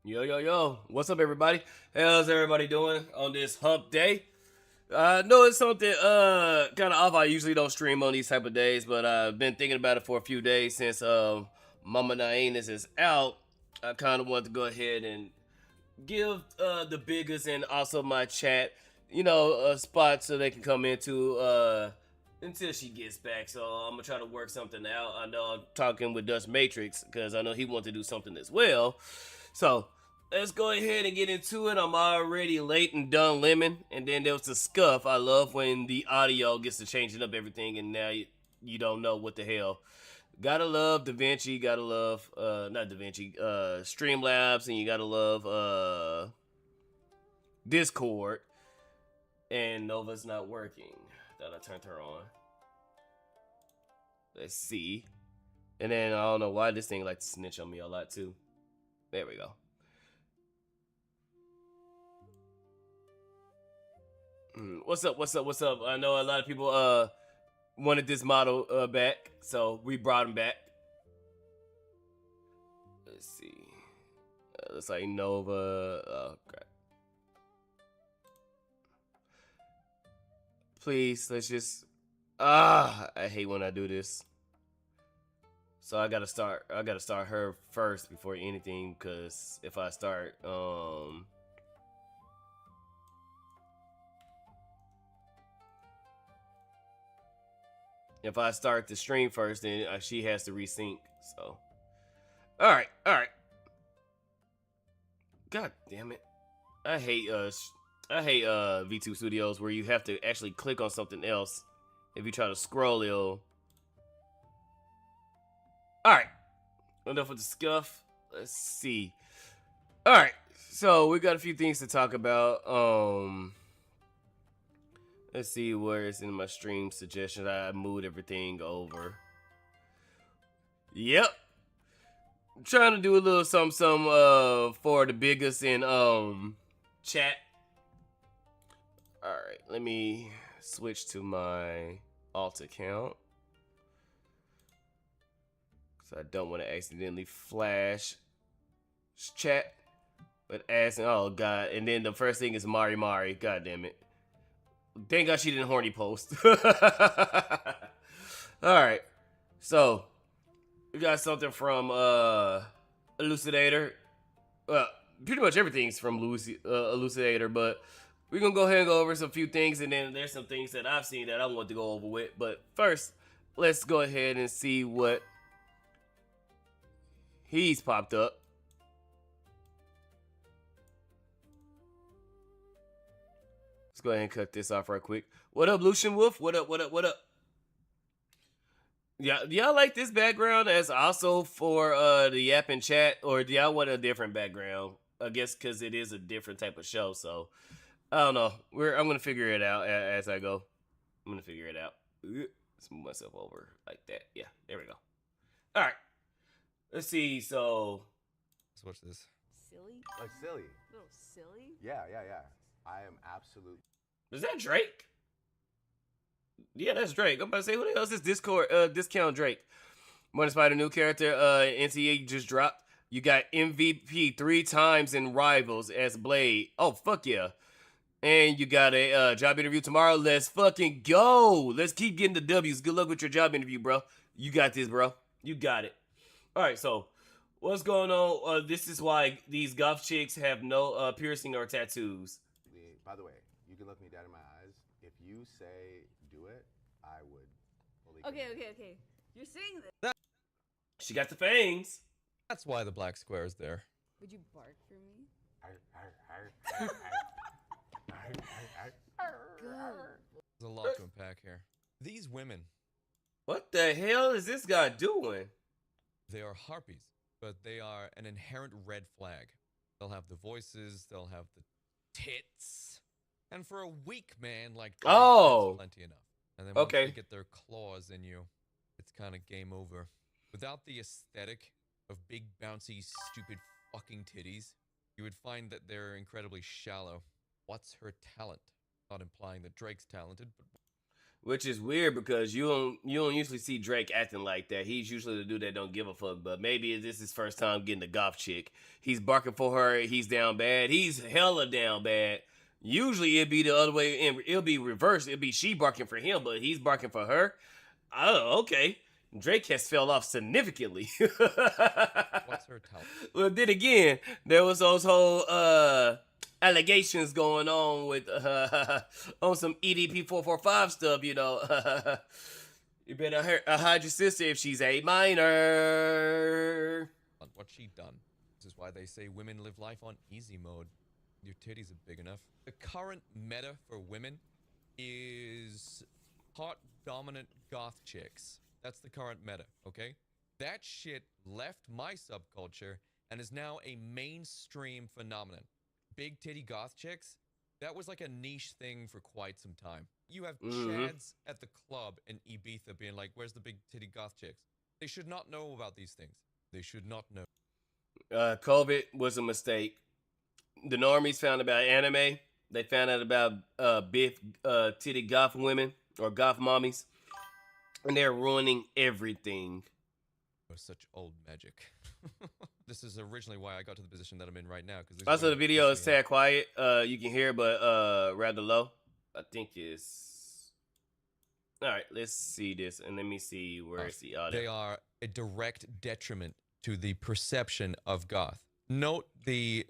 Yo, yo, yo. What's up, everybody? How's everybody doing on this hump day? I know it's something kind of off. I usually don't stream on these type of days, but I've been thinking about it for a few days since Mama Naena's is out. I kind of want to go ahead and give the biggest and also my chat, a spot so they can come into until she gets back. So I'm gonna try to work something out. I know I'm talking with Dutch Matrix because I know he wants to do something as well. So let's go ahead and get into it. I'm already late and done lemon, and then there was the scuff. I love when the audio gets to changing up everything, and now you don't know what the hell. Gotta love DaVinci, gotta love not DaVinci, Streamlabs, and you gotta love Discord. And Nova's not working. Thought I turned her on. Let's see. And then I don't know why this thing like to snitch on me a lot too. There we go. What's up? What's up? What's up? I know a lot of people wanted this model back, so we brought him back. Let's see. Looks like Nova. Oh, crap. Please, let's just. I hate when I do this. So I gotta start her first before anything, because if I start, if I start the stream first, then she has to resync. So, all right. God damn it! I hate V2 Studios where you have to actually click on something else if you try to scroll. It'll. All right, enough with the scuff. Let's see. All right, so we got a few things to talk about. Let's see where it's in my stream suggestions. I moved everything over. Yep. I'm trying to do a little something for the biggest in chat. Alright, let me switch to my alt account. So I don't want to accidentally flash chat. But asking, oh god, and then the first thing is Mari Mari. God damn it. Thank God she didn't horny post. Alright. So we got something from Elucidator. Pretty much everything's from Elucidator, but we're gonna go ahead and go over some few things, and then there's some things that I've seen that I want to go over with. But first, let's go ahead and see what he's popped up. Let's go ahead and cut this off right quick. What up, Lucian Wolf? What up? Yeah, do y'all like this background as also for the Yap and Chat, or do y'all want a different background? I guess because it is a different type of show, so I don't know. I'm gonna figure it out as I go. I'm gonna figure it out. Let's move myself over like that. Yeah, there we go. All right, let's see. So let's watch this. Silly? Like silly. A little silly? Yeah. I am absolute. is that Drake? Yeah, that's Drake. I'm about to say, who the hell is this Discount Drake? One Spydr new character, NCA just dropped. You got MVP 3 times in Rivals as Blade. Oh, fuck yeah. And you got a job interview tomorrow. Let's fucking go. Let's keep getting the W's. Good luck with your job interview, bro. You got this, bro. You got it. All right, so what's going on? This is why these goth chicks have no piercing or tattoos. By the way, you can look me dead in my eyes. If you say do it, I would. Okay. You're saying this. She got the fangs. That's why the black square is there. Would you bark for me? Good. There's a lot to unpack here. These women, What the hell is this guy doing? they are harpies, but they are an inherent red flag. They'll have the voices, they'll have the tits, and for a weak man like Drake, Oh. that's plenty enough. And then once Okay. they get their claws in you, it's kind of game over. Without the aesthetic of big, bouncy, stupid fucking titties, you would find that they're incredibly shallow. What's her talent? Not implying that Drake's talented, but which is weird because you don't usually see Drake acting like that. He's usually the dude that don't give a fuck. But maybe this is his first time getting a goth chick. He's barking for her. He's down bad. He's hella down bad. Usually it'd be the other way, and it'll be reversed. It'll be she barking for him, but he's barking for her. Oh, okay. Drake has fell off significantly. What's her type? Well, then again, there was those whole allegations going on with on some EDP 445 stuff. You know, you better hide your sister if she's a minor. What's she done? This is why they say women live life on easy mode. Your titties are big enough. The current meta for women is hot, dominant goth chicks. That's the current meta, okay? That shit left my subculture and is now a mainstream phenomenon. Big titty goth chicks, that was like a niche thing for quite some time. You have chads at the club in Ibiza being like, where's the big titty goth chicks? They should not know about these things. They should not know. COVID was a mistake. The normies found about anime. They found out about big titty goth women or goth mommies. And they're ruining everything. Oh, such old magic. This is originally why I got to the position that I'm in right now. Also, the video is tad quiet. You can hear, but rather low. I think it's... All right, let's see this. And let me see where it's the audio. They are a direct detriment to the perception of goth. Note the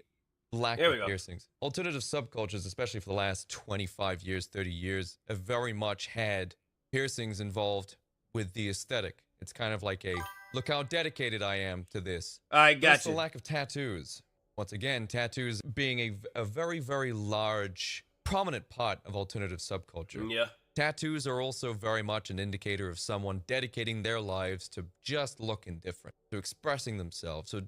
lack of piercings. Alternative subcultures, especially for the last 25 years, 30 years, have very much had piercings involved with the aesthetic. It's kind of like a, look how dedicated I am to this. I got you. The lack of tattoos. Once again, tattoos being a very, very large, prominent part of alternative subculture. Yeah. Tattoos are also very much an indicator of someone dedicating their lives to just looking different, to expressing themselves, so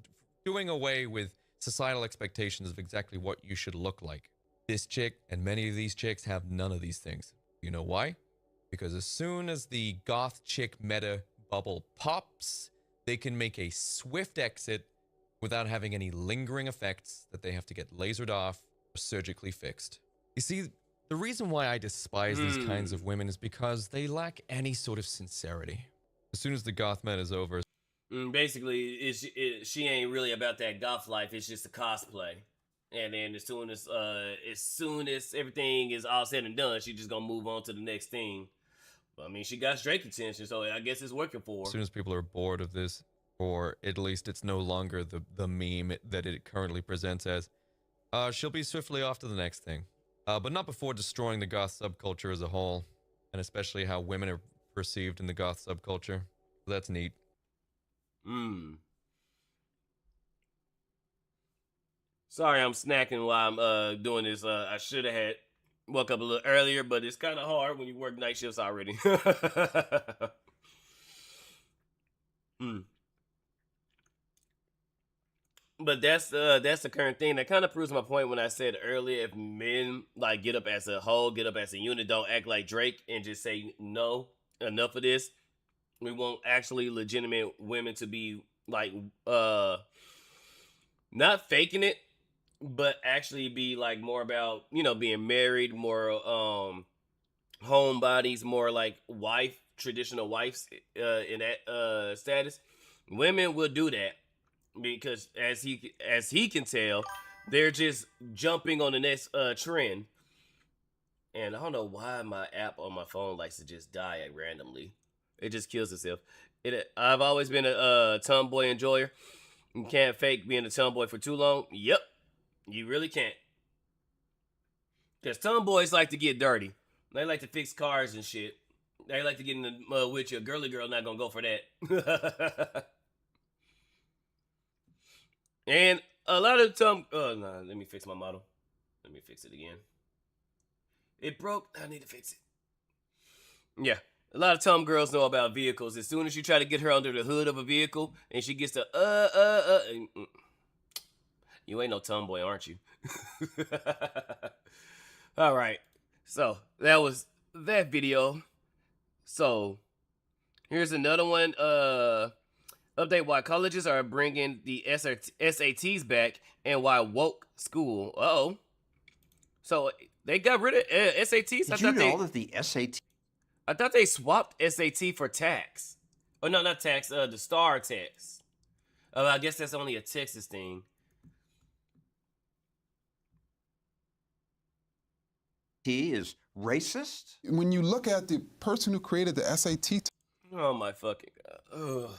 doing away with societal expectations of exactly what you should look like. This chick and many of these chicks have none of these things. You know why? Because as soon as the goth chick meta bubble pops, they can make a swift exit without having any lingering effects that they have to get lasered off or surgically fixed. You see, the reason why I despise these kinds of women is because they lack any sort of sincerity. As soon as the goth meta is over... Basically, she ain't really about that goth life. It's just a cosplay. And then as soon as everything is all said and done, she just gonna move on to the next thing. I mean, she got Drake attention, so I guess it's working for her. As soon as people are bored of this, or at least it's no longer the meme that it currently presents as, she'll be swiftly off to the next thing. But not before destroying the goth subculture as a whole, and especially how women are perceived in the goth subculture. That's neat. Sorry, I'm snacking while I'm doing this. I should have woke up a little earlier, but it's kind of hard when you work night shifts already. But that's the current thing. That kind of proves my point when I said earlier, if men like get up as a whole, get up as a unit, don't act like Drake and just say no, enough of this. We want actually legitimate women to be like not faking it, but actually be like more about, you know, being married, more homebodies, more like traditional wives in that status. Women will do that because as he can tell, they're just jumping on the next trend. And I don't know why my app on my phone likes to just die randomly. It just kills itself. I've always been a tomboy enjoyer. You can't fake being a tomboy for too long. Yep, you really can't. Because tomboys like to get dirty. They like to fix cars and shit. They like to get in the with you. A girly girl not gonna go for that. And a lot of no, let me fix my model. Let me fix it again. It broke. I need to fix it. Yeah. A lot of Tom girls know about vehicles. As soon as you try to get her under the hood of a vehicle and she gets to you ain't no tomboy, aren't you? All right. So that was that video. So here's another one. Update why colleges are bringing the SATs back and why woke school. Uh-oh. So they got rid of SATs? Did you know that the SAT... I thought they swapped SAT for tax. Oh no, not tax. The star tax. I guess that's only a Texas thing. He is racist? When you look at the person who created the SAT Oh my fucking god. Ugh.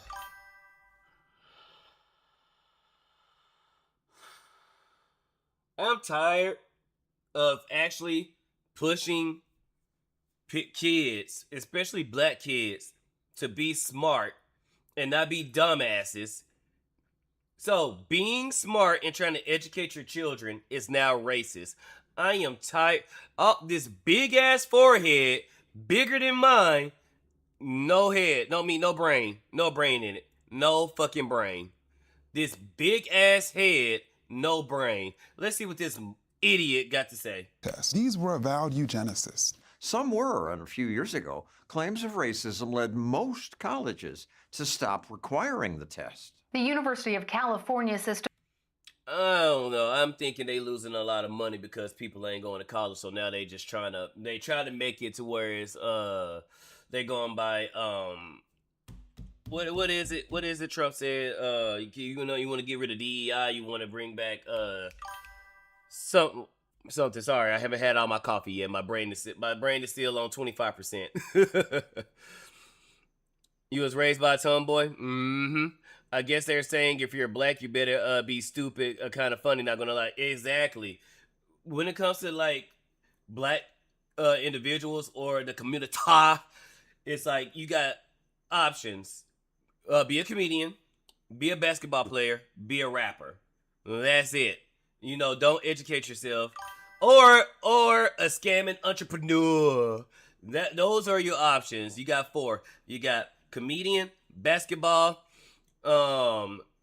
I'm tired of actually pushing kids, especially black kids, to be smart and not be dumbasses. So, being smart and trying to educate your children is now racist. I am tired. Oh, this big ass forehead, bigger than mine, no head, no brain, no brain in it, no fucking brain. This big ass head, no brain. Let's see what this idiot got to say. test. These were avowed eugenicists. Some were, and a few years ago, claims of racism led most colleges to stop requiring the test. The University of California system. I don't know. I'm thinking they losing a lot of money because people ain't going to college. So now they just try to make it to where it's they going by what is it? What is it? Trump said you know, you want to get rid of DEI, you want to bring back something. Sorry, I haven't had all my coffee yet. My brain is still on 25%. You was raised by a tomboy? Mm-hmm. I guess they're saying if you're black, you better be stupid, kind of funny, not gonna lie. Exactly. When it comes to like black individuals or the community, it's like you got options. Be a comedian, be a basketball player, be a rapper. That's it. You know, don't educate yourself. Or a scamming entrepreneur. Those are your options. You got 4. You got comedian, basketball,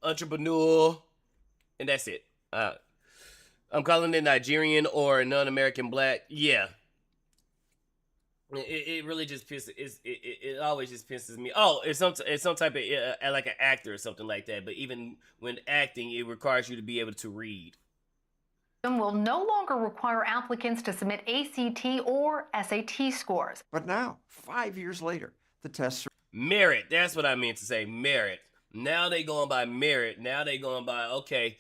entrepreneur, and that's it. I'm calling it Nigerian or non-American black. Yeah. It really just pisses. It always just pisses me. Oh, it's some type of like an actor or something like that. But even when acting, it requires you to be able to read. Will no longer require applicants to submit ACT or SAT scores. But now, 5 years later, the tests are Merit. That's what I meant to say. Merit. Now they going by merit. Now they going by, okay,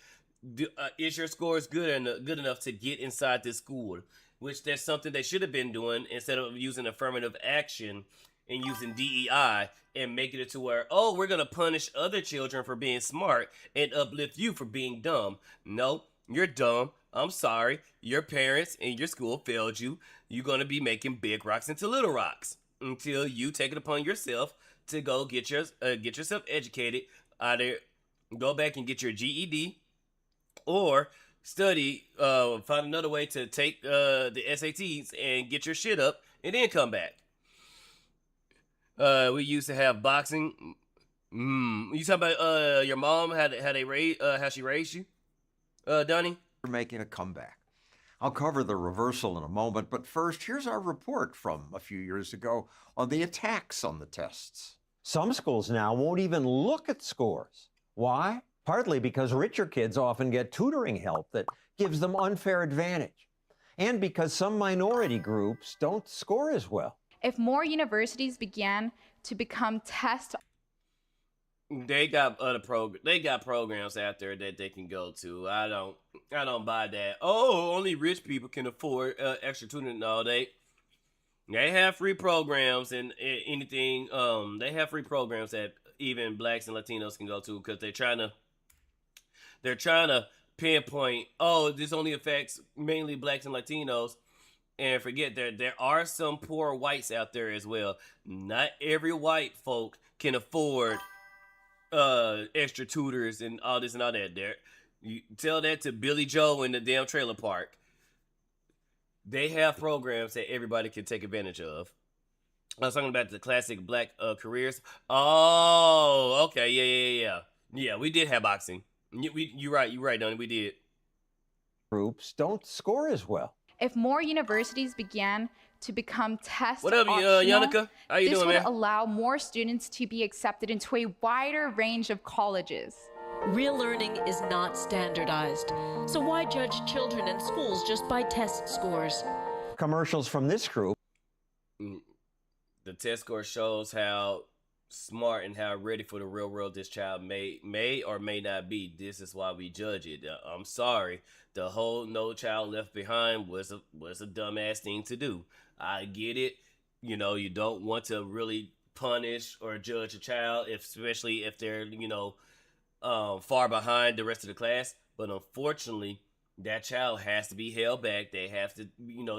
is your scores good enough to get inside this school? Which that's something they should have been doing instead of using affirmative action and using DEI and making it to where, oh, we're going to punish other children for being smart and uplift you for being dumb. No, you're dumb. I'm sorry. Your parents and your school failed you. You're going to be making big rocks into little rocks until you take it upon yourself to go get yourself educated. Either go back and get your GED or study, find another way to take the SATs and get your shit up and then come back. We used to have boxing. You talking about your mom, how she raised you, Donnie? making a comeback. I'll cover the reversal in a moment, but first, here's our report from a few years ago on the attacks on the tests. Some schools now won't even look at scores. Why? Partly because richer kids often get tutoring help that gives them unfair advantage, and because some minority groups don't score as well. If more universities began to become test, they got programs out there that they can go to. I don't buy that. Oh, only rich people can afford extra tutoring. No, they have free programs and anything. They have free programs that even blacks and Latinos can go to because they're trying to pinpoint. Oh, this only affects mainly blacks and Latinos, and forget there are some poor whites out there as well. Not every white folk can afford extra tutors and all this and all that. There, you tell that to Billy Joe in the damn trailer park. They have programs that everybody can take advantage of. I was talking about the classic black careers. Oh, okay, yeah. We did have boxing. You're right, Donnie. We did. Groups don't score as well. if more universities began to become test What up, optional, Yannicka? How you this doing, would man? allow more students to be accepted into a wider range of colleges. Real learning is not standardized. So why judge children and schools just by test scores? Commercials from this group. the test score shows how smart and how ready for the real world this child may or may not be. This is why we judge it. I'm sorry. The whole No Child Left Behind was a dumbass thing to do. I get it. You know, you don't want to really punish or judge a child, especially if they're, far behind the rest of the class. But unfortunately, that child has to be held back. They have to,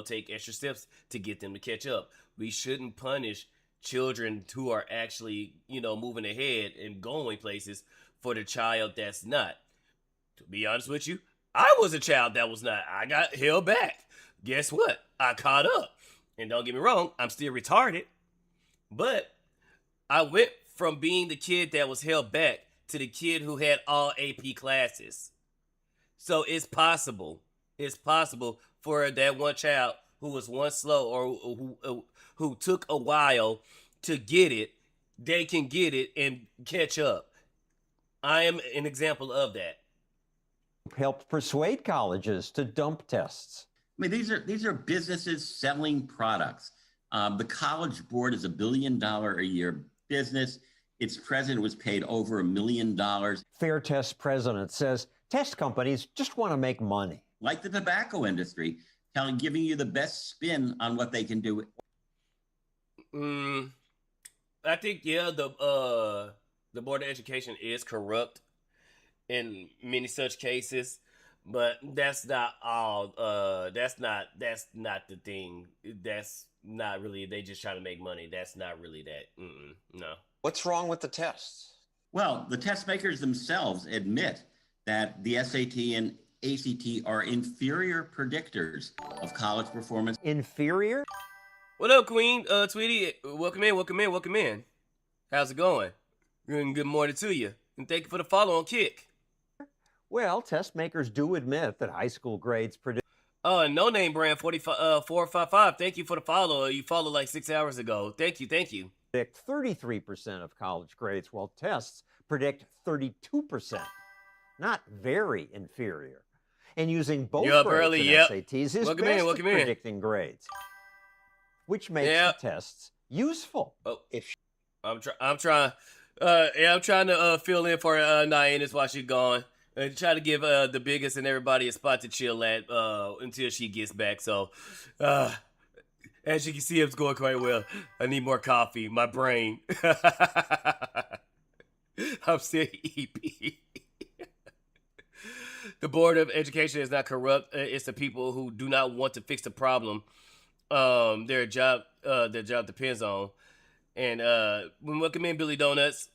take extra steps to get them to catch up. We shouldn't punish children who are actually, moving ahead and going places for the child that's not. To be honest with you, I was a child that was not. I got held back. Guess what? I caught up. And don't get me wrong, I'm still retarded. But I went from being the kid that was held back to the kid who had all AP classes. So it's possible. It's possible for that one child who was once slow or who took a while to get it, they can get it and catch up. I am an example of that. Helped persuade colleges to dump tests. I mean, these are businesses selling products. The College Board is $1 billion a year business. Its president was paid over $1 million. Fair Test president says test companies just want to make money. Like the tobacco industry, giving you the best spin on what they can do. I think the Board of Education is corrupt in many such cases, but that's not all. That's not the thing. That's not really. They just try to make money. That's not really that. No. What's wrong with the tests? Well, the test makers themselves admit that the SAT and ACT are inferior predictors of college performance. Inferior? What up, Queen? Tweety, welcome in. How's it going? Good morning to you, and thank you for the follow on Kick. Well, test makers do admit that high school grades predict. No name brand 455. Thank you for the follow. You followed like 6 hours ago. Thank you. Predict 33% of college grades, while tests predict 32%. Not very inferior. And using both grades early, and SATs is welcome best in, at predicting grades, which makes the tests useful. Oh, I'm trying to fill in for Nyannis while she's gone. Try to give the biggest and everybody a spot to chill at until she gets back. So, as you can see, it's going quite well. I need more coffee. My brain. I'm still EP. The Board of Education is not corrupt. It's the people who do not want to fix the problem. Their job depends on. And we welcome in Billy Donuts.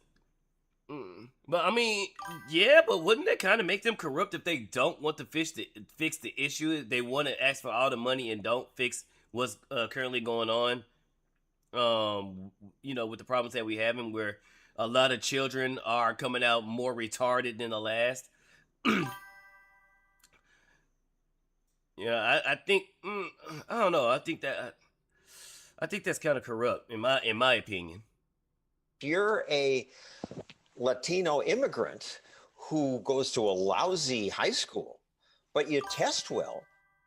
But I mean, yeah, but wouldn't that kind of make them corrupt if they don't want to fix the issue? They want to ask for all the money and don't fix what's currently going on. With the problems that we having, where a lot of children are coming out more retarded than the last. Yeah, I think I don't know. I think that's kind of corrupt in my opinion. If you're a Latino immigrant who goes to a lousy high school, but you test well,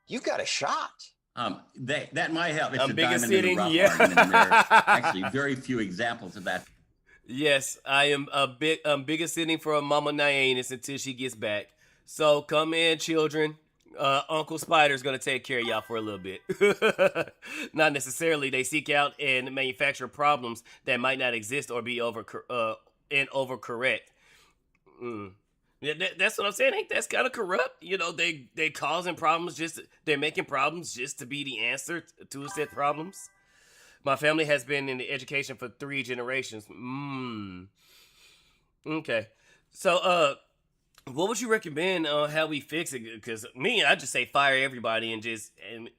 you've got a shot. That might help. It's I'm a biggest diamond in the rough argument, and there are actually very few examples of that. Yes, I am I'm biggest sitting for Mama Nyannis until she gets back. So come in, children. Uncle Spydr's gonna take care of y'all for a little bit. Not necessarily. They seek out and manufacture problems that might not exist or be overcorrect. Yeah, that's what I'm saying. Ain't that's kind of corrupt? They causing problems they're making problems just to be the answer to said problems. My family has been in the education for 3 generations. Okay, so what would you recommend on how we fix it? Because I just say fire everybody and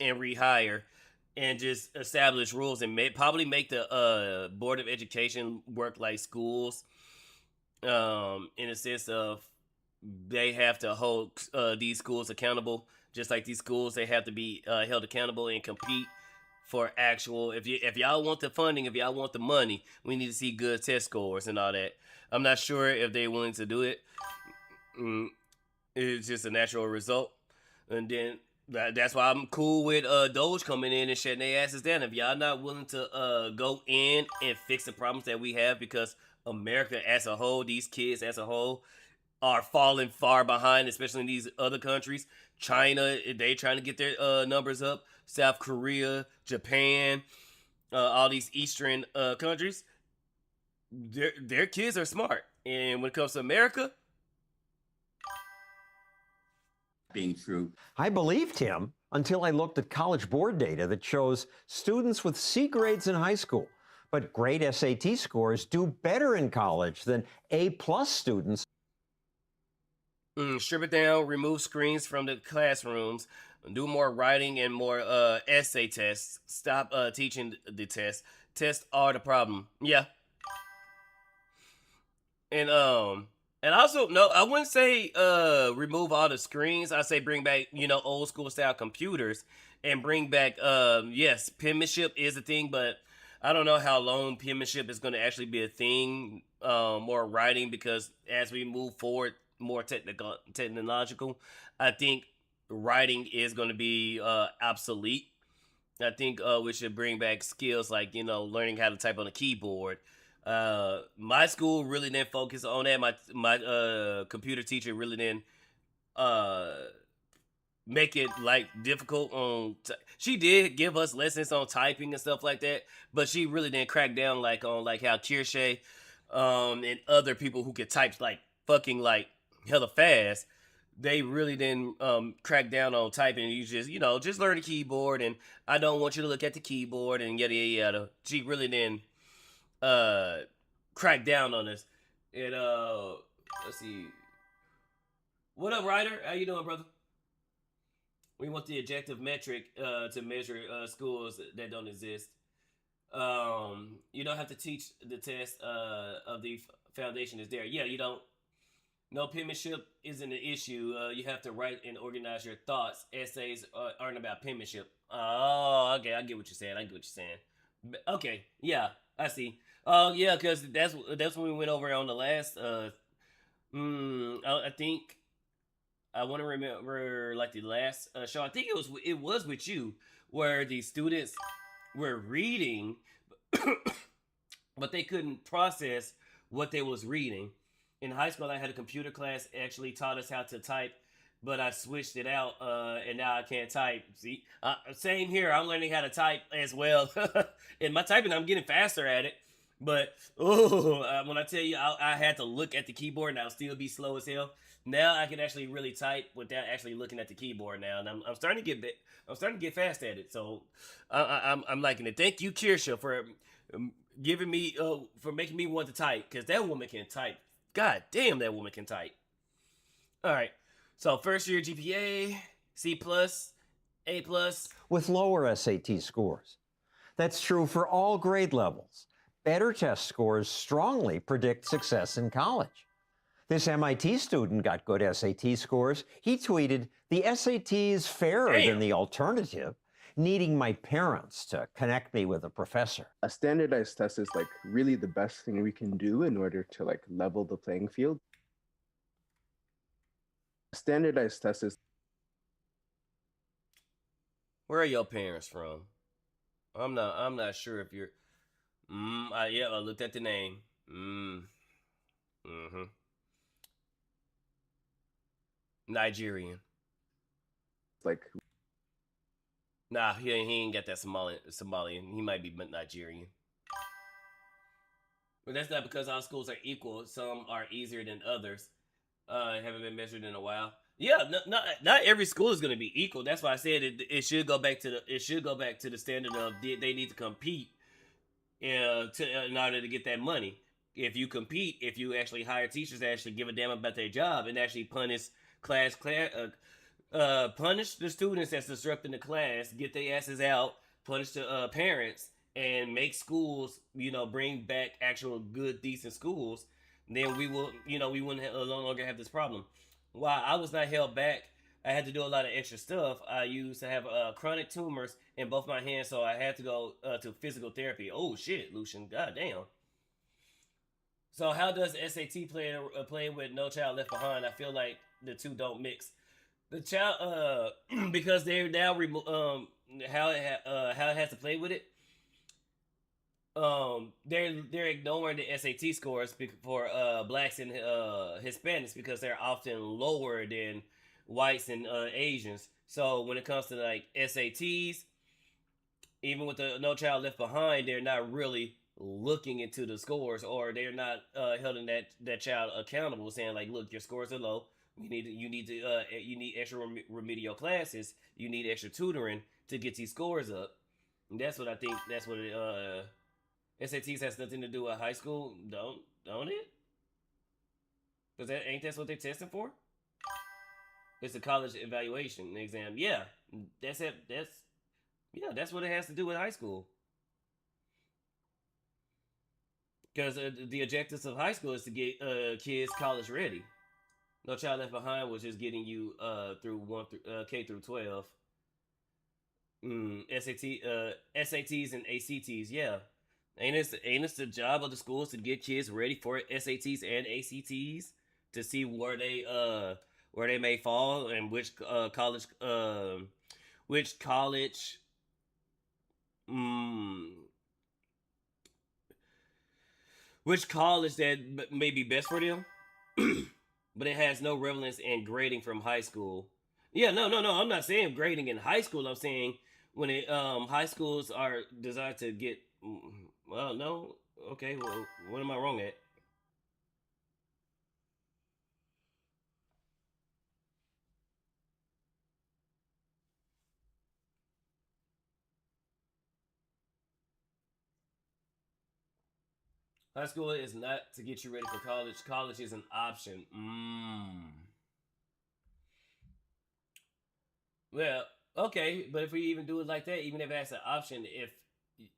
and rehire and just establish rules and probably make the Board of Education work like schools, in a sense of they have to hold these schools accountable, just like these schools they have to be held accountable and compete for actual. If y'all want the funding, if y'all want the money, we need to see good test scores and all that. I'm not sure if they're willing to do it. It's just a natural result. And then That's why I'm cool with Doge coming in and shutting their asses down. If y'all not willing to go in and fix the problems that we have, because America as a whole, these kids as a whole, are falling far behind, especially in these other countries. China, they trying to get their numbers up. South Korea, Japan, all these Eastern countries, their kids are smart. And when it comes to America, being true. I believed him until I looked at College Board data that shows students with C grades in high school, but great SAT scores do better in college than A-plus students. Strip it down, remove screens from the classrooms, do more writing and more essay tests. Stop teaching the test. Tests are the problem. Yeah. And also, no, I wouldn't say remove all the screens. I say bring back, old school style computers and bring back yes, penmanship is a thing, but I don't know how long penmanship is going to actually be a thing. More writing, because as we move forward, more technological, I think writing is going to be obsolete. I think we should bring back skills like, learning how to type on a keyboard. My school really didn't focus on that. My computer teacher really didn't make it like difficult on. She did give us lessons on typing and stuff like that, but she really didn't crack down like on like how Kirsche and other people who could type like fucking like hella fast. They really didn't crack down on typing. You just learn the keyboard, and I don't want you to look at the keyboard and yada yada yada. She really didn't crack down on us. And let's see. What up, Ryder? How you doing, brother? We want the objective metric to measure schools that don't exist. You don't have to teach the test of the foundation is there. Yeah, you don't. No, penmanship isn't an issue. You have to write and organize your thoughts. Essays aren't about penmanship. Oh, okay, I get what you're saying. Okay, yeah, I see. Yeah, because that's when we went over on the last. I think I want to remember like the last show. I think it was with you where the students were reading, but they couldn't process what they was reading. In high school, I had a computer class actually taught us how to type, but I switched it out, and now I can't type. See, same here. I'm learning how to type as well. In my typing, I'm getting faster at it. But when I tell you, I had to look at the keyboard, and I'll still be slow as hell. Now I can actually really type without actually looking at the keyboard now, and I'm starting to get fast at it. So I'm liking it. Thank you, Kirsha, for giving me for making me want to type, because that woman can type. God damn, that woman can type. All right. So first year GPA, C+, A+. With lower SAT scores. That's true for all grade levels. Better test scores strongly predict success in college. This MIT student got good SAT scores. He tweeted, "The SAT is fairer than the alternative. Needing my parents to connect me with a professor." A standardized test is like really the best thing we can do in order to like level the playing field. A standardized test is. Where are your parents from? I'm not sure if you're. I looked at the name. Nigerian. Like. Nah, he ain't got that Somalian. He might be Nigerian. But that's not because all schools are equal. Some are easier than others. Haven't been measured in a while. Yeah, not every school is going to be equal. That's why I said it should go back to the standard of they need to compete in order to get that money. If you compete, if you actually hire teachers that actually give a damn about their job and actually punish punish the students that's disrupting the class, get their asses out, punish the parents, and make schools, bring back actual good, decent schools, then we will, we wouldn't no longer have this problem. While I was not held back, I had to do a lot of extra stuff. I used to have chronic tumors in both my hands, so I had to go to physical therapy. Oh shit, Lucian, goddamn. So how does SAT play with No Child Left Behind? I feel like the two don't mix. The child, because they're now how how it has to play with it. They're ignoring the SAT scores for blacks and Hispanics because they're often lower than whites and Asians. So when it comes to like SATs, even with the No Child Left Behind, they're not really looking into the scores, or they're not holding that child accountable, saying like, look, your scores are low. You need extra remedial classes. You need extra tutoring to get these scores up. And that's what I think. That's what SATs has nothing to do with high school, don't it? Because that's what they're testing for. It's a college evaluation exam. Yeah, that's it. That's what it has to do with high school. Because the objectives of high school is to get kids college ready. No Child Left Behind was just getting you through K through 12. SATs and ACTs, yeah. Ain't it the job of the schools to get kids ready for SATs and ACTs to see where they may fall and which college that may be best for them. But it has no relevance in grading from high school. Yeah, no. I'm not saying grading in high school. I'm saying when high schools are designed to get. Well, no. Okay. Well, what am I wrong at? High school is not to get you ready for college. College is an option. Well, okay, but if we even do it like that, even if that's an option,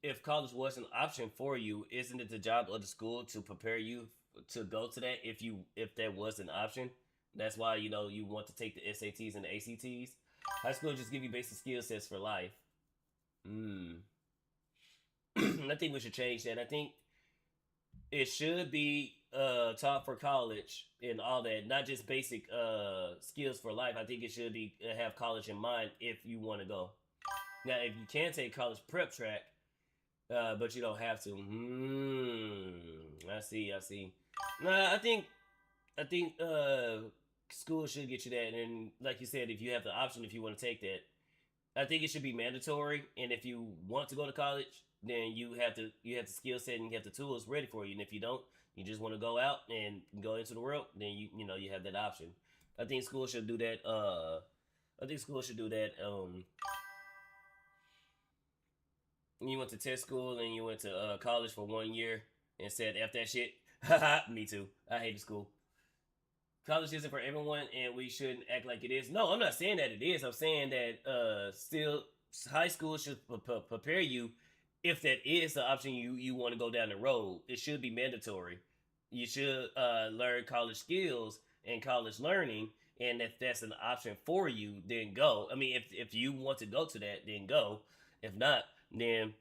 if college was an option for you, isn't it the job of the school to prepare you to go to that if that was an option? That's why you want to take the SATs and the ACTs. High school just give you basic skill sets for life. I think we should change that. I think it should be taught for college and all that, not just basic skills for life. I think it should be have college in mind if you want to go. Now, if you can take college prep track, but you don't have to. I see. Nah, I think school should get you that, and like you said, if you have the option, if you want to take that, I think it should be mandatory. And if you want to go to college, then you have the skill set and you have the tools ready for you. And if you don't, you just want to go out and go into the world, then you have that option. I think school should do that. You went to test school and you went to college for 1 year and said, F that shit. Me too. I hated school. College isn't for everyone, and we shouldn't act like it is. No, I'm not saying that it is. I'm saying that still high school should prepare you if that is the option you want to go down the road. It should be mandatory. You should learn college skills and college learning, and if that's an option for you, then go. I mean, if you want to go to that, then go. If not, then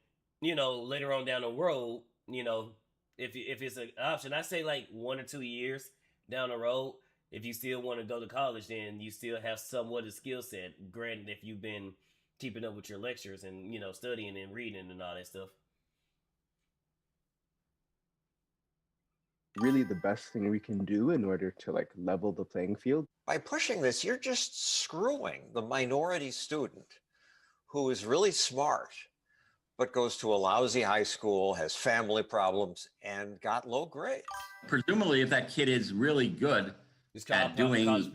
later on down the road, if it's an option, I say like 1 or 2 years down the road. If you still want to go to college, then you still have somewhat of a skill set. Granted, if you've been keeping up with your lectures and studying and reading and all that stuff. Really, the best thing we can do in order to like level the playing field. By pushing this, you're just screwing the minority student who is really smart, but goes to a lousy high school, has family problems, and got low grades. Presumably, if that kid is really good at doing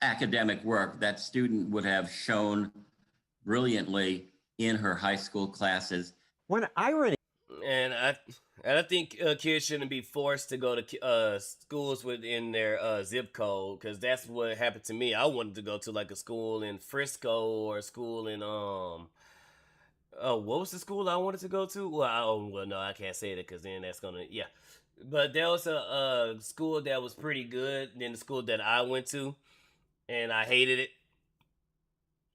academic work, that student would have shown brilliantly in her high school classes. When irony. And I think kids shouldn't be forced to go to schools within their zip code, because that's what happened to me. I wanted to go to like a school in Frisco or a school in what was the school I wanted to go to? Well, no, I can't say that because then that's gonna But there was a school that was pretty good than the school that I went to, and I hated it.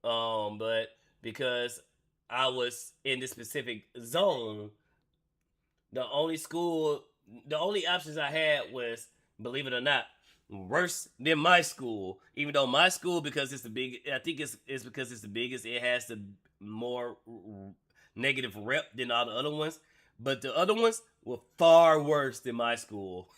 But because I was in this specific zone, the only options I had was, believe it or not, worse than my school. Even though my school, because it's the big, I think it's because it's the biggest, it has the more negative rep than all the other ones. But the other ones were far worse than my school.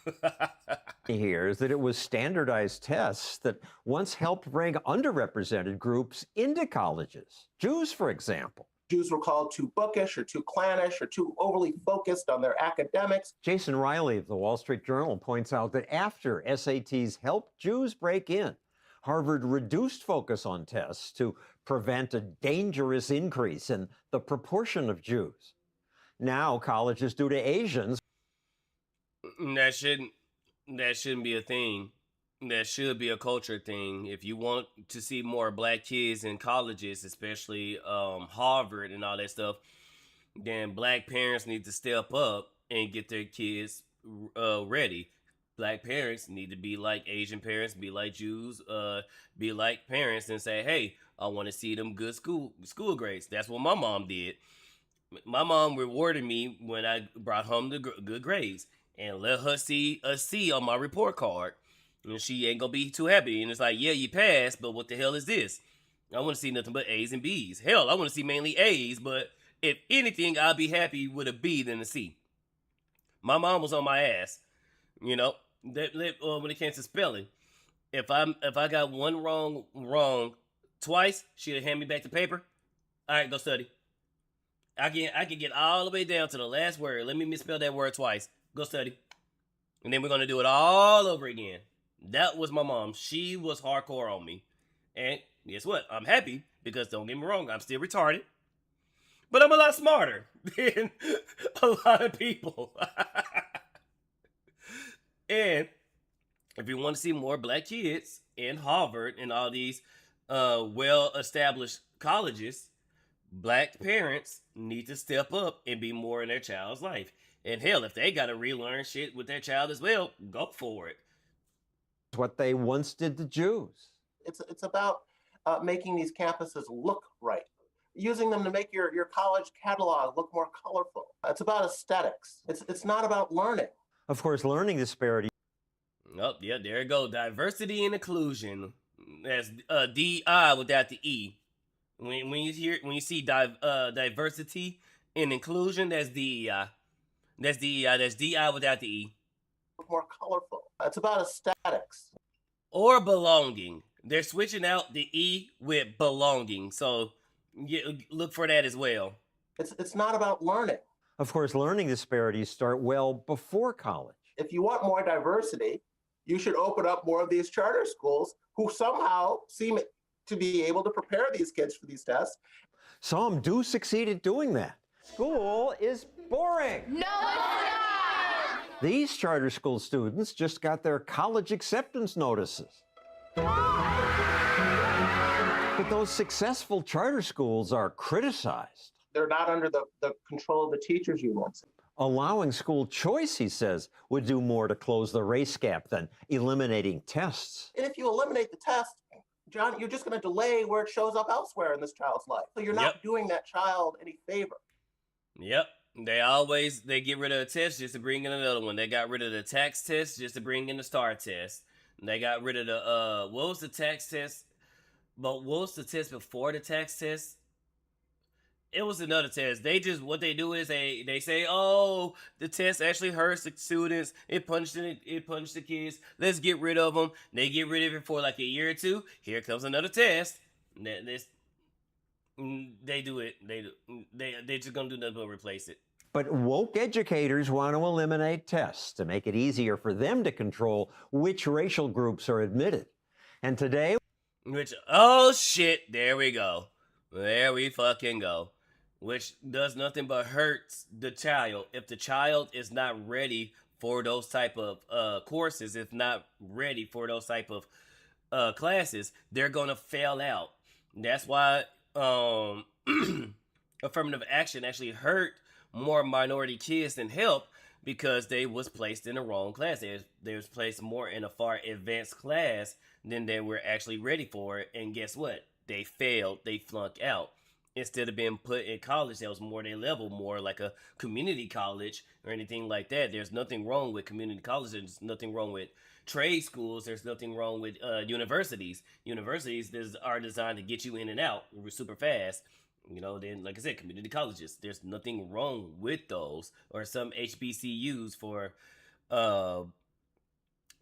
Here is that it was standardized tests that once helped bring underrepresented groups into colleges. Jews, for example. Jews were called too bookish or too clannish or too overly focused on their academics. Jason Riley of the Wall Street Journal points out that after SATs helped Jews break in, Harvard reduced focus on tests to prevent a dangerous increase in the proportion of Jews. Now colleges do to Asians. That shouldn't be a thing. That should be a culture thing. If you want to see more black kids in colleges, especially Harvard and all that stuff, then black parents need to step up and get their kids ready. Black parents need to be like Asian parents, be like Jews, be like parents and say, hey, I want to see them good school grades. That's what my mom did. My mom rewarded me when I brought home the good grades and let her see a C on my report card. And she ain't gonna be too happy. And it's like, yeah, you passed, but what the hell is this? I want to see nothing but A's and B's. Hell, I want to see mainly A's, but if anything, I'll be happy with a B than a C. My mom was on my ass, you know, when it came to spelling. If I got one wrong twice, she'd hand me back the paper. All right, go study. I can get all the way down to the last word. Let me misspell that word twice. Go study. And then we're going to do it all over again. That was my mom. She was hardcore on me. And guess what? I'm happy because don't get me wrong, I'm still retarded. But I'm a lot smarter than a lot of people. And if you want to see more black kids in Harvard and all these well-established colleges, black parents need to step up and be more in their child's life. And hell, if they got to relearn shit with their child as well, go for it. What they once did to Jews. It's about making these campuses look right, using them to make your college catalog look more colorful. It's about aesthetics. It's not about learning. Of course, learning disparity. Oh, yeah, there you go. Diversity and inclusion. That's DI without the E. When you see diversity and inclusion, that's DEI. That's DEI. That's DI without the E. More colorful. It's about aesthetics. Or belonging. They're switching out the E with belonging. So look for that as well. It's not about learning. Of course, learning disparities start well before college. If you want more diversity, you should open up more of these charter schools who somehow seem to be able to prepare these kids for these tests. Some do succeed at doing that. School is boring. No, it's not. These charter school students just got their college acceptance notices. But those successful charter schools are criticized. They're not under the control of the teachers unions. Allowing school choice, he says, would do more to close the race gap than eliminating tests. And if you eliminate the test, John, you're just going to delay where it shows up elsewhere in this child's life. So you're not doing that child any favor. Yep. They get rid of the test just to bring in another one. They got rid of the tax test just to bring in the STAR test. They got rid of the, what was the tax test? But what was the test before the tax test? It was another test. What they do is they say, oh, the test actually hurts the students. It punched the kids. Let's get rid of them. They get rid of it for like a year or two. Here comes another test. They do it. They're just gonna do nothing but replace it. But woke educators want to eliminate tests to make it easier for them to control which racial groups are admitted. And today, oh shit, there we go. There we fucking go. Which does nothing but hurts the child. If the child is not ready for those type of courses, if not ready for those type of classes, they're gonna fail out. That's why affirmative action actually hurt more minority kids than help, because they was placed in the wrong class. They was placed more in a far advanced class than they were actually ready for it. And guess what? They failed. They flunked out. instead of being put in college that was more their level, more like a community college or anything like that. There's nothing wrong with community college. There's nothing wrong with trade schools. There's nothing wrong with universities. Universities are designed to get you in and out super fast. You know, then like I said, community colleges. There's nothing wrong with those, or some HBCUs for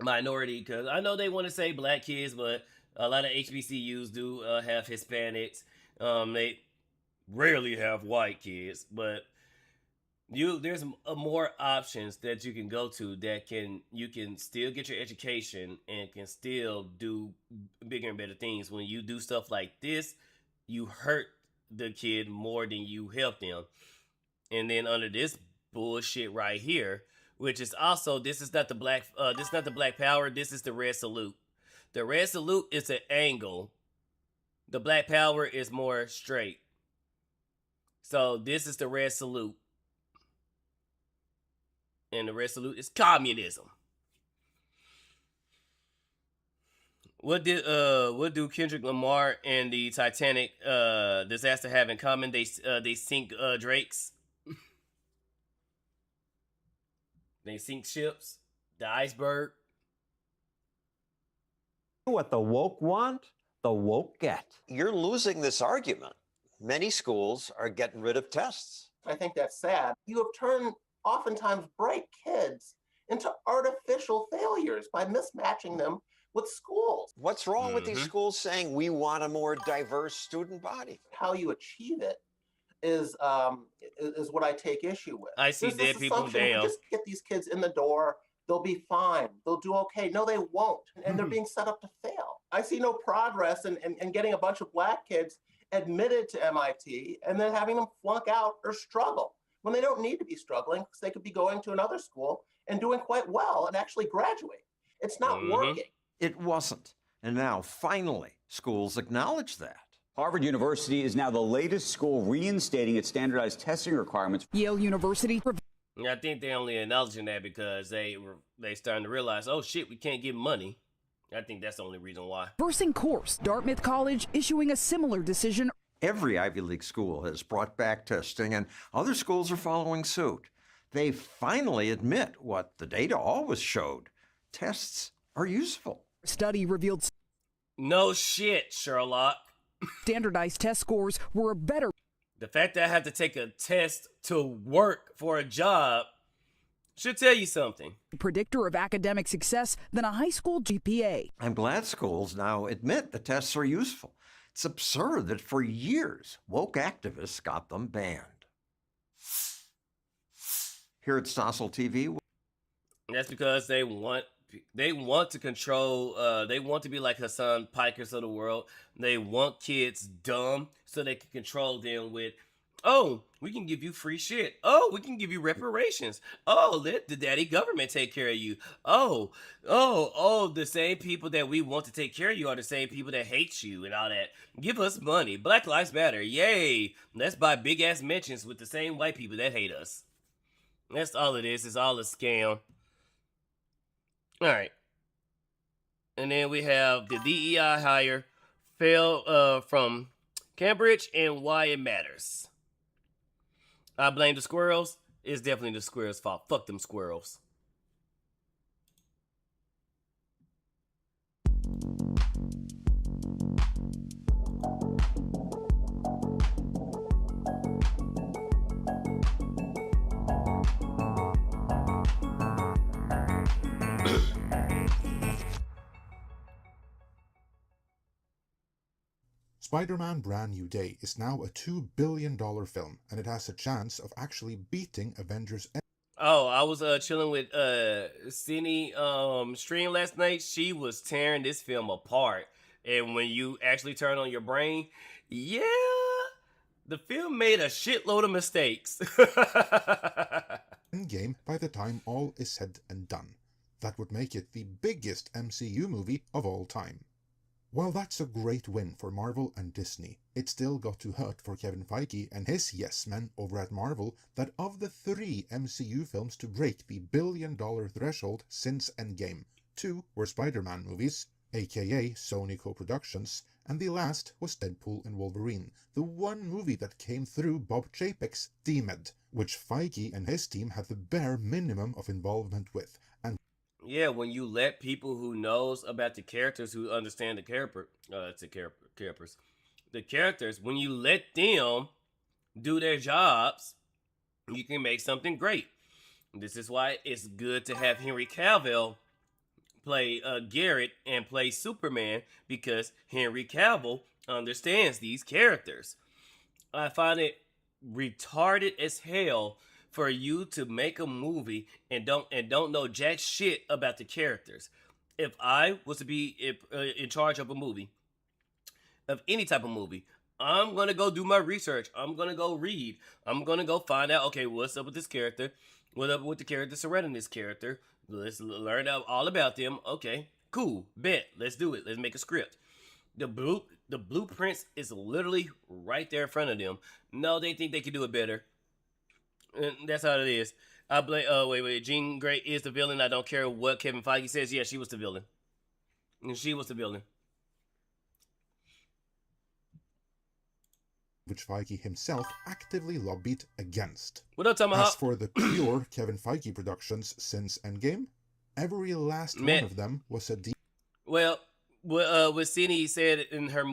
minority, because I know they want to say black kids, but a lot of HBCUs do have Hispanics. They rarely have white kids, but there's more options that you can go to that you can still get your education and can still do bigger and better things. When you do stuff like this, you hurt the kid more than you help them. And then under this bullshit right here, which is also, this is not the black power, this is the red salute. The red salute is an angle. The black power is more straight. So this is the red salute. And the red salute is communism. What do Kendrick Lamar and the Titanic disaster have in common? They sink drakes. They sink ships. The iceberg. What the woke want, the woke get. You're losing this argument. Many schools are getting rid of tests. I think that's sad. You have turned oftentimes bright kids into artificial failures by mismatching them with schools. What's wrong with these schools saying we want a more diverse student body? How you achieve it is what I take issue with. I see dead people down. Just get these kids in the door, they'll be fine, they'll do okay. No, they won't, and they're being set up to fail. I see no progress in getting a bunch of black kids admitted to MIT and then having them flunk out or struggle when they don't need to be struggling, because they could be going to another school and doing quite well and actually graduate. It's not working. It wasn't. And now, finally, schools acknowledge that. Harvard University is now the latest school reinstating its standardized testing requirements. Yale University. I think they're only acknowledging that because they starting to realize, oh shit, we can't give money. I think that's the only reason why. Reversing course. Dartmouth College issuing a similar decision. Every Ivy League school has brought back testing, and other schools are following suit. They finally admit what the data always showed. Tests are useful. Study revealed no shit, Sherlock. Standardized test scores were better. The fact that I have to take a test to work for a job should tell you something. Predictor of academic success than a high school GPA. I'm glad schools now admit the tests are useful. It's absurd that for years, woke activists got them banned. Here at Stossel TV. That's because they want to control, they want to be like Hassan Pikers of the world. They want kids dumb so they can control them with, oh, we can give you free shit. Oh, we can give you reparations. Oh, let the daddy government take care of you. The same people that we want to take care of you are the same people that hate you and all that. Give us money. Black Lives Matter. Yay. Let's buy big ass mansions with the same white people that hate us. That's all it is. It's all a scam. All right. And then we have the DEI hire fell from Cambridge and why it matters. I blame the squirrels. It's definitely the squirrels' fault. Fuck them squirrels. Spider-Man Brand New Day is now a $2 billion film, and it has a chance of actually beating Avengers. Oh, I was chilling with Cine stream last night. She was tearing this film apart, and when you actually turn on your brain, yeah, the film made a shitload of mistakes. Endgame by the time all is said and done. That would make it the biggest MCU movie of all time. While that's a great win for Marvel and Disney, it still got to hurt for Kevin Feige and his yes men over at Marvel that of the 3 MCU films to break the $1 billion threshold since Endgame, 2 were Spider-Man movies, aka Sony co-productions, and the last was Deadpool and Wolverine, the one movie that came through Bob Chapek's DMED, which Feige and his team had the bare minimum of involvement with. And yeah, when you let people who knows about the characters, who understand the characters, when you let them do their jobs, you can make something great. This is why it's good to have Henry Cavill play Garrett and play Superman, because Henry Cavill understands these characters. I find it retarded as hell for you to make a movie and don't know jack shit about the characters. If I was to be in charge of a movie, of any type of movie, I'm gonna go do my research. I'm gonna go read. I'm gonna go find out, okay, what's up with this character? What up with the character surrounding this character? Let's learn out all about them. Okay, cool, bet. Let's do it. Let's make a script. The blueprints is literally right there in front of them. No, they think they can do it better. And that's how it is. I blame. Wait. Jean Grey is the villain. I don't care what Kevin Feige says. Yeah, she was the villain. She was the villain. which Feige himself actively lobbied against. What up, Tomahawk? As for the pure Kevin Feige productions since Endgame, every last one of them was a Well, what Cindy said in her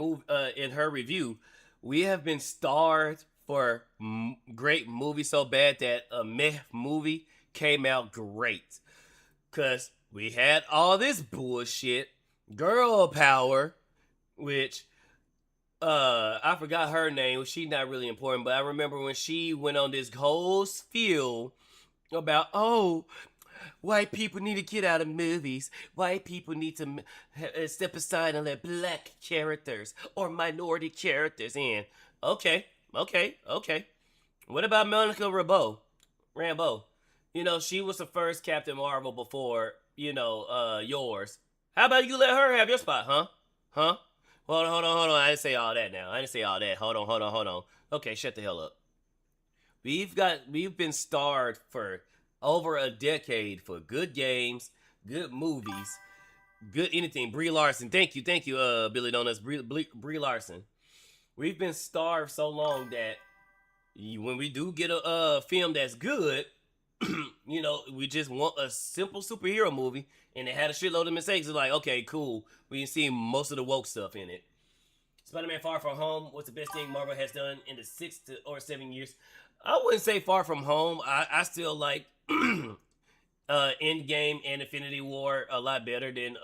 review, we have been starved for great movies so bad that a meh movie came out great. Cause we had all this bullshit, girl power, which I forgot her name. She's not really important, but I remember when she went on this whole spiel about, oh, white people need to get out of movies. White people need to step aside and let black characters or minority characters in. Okay. What about Monica Rambeau? You know, she was the first Captain Marvel before, yours. How about you let her have your spot, huh? Hold on. I didn't say all that now. I didn't say all that. Hold on. Okay, shut the hell up. We've been starved for over a decade for good games, good movies, good anything. Brie Larson. Thank you, Billy Donuts. Brie Larson. We've been starved so long that when we do get a film that's good, we just want a simple superhero movie, and it had a shitload of mistakes. It's like, okay, cool. We can see most of the woke stuff in it. Spider-Man Far From Home, what's the best thing Marvel has done in the 6 or 7 years? I wouldn't say Far From Home. I still like Endgame and Infinity War a lot better than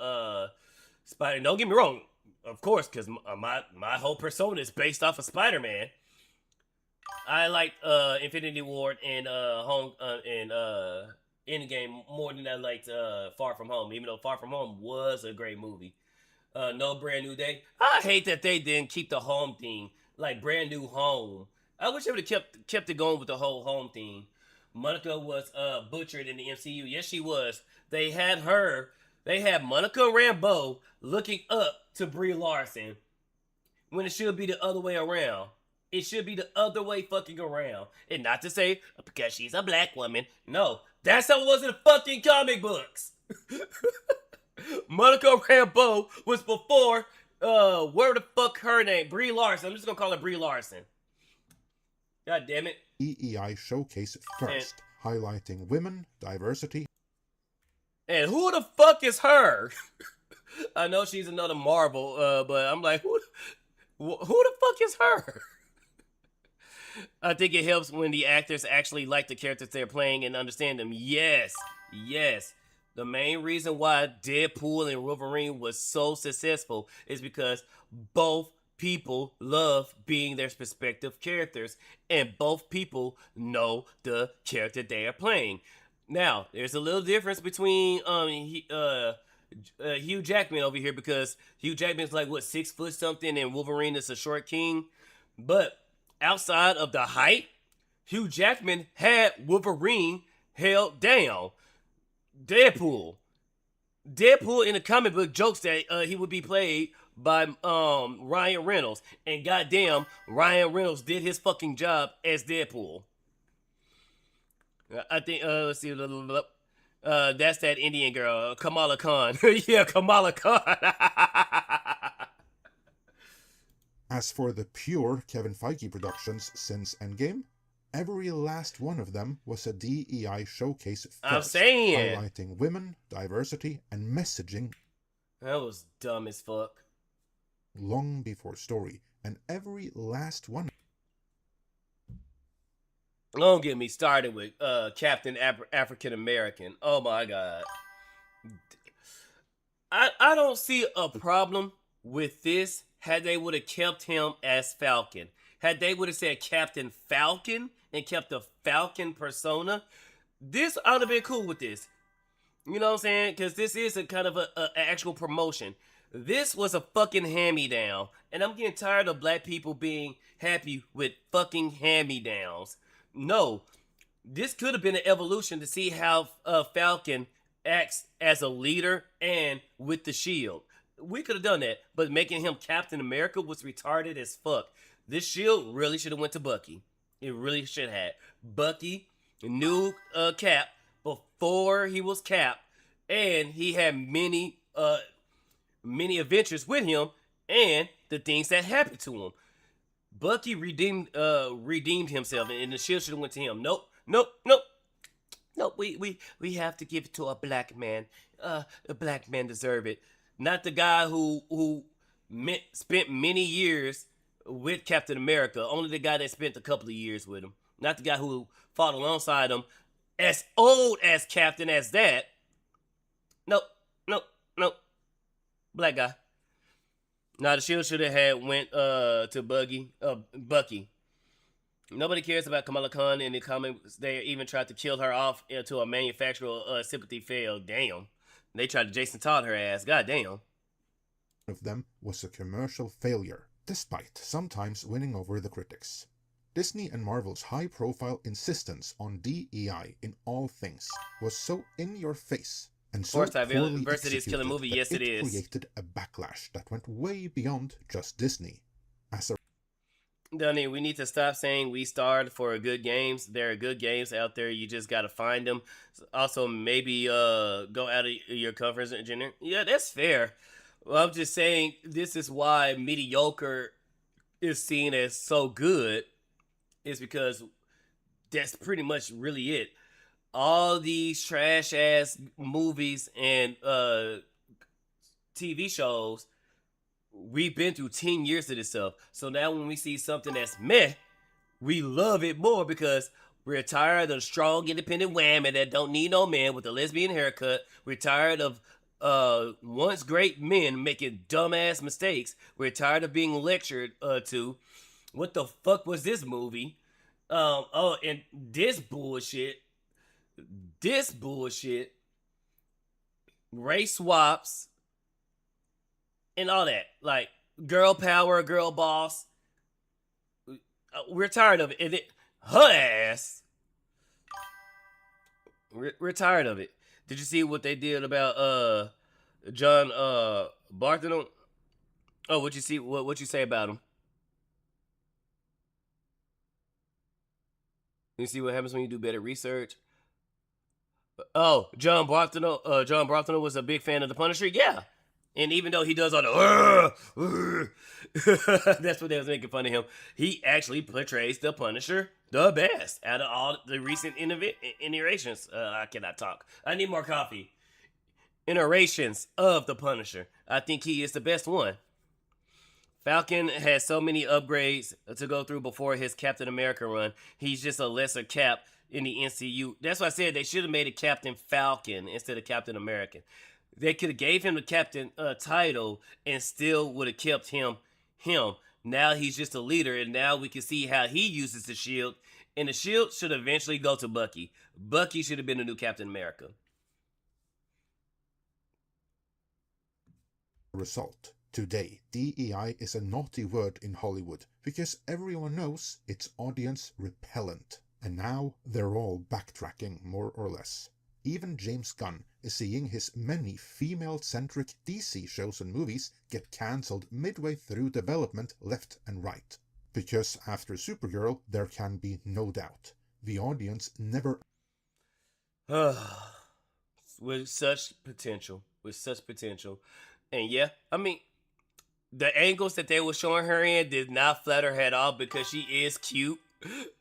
Spider. Don't get me wrong, of course, because my whole persona is based off of Spider-Man. I like Infinity War and Endgame more than I liked Far From Home, even though Far From Home was a great movie. No Brand New Day. I hate that they didn't keep the home theme, like Brand New Home. I wish they would have kept it going with the whole home theme. Monica was butchered in the MCU. Yes, she was. They had Monica Rambeau looking up to Brie Larson when it should be the other way around. It should be the other way fucking around. And not to say because she's a black woman. No, that's how it was in the fucking comic books. Monica Rambeau was before, where the fuck her name? Brie Larson. I'm just gonna call her Brie Larson. God damn it. EEI showcase first, highlighting women, diversity. And who the fuck is her? I know she's another Marvel, but I'm like, who the fuck is her? I think it helps when the actors actually like the characters they're playing and understand them. Yes. The main reason why Deadpool and Wolverine was so successful is because both people love being their respective characters, and both people know the character they are playing. Now, there's a little difference between Hugh Jackman over here, because Hugh Jackman's like, 6 foot something, and Wolverine is a short king. But outside of the height, Hugh Jackman had Wolverine held down. Deadpool in the comic book jokes that he would be played by Ryan Reynolds, and goddamn, Ryan Reynolds did his fucking job as Deadpool. I think let's see, That's that Indian girl, Kamala Khan. Yeah, Kamala Khan. As for the pure Kevin Feige productions since Endgame, every last one of them was a DEI showcase first, I'm saying. highlighting women, diversity, and messaging. That was dumb as fuck. Long before story, and every last one. Don't get me started with Captain African American. Oh my god. I don't see a problem with this had they would have kept him as Falcon. Had they would have said Captain Falcon and kept the Falcon persona, this I would have been cool with this. You know what I'm saying? Because this is a kind of a actual promotion. This was a fucking hand-me-down. And I'm getting tired of black people being happy with fucking hand-me-downs. No. This could have been an evolution to see how Falcon acts as a leader and with the shield. We could have done that. But making him Captain America was retarded as fuck. This shield really should have went to Bucky. It really should have. Bucky knew Cap before he was Cap. And he had many adventures with him and the things that happened to him. Bucky redeemed himself, and the shield should have went to him. Nope. We have to give it to a black man. A black man deserve it. Not the guy who spent many years with Captain America. Only the guy that spent a couple of years with him. Not the guy who fought alongside him. As old as Captain as that. Nope. Black guy. Nah, the shield should have went to Bucky. Nobody cares about Kamala Khan in the comics. They even tried to kill her off until a manufacturer sympathy failed. Damn. They tried to Jason Todd her ass. God damn. Of them was a commercial failure, despite sometimes winning over the critics. Disney and Marvel's high-profile insistence on DEI in all things was so in your face and so poorly executed movie. that Yes, it is. Created a backlash that went way beyond just Disney. As a Dunny, we need to stop saying we starred for good games. There are good games out there. You just got to find them. Also, maybe go out of your comfort zone. Yeah, that's fair. Well, I'm just saying this is why mediocre is seen as so good. Is because that's pretty much really it. All these trash ass movies and TV shows, we've been through 10 years of this stuff. So now when we see something that's meh, we love it more because we're tired of strong, independent women that don't need no man with a lesbian haircut. We're tired of once great men making dumbass mistakes. We're tired of being lectured to. What the fuck was this movie? And this bullshit. Race swaps. And all that. Like, girl power, girl boss. We're tired of it. And her ass. We're tired of it. Did you see what they did about John Bartholomew? Oh, what you see? What you say about him? You see what happens when you do better research? Oh, John Bartholomew was a big fan of the Punisher. Yeah, and even though he does all the that's what they was making fun of him. He actually portrays the Punisher the best out of all the recent iterations. I cannot talk. I need more coffee. Iterations of the Punisher. I think he is the best one. Falcon has so many upgrades to go through before his Captain America run. He's just a lesser Cap in the MCU. That's why I said they should have made it Captain Falcon instead of Captain America. They could have gave him the Captain title and still would have kept him. Now he's just a leader, and now we can see how he uses the shield. And the shield should eventually go to Bucky. Bucky should have been the new Captain America. Result. Today, DEI is a naughty word in Hollywood because everyone knows it's audience repellent. And now they're all backtracking more or less. Even James Gunn is seeing his many female-centric DC shows and movies get cancelled midway through development left and right. Because after Supergirl, there can be no doubt. The audience never... with such potential. And yeah, I mean, the angles that they were showing her in did not flatter her at all because she is cute.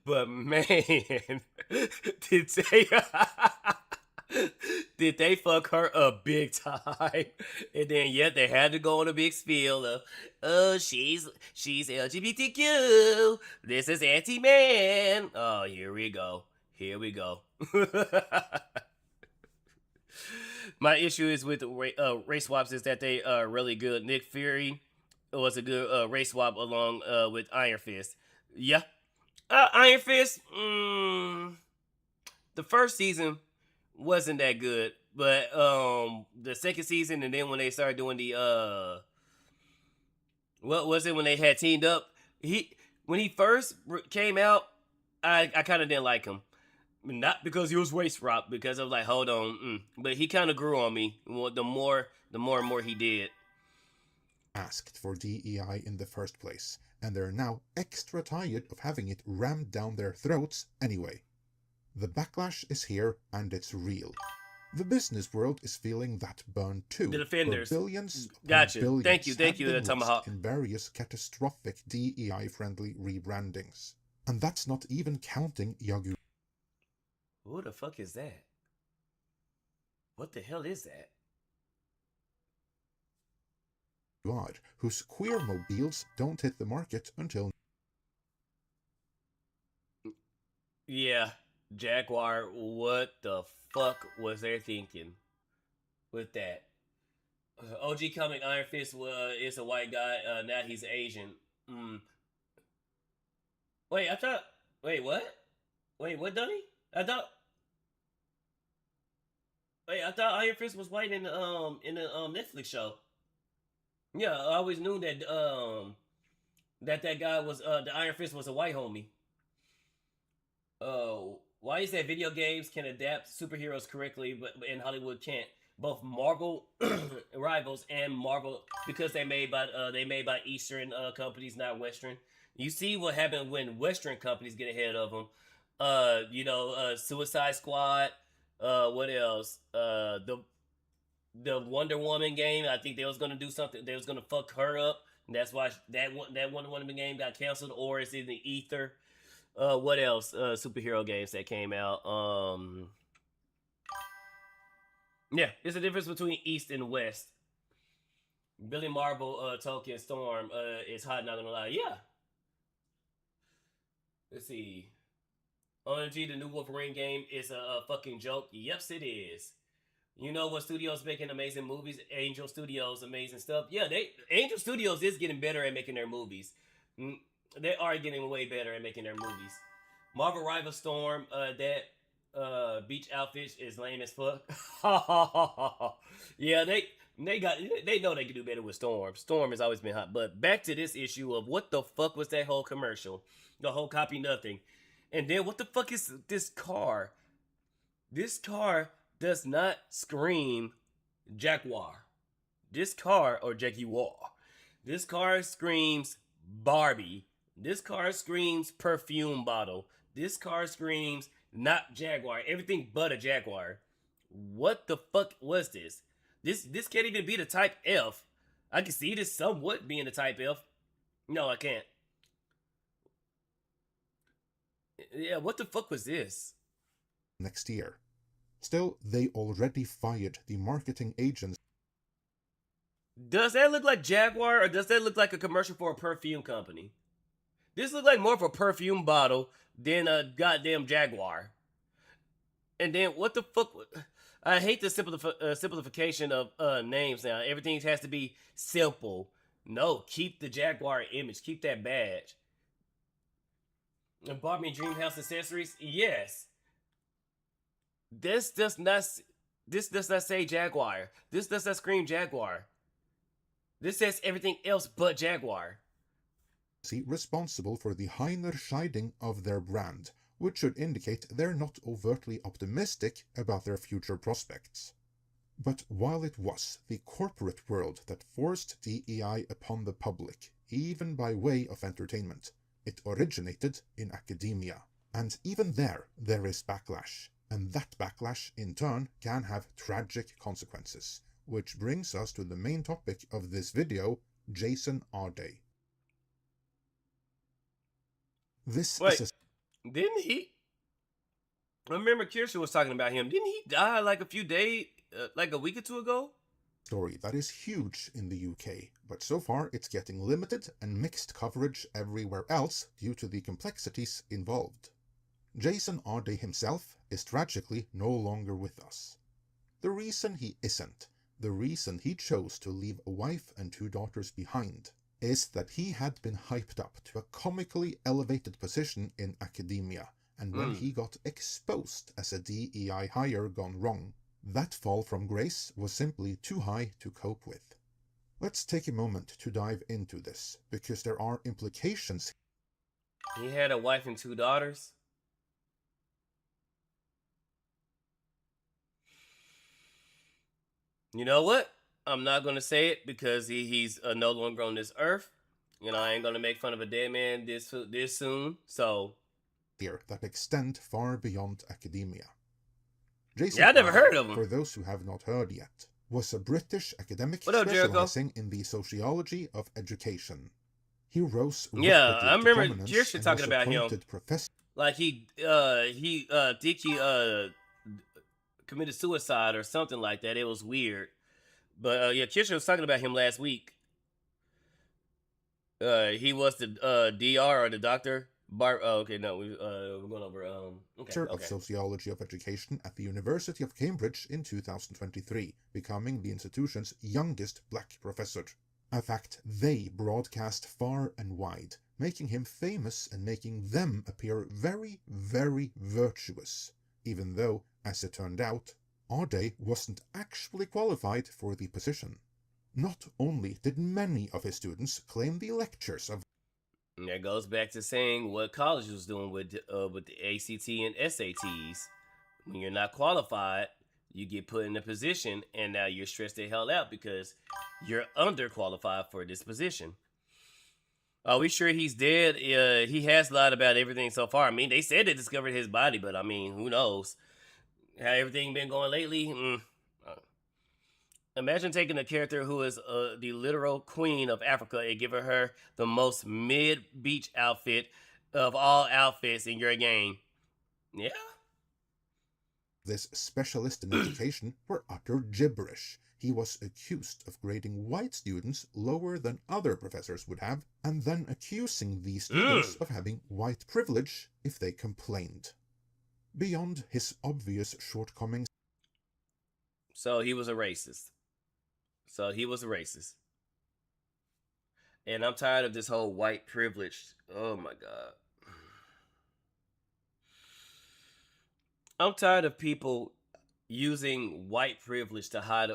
But man, did they did they fuck her up big time? And then yet they had to go on a big spiel of, oh, she's LGBTQ. This is anti-man. Oh, here we go. My issue is with race swaps is that they are really good. Nick Fury was a good race swap along with Iron Fist. Yeah. Iron Fist, the first season wasn't that good, but the second season and then when they started doing the what was it when they had teamed up? When he first came out, I kind of didn't like him. Not because he was race swap, because I was like, hold on, but he kind of grew on me. The more and more he did. Asked for DEI in the first place, and they're now extra tired of having it rammed down their throats anyway. The backlash is here, and it's real. The business world is feeling that burn too. The Defenders. Billions Gotcha. billions Thank you, have been Tomahawk. lost in various catastrophic DEI-friendly rebrandings. And that's not even counting Yagu. Who the fuck is that? What the hell is that? Whose queer mobiles don't hit the market until... Yeah, Jaguar, what the fuck was they thinking with that? OG comic Iron Fist is a white guy, now he's Asian. Wait, what? Wait, what, Dunny? I thought Iron Fist was white in the Netflix show. Yeah, I always knew that that guy was the Iron Fist was a white homie. Why is that video games can adapt superheroes correctly, but in Hollywood can't? Both Marvel rivals and Marvel, because they made by Eastern companies, not Western. You see what happened when Western companies get ahead of them. Suicide Squad. What else? The Wonder Woman game. I think they was gonna do something. They was gonna fuck her up. And that's why that Wonder Woman game got canceled, or it's in the ether. What else? Superhero games that came out. Yeah, there's a difference between East and West. Billy Marvel, Tolkien Storm is hot. Not gonna lie. Yeah. Let's see. OMG, the new Wolverine game is a fucking joke. Yeps, it is. You know what studio's making amazing movies? Angel Studios, amazing stuff. Yeah, Angel Studios is getting better at making their movies. They are getting way better at making their movies. Marvel Rival Storm, that beach outfit is lame as fuck. Yeah, they know they can do better with Storm. Storm has always been hot. But back to this issue of what the fuck was that whole commercial? The whole copy nothing. And then what the fuck is this car? This car does not scream Jaguar. This car, or Jaguar. This car screams Barbie. This car screams perfume bottle. This car screams not Jaguar. Everything but a Jaguar. What the fuck was this? This can't even be the Type F. I can see this somewhat being the Type F. No, I can't. Yeah, what the fuck was this? Next year. Still, they already fired the marketing agents. Does that look like Jaguar, or does that look like a commercial for a perfume company? This looks like more of a perfume bottle than a goddamn Jaguar. And then what the fuck? I hate the simplification of names now. Everything has to be simple. No, keep the Jaguar image. Keep that badge. And Barbie Dreamhouse accessories? Yes. This does not say Jaguar. This does not scream Jaguar. This says everything else but Jaguar. Responsible for the Heinerscheidung of their brand, which should indicate they're not overtly optimistic about their future prospects. But while it was the corporate world that forced DEI upon the public, even by way of entertainment, it originated in academia. And even there is backlash. and that backlash, in turn, can have tragic consequences. Which brings us to the main topic of this video, Jason Arday. This is didn't he? I remember Kirsten was talking about him. Didn't he die like a few days, like a week or two ago? Story that is huge in the UK, but so far it's getting limited and mixed coverage everywhere else due to the complexities involved. Jason Arday himself is tragically no longer with us. The reason he isn't, the reason he chose to leave a wife and 2 daughters behind, is that he had been hyped up to a comically elevated position in academia, and when he got exposed as a DEI hire gone wrong, that fall from grace was simply too high to cope with. Let's take a moment to dive into this, because there are implications. He had a wife and 2 daughters? You know what? I'm not going to say it because he's no longer on this earth. You know, I ain't going to make fun of a dead man this soon, so... Here that extend far beyond academia. Jason I never heard of him. For those who have not heard yet, was a British academic What up, specializing in the sociology of education. He rose yeah, rapidly I remember to Kirsten talking about him. Professor. Like he think he committed suicide or something like that. It was weird. But yeah, Kirsten was talking about him last week. He was the DR or the doctor. Okay, no, we're going over. Of Sociology of Education at the University of Cambridge in 2023, becoming the institution's youngest black professor. A fact they broadcast far and wide, making him famous and making them appear very, very virtuous, even though, as it turned out, Arday wasn't actually qualified for the position. Not only did many of his students claim the lectures of And that goes back to saying what college was doing with the ACT and SATs. When you're not qualified, you get put in a position, and now you're stressed the hell out because you're underqualified for this position. Are we sure he's dead? He has lied about everything so far. I mean, they said they discovered his body, but I mean, who knows? How everything been going lately? Imagine taking a character who is the literal queen of Africa and giving her the most mid-beach outfit of all outfits in your game. Yeah. This specialist in education were utter gibberish. He was accused of grading white students lower than other professors would have, and then accusing these students of having white privilege if they complained. Beyond his obvious shortcomings. So he was a racist. And I'm tired of this whole white privilege. Oh my God. I'm tired of people using white privilege to hide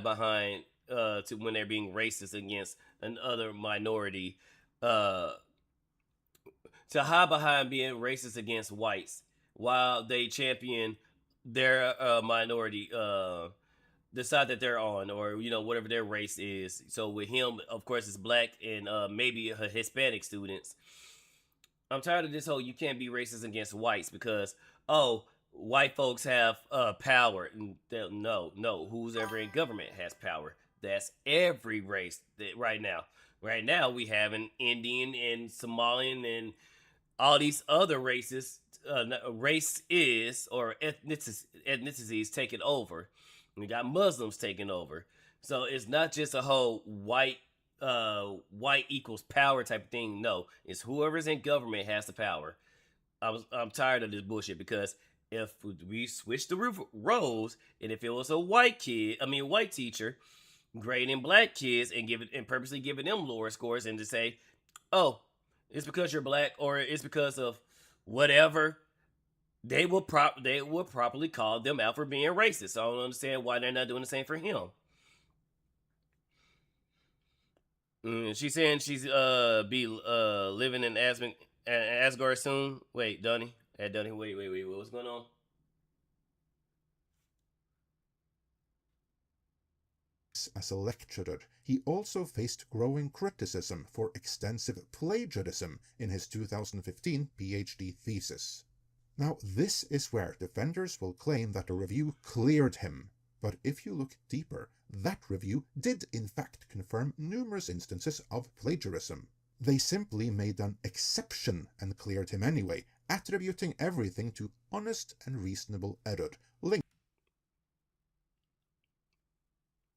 behind to when they're being racist against another minority. To hide behind being racist against whites while they champion their minority the side that they're on, or you know, whatever their race is. So with him, of course, it's black and maybe Hispanic students. I'm tired of this whole you can't be racist against whites because white folks have power. No, who's ever in government has power. That's every race right now. Right now we have an Indian and Somalian and all these other races. Ethnicities taking over. We got Muslims taking over. So it's not just a whole white equals power type of thing. No, it's whoever's in government has the power. I'm tired of this bullshit because if we switch the roles and if it was a white teacher grading black kids and purposely giving them lower scores and to say, oh, it's because you're black or it's because of whatever, they will properly call them out for being racist. So I don't understand why they're not doing the same for him. She's saying she's be living in Asgard soon. Wait, Donnie. Hey, Donnie, wait. What's going on? As a lecturer, he also faced growing criticism for extensive plagiarism in his 2015 PhD thesis. Now, this is where defenders will claim that a review cleared him. But if you look deeper, that review did in fact confirm numerous instances of plagiarism. They simply made an exception and cleared him anyway, attributing everything to honest and reasonable error.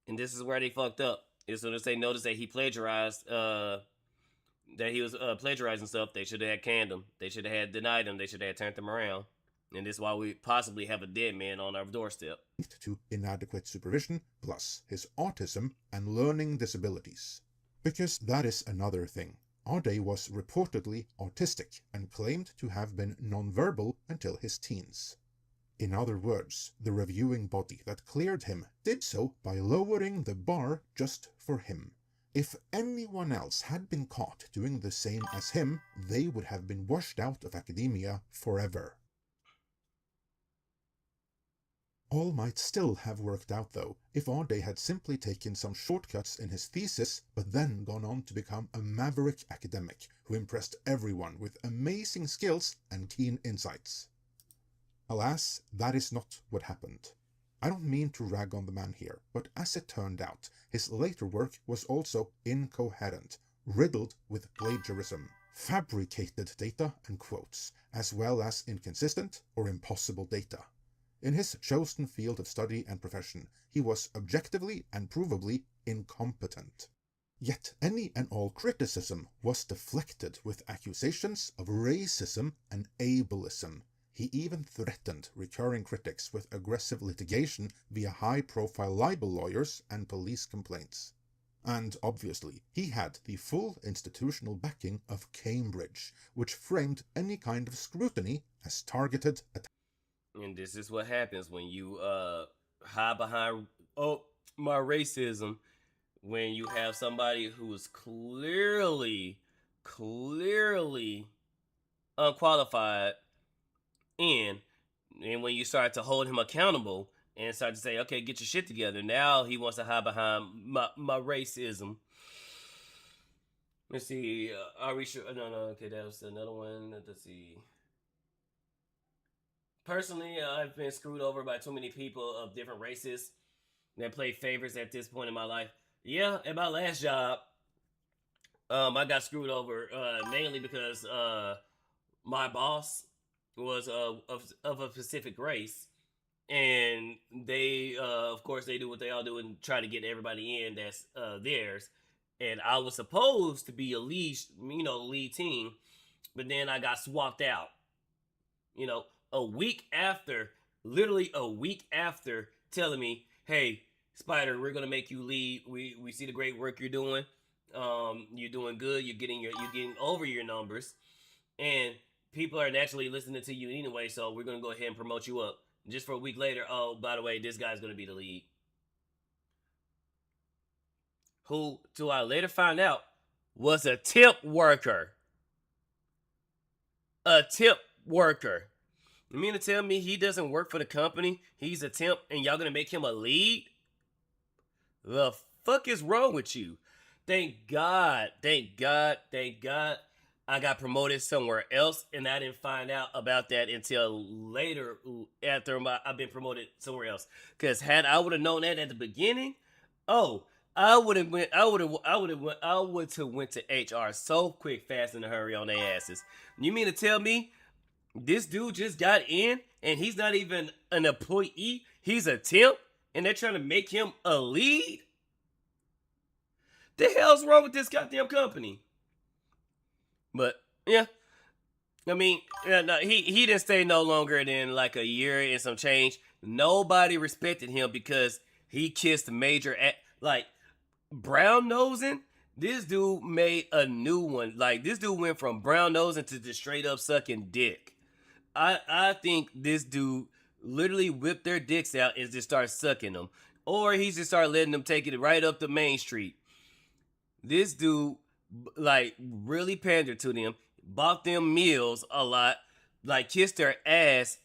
And this is where they fucked up. As soon as they noticed that he plagiarized, that he was plagiarizing stuff, they should have had canned him. They should have had denied him. They should have had turned him around. And this is why we possibly have a dead man on our doorstep. To inadequate supervision, plus his autism and learning disabilities. Because that is another thing. Ade was reportedly autistic and claimed to have been nonverbal until his teens. In other words, the reviewing body that cleared him did so by lowering the bar just for him. If anyone else had been caught doing the same as him, they would have been washed out of academia forever. All might still have worked out though, if Ade had simply taken some shortcuts in his thesis, but then gone on to become a maverick academic who impressed everyone with amazing skills and keen insights. Alas, that is not what happened. I don't mean to rag on the man here, but as it turned out, his later work was also incoherent, riddled with plagiarism, fabricated data and quotes, as well as inconsistent or impossible data. In his chosen field of study and profession, he was objectively and provably incompetent. Yet any and all criticism was deflected with accusations of racism and ableism. He even threatened recurring critics with aggressive litigation via high-profile libel lawyers and police complaints. And obviously, he had the full institutional backing of Cambridge, which framed any kind of scrutiny as targeted attacks. And this is what happens when you hide behind my racism, when you have somebody who is clearly unqualified, and when you start to hold him accountable and start to say, okay, get your shit together, now he wants to hide behind my racism. Let's see, are we sure? No, okay, that was another one. Let's see. Personally, I've been screwed over by too many people of different races that play favorites at this point in my life. Yeah, at my last job, I got screwed over mainly because my boss was of a specific race, and they, of course, they do what they all do and try to get everybody in that's theirs. And I was supposed to be a lead team, but then I got swapped out. Literally a week after telling me, hey, Spydr, we're gonna make you lead. We see the great work you're doing. You're doing good. You're getting over your numbers, and people are naturally listening to you anyway. So we're gonna go ahead and promote you up. Just for a week later, oh, by the way, this guy's gonna be the lead. Who, till I later find out, was a tip worker. A tip worker. You mean to tell me he doesn't work for the company? He's a temp and y'all gonna make him a lead? The fuck is wrong with you? Thank God I got promoted somewhere else, and I didn't find out about that until later after I've been promoted somewhere else. Cause had I would have known that at the beginning, I would have went to HR so quick, fast, in a hurry on their asses. You mean to tell me this dude just got in and he's not even an employee? He's a temp and they're trying to make him a lead? The hell's wrong with this goddamn company? But yeah, I mean, no, he didn't stay no longer than like a year and some change. Nobody respected him because he kissed major brown nosing. This dude made a new one. Like, this dude went from brown nosing to just straight up sucking dick. I think this dude literally whipped their dicks out and just started sucking them. Or he just started letting them take it right up the main street. This dude, like, really pandered to them, bought them meals a lot, like, kissed their ass.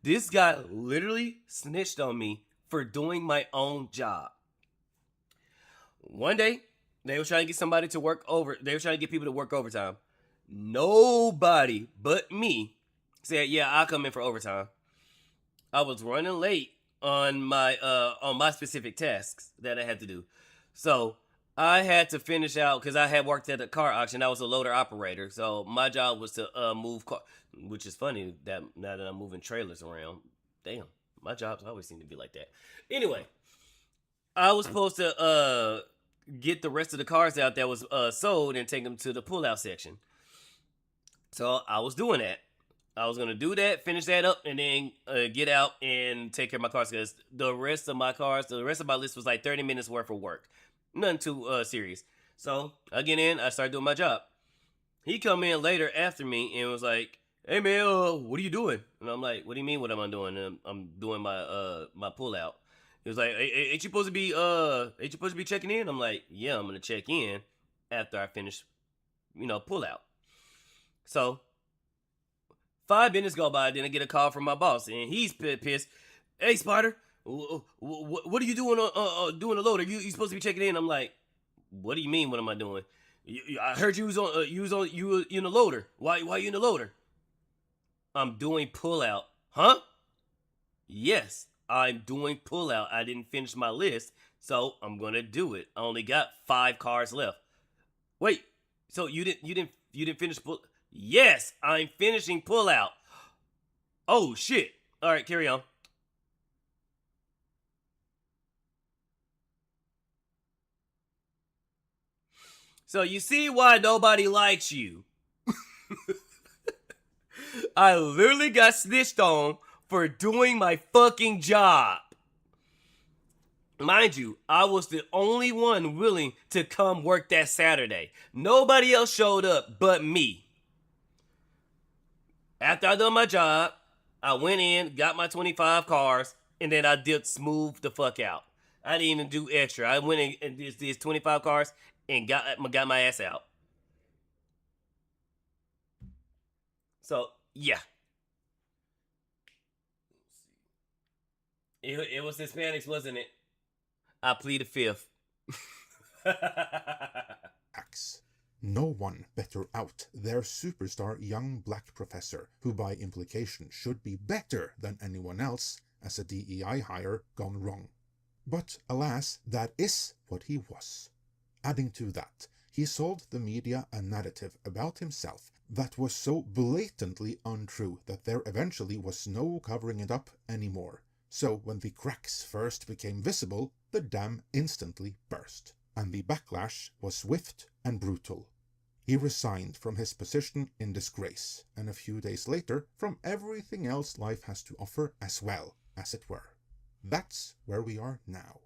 This guy literally snitched on me for doing my own job. One day, they were trying to get somebody to work over. They were trying to get people to work overtime. Nobody but me Said, yeah, I'll come in for overtime. I was running late on my specific tasks that I had to do. So I had to finish out because I had worked at a car auction. I was a loader operator. So my job was to move car, which is funny that now that I'm moving trailers around. Damn, my jobs always seem to be like that. Anyway, I was supposed to get the rest of the cars out that was sold and take them to the pullout section. So I was doing that. I was gonna do that, finish that up, and then get out and take care of my cars because the rest of my list was like 30 minutes worth of work, nothing too serious. So I get in, I start doing my job. He come in later after me and was like, "Hey man, what are you doing?" And I'm like, "What do you mean? What am I doing?" And I'm doing my pull out. He was like, "Ain't you supposed to be checking in?" I'm like, "Yeah, I'm gonna check in after I finish, pull out." So 5 minutes go by, then I get a call from my boss, and he's pissed. "Hey, Spydr, what are you doing doing a load? Are you supposed to be checking in?" I'm like, "What do you mean? What am I doing? I heard you were in the loader. Why you in the loader?" "I'm doing pull out." "Huh?" "Yes, I'm doing pull out. I didn't finish my list, so I'm gonna do it. I only got 5 cars left." "Wait, so you didn't finish pull?" "Yes, I'm finishing pull out." "Oh shit. All right, carry on." So you see why nobody likes you. I literally got snitched on for doing my fucking job. Mind you, I was the only one willing to come work that Saturday. Nobody else showed up but me. After I done my job, I went in, got my 25 cars, and then I dipped smooth the fuck out. I didn't even do extra. I went in and did these 25 cars and got my ass out. So, yeah. It was Hispanics, wasn't it? I plead the fifth. No one better out their superstar young black professor, who by implication should be better than anyone else, as a DEI hire gone wrong. But alas, that is what he was. Adding to that, he sold the media a narrative about himself that was so blatantly untrue that there eventually was no covering it up anymore. So when the cracks first became visible, the dam instantly burst, and the backlash was swift and brutal. He resigned from his position in disgrace, and a few days later from everything else life has to offer as well, as it were. That's where we are now.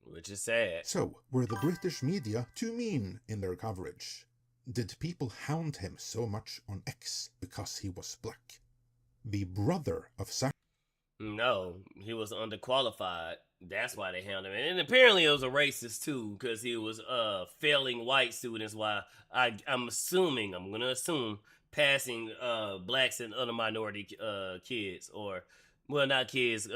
Which is sad. So, were the British media too mean in their coverage? Did people hound him so much on X because he was black? The brother of No, he was underqualified. That's why they hounded him. And apparently it was a racist too, because he was failing white students while I'm gonna assume passing blacks and other minority kids, or well, not kids,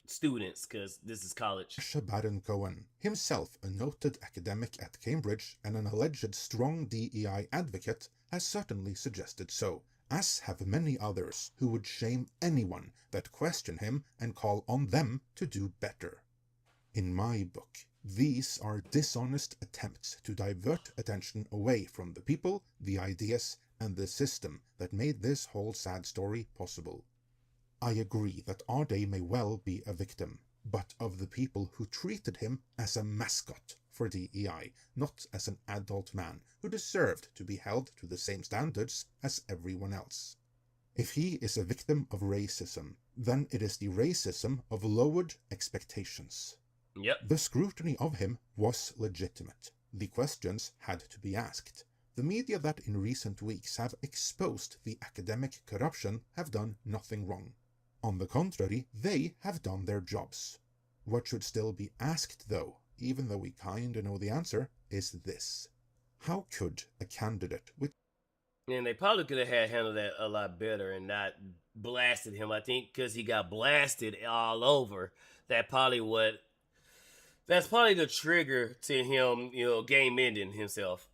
students, because this is college. Baron Cohen, himself a noted academic at Cambridge and an alleged strong DEI advocate, has certainly suggested so, as have many others who would shame anyone that question him and call on them to do better. In my book, these are dishonest attempts to divert attention away from the people, the ideas, and the system that made this whole sad story possible. I agree that Ade may well be a victim, but of the people who treated him as a mascot for DEI, not as an adult man who deserved to be held to the same standards as everyone else. If he is a victim of racism, then it is the racism of lowered expectations. Yep. The scrutiny of him was legitimate. The questions had to be asked. The media that in recent weeks have exposed the academic corruption have done nothing wrong. On the contrary, they have done their jobs. What should still be asked, though, even though we kinda know the answer, is this. How could a candidate with... And they probably could have handled that a lot better and not blasted him. I think because he got blasted all over, that's probably the trigger to him, game ending himself.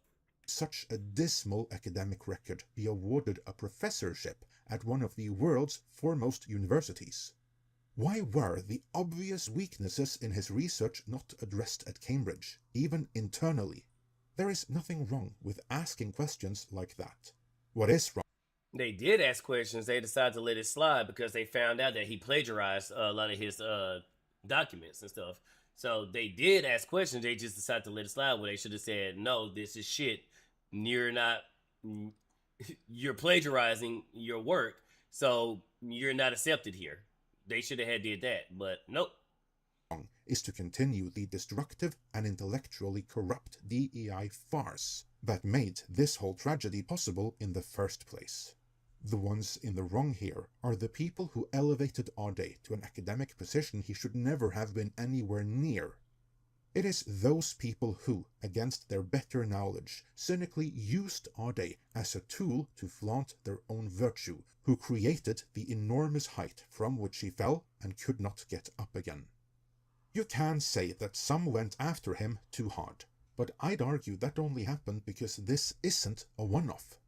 such a dismal academic record be awarded a professorship at one of the world's foremost universities? Why were the obvious weaknesses in his research not addressed at Cambridge, even internally? There is nothing wrong with asking questions like that. What is wrong? They did ask questions. They decided to let it slide because they found out that he plagiarized a lot of his documents and stuff. So they did ask questions. They just decided to let it slide. Where they should have said, "No, this is shit. You're not. You're plagiarizing your work, so you're not accepted here." They should have had did that, but nope. Is to continue the destructive and intellectually corrupt DEI farce that made this whole tragedy possible in the first place. The ones in the wrong here are the people who elevated Ade to an academic position he should never have been anywhere near. It is those people who, against their better knowledge, cynically used Ade as a tool to flaunt their own virtue, who created the enormous height from which he fell and could not get up again. You can say that some went after him too hard, but I'd argue that only happened because this isn't a one-off.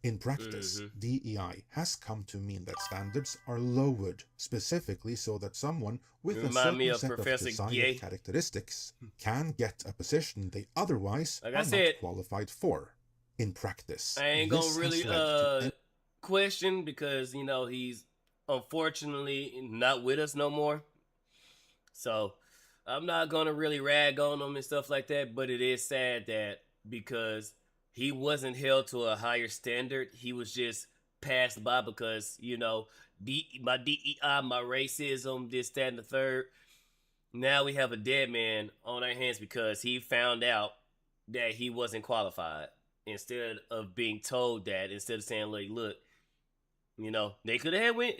In practice, DEI has come to mean that standards are lowered, specifically so that someone with a certain set of desired characteristics can get a position they otherwise are not qualified for. In practice, I ain't gonna really question because, you know, he's unfortunately not with us no more. So I'm not gonna really rag on him and stuff like that, but it is sad that because he wasn't held to a higher standard, he was just passed by because, you know, my DEI, my racism, this, that, and the third. Now we have a dead man on our hands because he found out that he wasn't qualified. Instead of being told that, instead of saying, like, look, you know, they could have went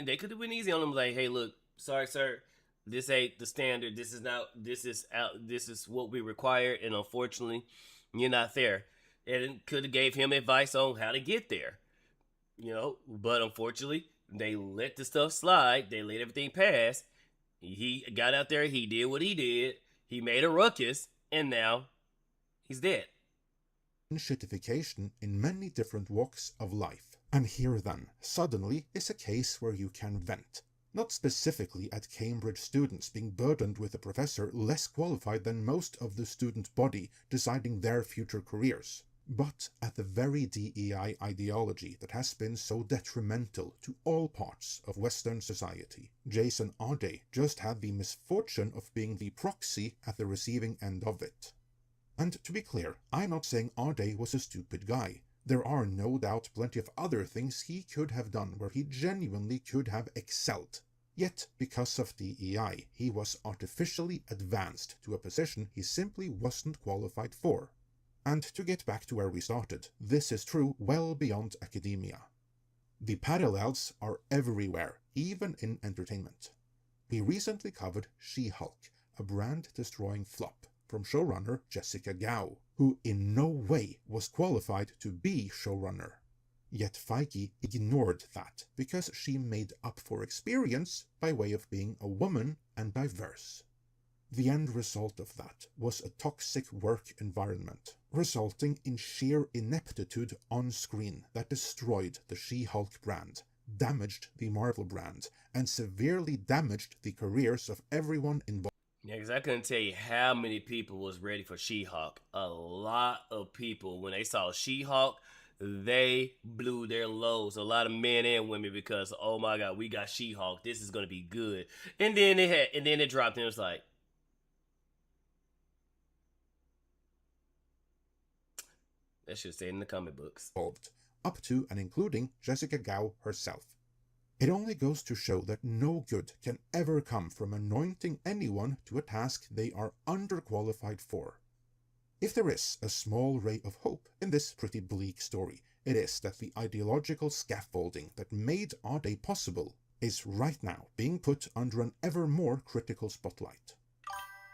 easy on him, like, hey, look, sorry, sir, this ain't the standard. This is what we require, and unfortunately, you're not there. And could have gave him advice on how to get there, you know. But unfortunately, they let the stuff slide. They let everything pass. He got out there. He did what he did. He made a ruckus, and now he's dead. Shittification in many different walks of life. And here then, suddenly, is a case where you can vent. Not specifically at Cambridge students being burdened with a professor less qualified than most of the student body deciding their future careers, but at the very DEI ideology that has been so detrimental to all parts of Western society. Jason Ade just had the misfortune of being the proxy at the receiving end of it. And to be clear, I'm not saying Ade was a stupid guy. There are no doubt plenty of other things he could have done where he genuinely could have excelled. Yet, because of DEI, he was artificially advanced to a position he simply wasn't qualified for. And to get back to where we started, this is true well beyond academia. The parallels are everywhere, even in entertainment. We recently covered She-Hulk, a brand-destroying flop from showrunner Jessica Gao, who in no way was qualified to be showrunner. Yet Feige ignored that because she made up for experience by way of being a woman and diverse. The end result of that was a toxic work environment, resulting in sheer ineptitude on screen that destroyed the She-Hulk brand, damaged the Marvel brand, and severely damaged the careers of everyone involved. Yeah, because I couldn't tell you how many people was ready for She-Hulk. A lot of people, when they saw She-Hulk, they blew their loads. A lot of men and women because, oh my God, we got She-Hulk. This is gonna be good. And then it dropped and it was like, that should stay in the comic books. Up to and including Jessica Gao herself. It only goes to show that no good can ever come from anointing anyone to a task they are underqualified for. If there is a small ray of hope in this pretty bleak story, it is that the ideological scaffolding that made Ade possible is right now being put under an ever more critical spotlight.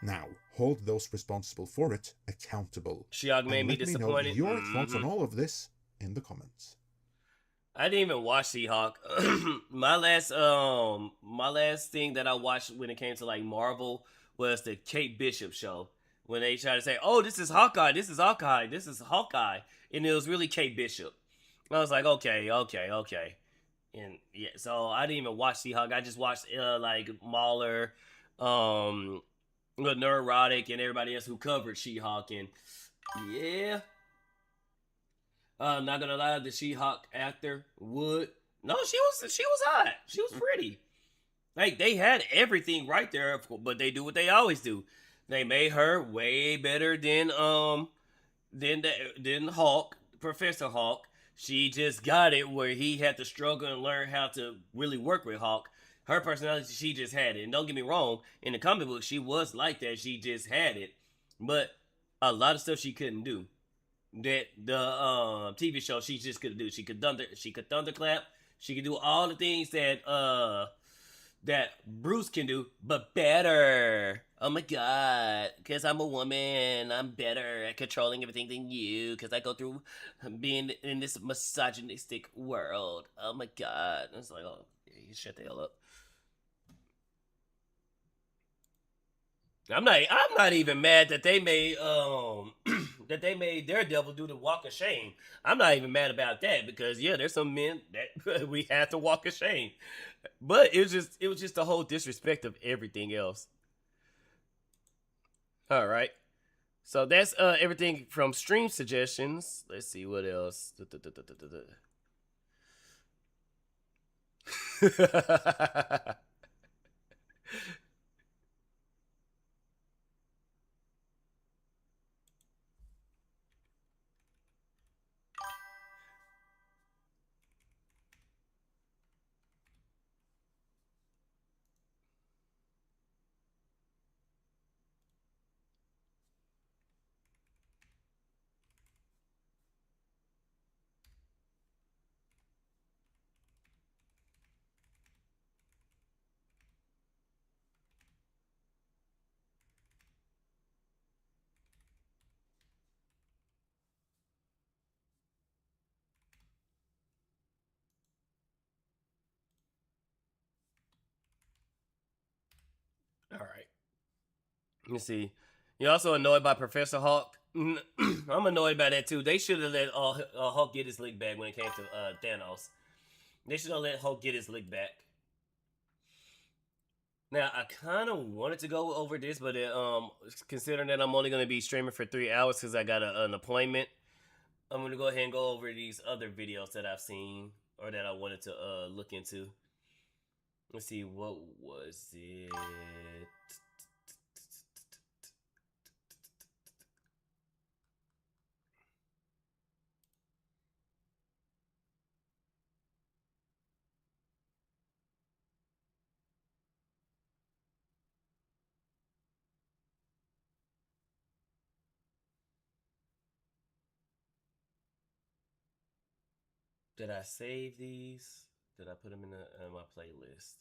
Now, hold those responsible for it accountable. She-Hulk made me disappointed. Let me know your thoughts on all of this in the comments. I didn't even watch She-Hulk. my last thing that I watched when it came to like Marvel was the Kate Bishop show. when they try to say, "Oh, this is Hawkeye, this is Hawkeye, this is Hawkeye," and it was really Kate Bishop. I was like, okay. And yeah, so I didn't even watch She-Hulk. I just watched like Mahler, Neurotic, and everybody else who covered She-Hulk. And yeah, I'm not gonna lie, the She-Hulk actor Wood. No, she was hot. She was pretty. Like they had everything right there, but they do what they always do. They made her way better than Hulk, Professor Hulk. She just got it where he had to struggle and learn how to really work with Hulk. Her personality, she just had it. And don't get me wrong, in the comic book, she was like that. She just had it. But a lot of stuff she couldn't do. That the TV show, she just couldn't do. She could thunderclap. She could do all the things that Bruce can do, but better. Oh my god, because I'm a woman, I'm better at controlling everything than you, because I go through being in this misogynistic world. Oh my god. It's like, oh, yeah, you shut the hell up. I'm not even mad that they made Daredevil do the walk of shame. I'm not even mad about that, because yeah, there's some men that we had to walk of shame. But it was just the whole disrespect of everything else. All right. So that's everything from stream suggestions. Let's see what else. All right. Let's see. You're also annoyed by Professor Hulk. I'm annoyed by that too. They should have let Hulk get his lick back when it came to Thanos. They should have let Hulk get his lick back. Now, I kind of wanted to go over this, but considering that I'm only going to be streaming for 3 hours because I got an appointment, I'm going to go ahead and go over these other videos that I've seen or that I wanted to look into. Let's see, what was it? Did I save these? Did I put them in my playlist?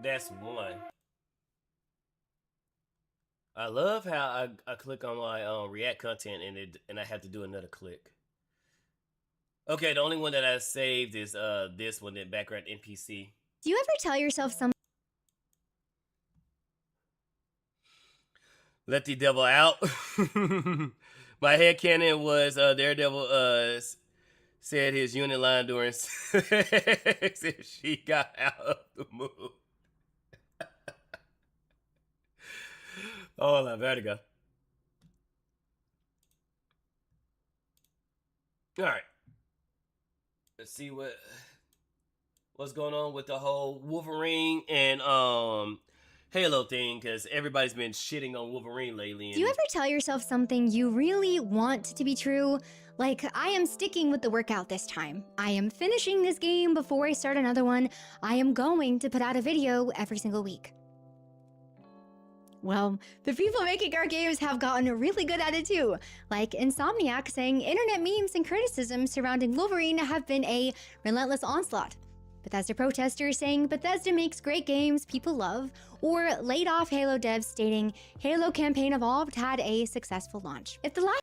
That's one. I love how I click on my react content and I have to do another click. Okay, the only one that I saved is this one, the background NPC. Do you ever tell yourself something? Let the devil out. My headcanon was Daredevil said his unit line during said she got out of the mood. Oh, la verga. All right. Let's see what's going on with the whole Wolverine and Halo thing, because everybody's been shitting on Wolverine lately. Do you ever tell yourself something you really want to be true? Like, I am sticking with the workout this time. I am finishing this game before I start another one. I am going to put out a video every single week. Well, the people making our games have gotten really good at it too. Like Insomniac saying internet memes and criticism surrounding Wolverine have been a relentless onslaught. Bethesda protesters saying Bethesda makes great games people love, or laid off Halo devs stating Halo Campaign Evolved had a successful launch. If the last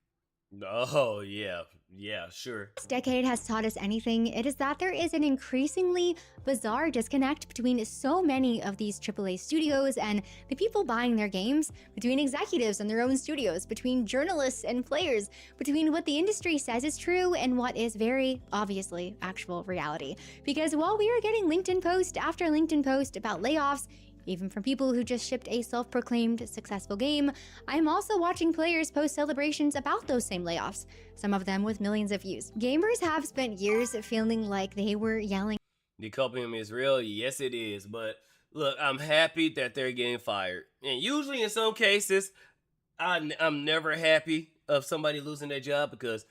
Oh yeah, Yeah, sure. This decade has taught us anything, it is that there is an increasingly bizarre disconnect between so many of these AAA studios and the people buying their games, between executives and their own studios, between journalists and players, between what the industry says is true and what is very obviously actual reality. Because while we are getting LinkedIn post after LinkedIn post about layoffs, even from people who just shipped a self-proclaimed successful game, I'm also watching players post celebrations about those same layoffs, some of them with millions of views. Gamers have spent years feeling like they were yelling. The copium is real, yes it is, but look, I'm happy that they're getting fired. And usually in some cases, I'm never happy of somebody losing their job because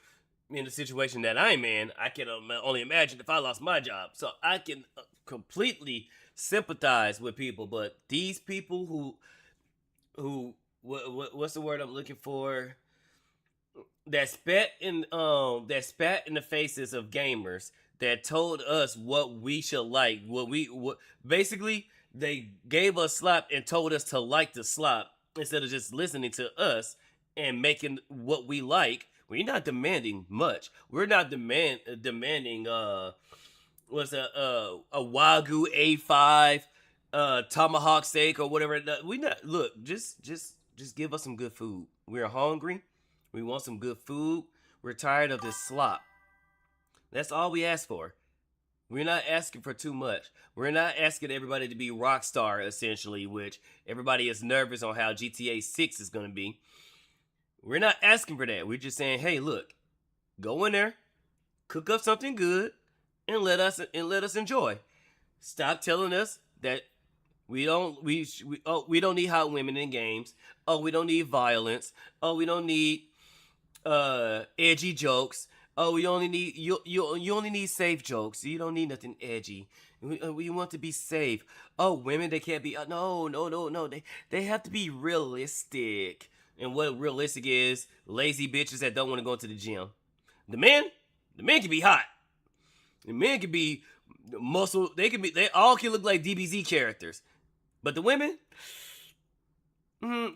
in the situation that I'm in, I can only imagine if I lost my job. So I can completely sympathize with people, but these people what's the word I'm looking for? That spat in the faces of gamers that told us what we should like, what basically they gave us slop and told us to like the slop instead of just listening to us and making what we like. We're not demanding much. We're not demanding what's a Wagyu A5 tomahawk steak or whatever. We not look, just give us some good food. We're hungry. We want some good food. We're tired of this slop. That's all we ask for. We're not asking for too much. We're not asking everybody to be Rockstar, essentially, which everybody is nervous on how GTA 6 is going to be. We're not asking for that. We're just saying, hey, look, go in there, cook up something good, and let us enjoy. Stop telling us that we don't need hot women in games. Oh, we don't need violence. Oh, we don't need edgy jokes. Oh, we only need you only need safe jokes. You don't need nothing edgy. We want to be safe. Oh, women, they can't be no. They have to be realistic. And what realistic is, lazy bitches that don't want to go to the gym. The men can be hot. The men can be muscle. They all can look like DBZ characters. But the women,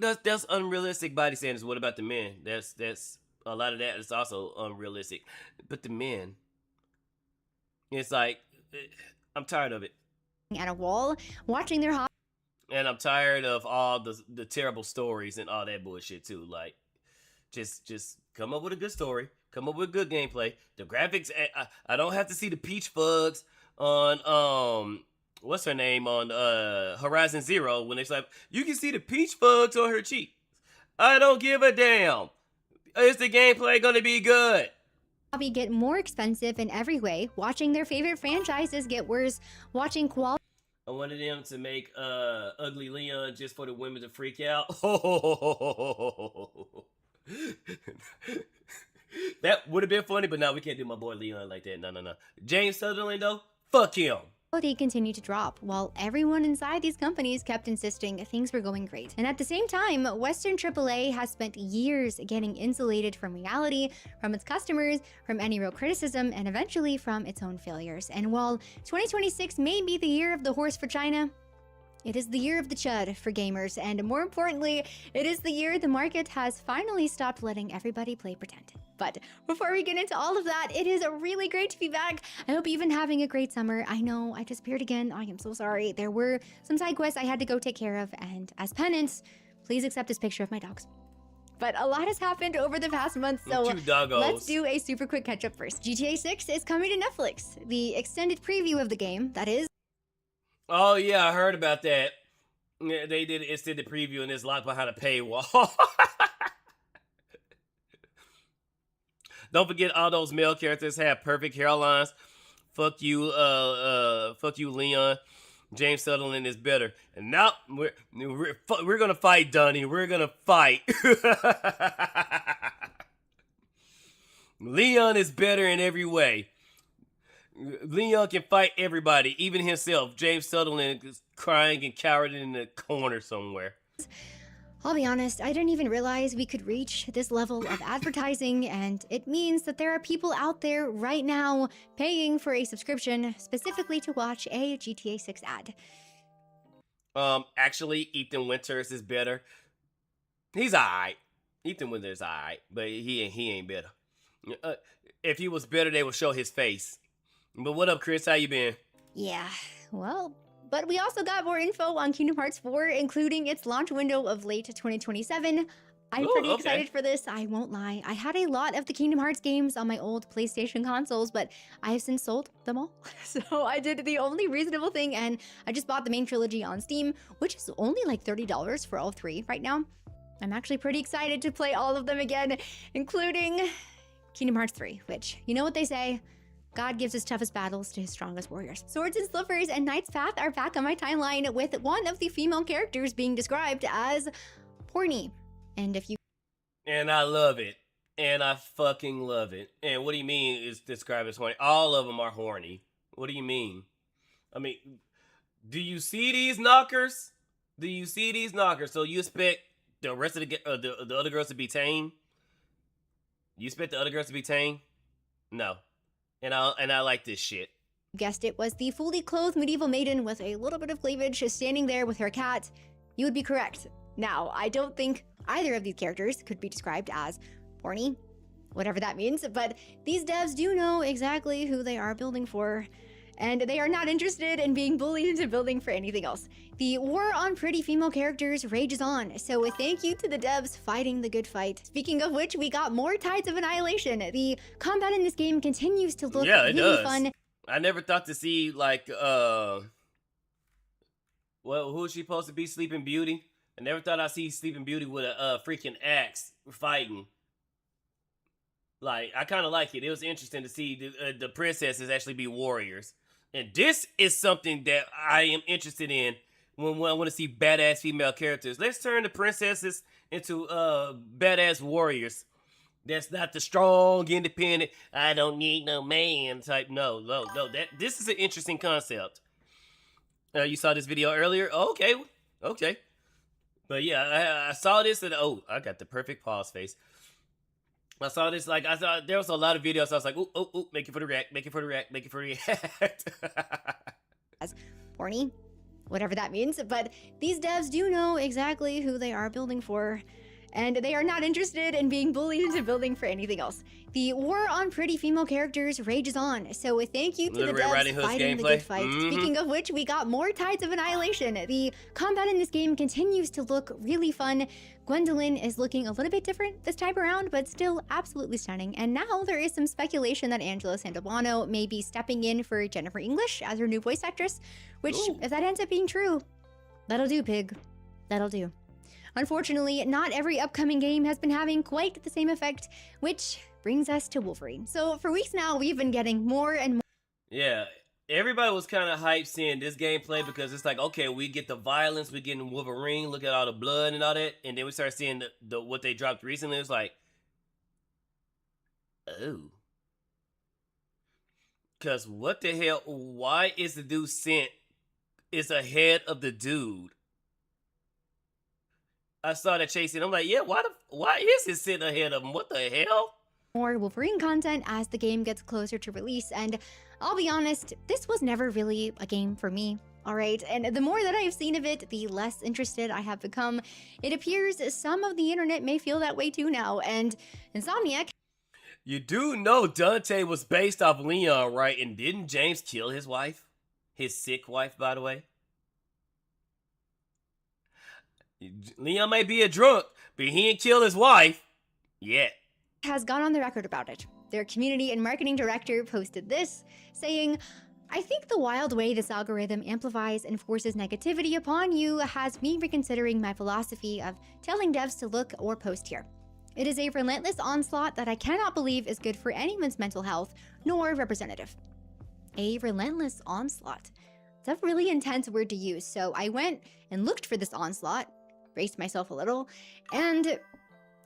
that's unrealistic body standards. What about the men? That's a lot of that is also unrealistic. But the men, it's like, I'm tired of it. At a wall, watching their hot. And I'm tired of all the terrible stories and all that bullshit too. Like, just come up with a good story. Come up with good gameplay. The graphics, I don't have to see the peach bugs on what's her name on Horizon Zero when it's like you can see the peach bugs on her cheek. I don't give a damn. Is the gameplay gonna be good? Hobby get more expensive in every way. Watching their favorite franchises get worse. Watching quality. I wanted them to make Ugly Leon just for the women to freak out. That would have been funny, but no, we can't do my boy Leon like that. No. James Sutherland, though, fuck him. Quality continued to drop, while everyone inside these companies kept insisting things were going great. And at the same time, Western AAA has spent years getting insulated from reality, from its customers, from any real criticism, and eventually from its own failures. And while 2026 may be the year of the horse for China, it is the year of the chud for gamers, and more importantly, it is the year the market has finally stopped letting everybody play pretend. But before we get into all of that, it is really great to be back. I hope you've been having a great summer. I know I disappeared again. I am so sorry. There were some side quests I had to go take care of, and as penance, please accept this picture of my dogs. But a lot has happened over the past month, so let's do a super quick catch-up first. GTA 6 is coming to Netflix. The extended preview of the game, that is. Oh, yeah, I heard about that. Yeah, they did an extended preview and it's locked behind a paywall. Don't forget all those male characters have perfect hairlines. Fuck you, Leon. James Sutherland is better. And now we're gonna fight, Donnie. We're gonna fight. Leon is better in every way. Leon can fight everybody, even himself. James Sutherland is crying and cowering in the corner somewhere. I'll be honest, I didn't even realize we could reach this level of advertising, and it means that there are people out there right now paying for a subscription specifically to watch a GTA 6 ad. Actually, Ethan Winters is better. He's alright. Ethan Winters alright, but he ain't better. If he was better, they would show his face. But what up, Chris? How you been? Yeah, well, but we also got more info on Kingdom Hearts 4, including its launch window of late 2027. I'm pretty excited for this, I won't lie. I had a lot of the Kingdom Hearts games on my old PlayStation consoles, but I have since sold them all. So I did the only reasonable thing, and I just bought the main trilogy on Steam, which is only like $30 for all three right now. I'm actually pretty excited to play all of them again, including Kingdom Hearts 3, which, you know what they say, God gives his toughest battles to his strongest warriors. Swords and Slippers and Knight's Path are back on my timeline, with one of the female characters being described as horny. And if you... And I love it. And I fucking love it. And what do you mean is described as horny? All of them are horny. What do you mean? I mean, do you see these knockers? Do you see these knockers? So you expect the rest of the other girls to be tame? You expect the other girls to be tame? No. And I like this shit. Guessed it, was the fully clothed medieval maiden with a little bit of cleavage standing there with her cat. You would be correct. Now, I don't think either of these characters could be described as horny, whatever that means, but these devs do know exactly who they are building for, and they are not interested in being bullied into building for anything else. The war on pretty female characters rages on, so thank you to the devs fighting the good fight. Speaking of which, we got more Tides of Annihilation. The combat in this game continues to look really fun. I never thought to see, like, well, who is she supposed to be? Sleeping Beauty? I never thought I'd see Sleeping Beauty with a freaking axe fighting. Like, I kind of like it. It was interesting to see the princesses actually be warriors. And this is something that I am interested in when I want to see badass female characters. Let's turn the princesses into badass warriors. That's not the strong, independent, I don't need no man type. No. This is an interesting concept. You saw this video earlier? Oh, okay. But yeah, I saw this and I got the perfect pause face. I saw this, like, I thought there was a lot of videos. So I was like, ooh, make it for the react. As horny, whatever that means, but these devs do know exactly who they are building for, and they are not interested in being bullied into building for anything else. The war on pretty female characters rages on, so thank you to the devs fighting the good fight. Speaking of which, we got more Tides of Annihilation. The combat in this game continues to look really fun. Gwendolyn is looking a little bit different this time around, but still absolutely stunning. And now there is some speculation that Angela Sandobuano may be stepping in for Jennifer English as her new voice actress, which, if that ends up being true, that'll do, pig. That'll do. Unfortunately, not every upcoming game has been having quite the same effect, which brings us to Wolverine. So for weeks now, we've been getting more and more. Yeah, everybody was kind of hyped seeing this gameplay because it's like, okay, we get the violence, we getting Wolverine, look at all the blood and all that, and then we start seeing the what they dropped recently. It was like, oh. Because what the hell, why is the dude sent is ahead of the dude? I saw that chasing. I'm like, yeah, why is he sitting ahead of him? What the hell? More Wolverine content as the game gets closer to release, and I'll be honest, this was never really a game for me. Alright, and the more that I have seen of it, the less interested I have become. It appears some of the internet may feel that way too now, and Insomniac... You do know Dante was based off Leon, right? And didn't James kill his wife? His sick wife, by the way? Leon may be a drunk, but he ain't kill his wife yet. Has gone on the record about it. Their community and marketing director posted this, saying, I think the wild way this algorithm amplifies and forces negativity upon you has me reconsidering my philosophy of telling devs to look or post here. It is a relentless onslaught that I cannot believe is good for anyone's mental health, nor representative. A relentless onslaught. It's a really intense word to use, so I went and looked for this onslaught, braced myself a little, and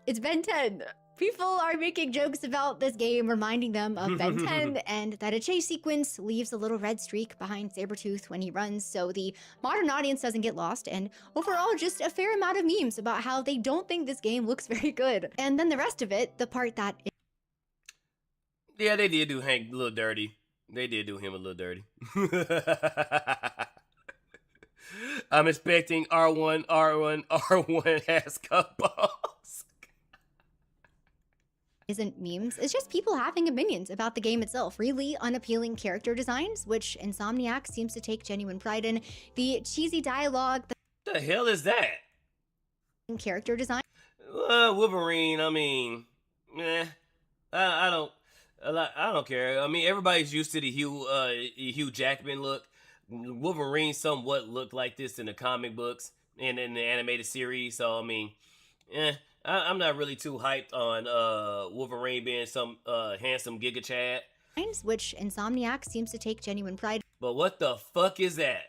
it's Ben 10. People are making jokes about this game, reminding them of Ben 10, and that a chase sequence leaves a little red streak behind Sabretooth when he runs, so the modern audience doesn't get lost, and overall just a fair amount of memes about how they don't think this game looks very good. And then the rest of it, the part that... Yeah, they did do Hank a little dirty. They did do him a little dirty. I'm expecting R1 has cut balls. isn't memes, it's just people having opinions about the game itself. Really unappealing character designs, which Insomniac seems to take genuine pride in. The cheesy dialogue, The hell is that? Character design. Wolverine. I mean, I don't care. I mean, everybody's used to the Hugh Jackman look. Wolverine somewhat looked like this in the comic books and in the animated series. So I mean, I'm not really too hyped on Wolverine being some handsome Giga Chad. Which Insomniac seems to take genuine pride. But what the fuck is that?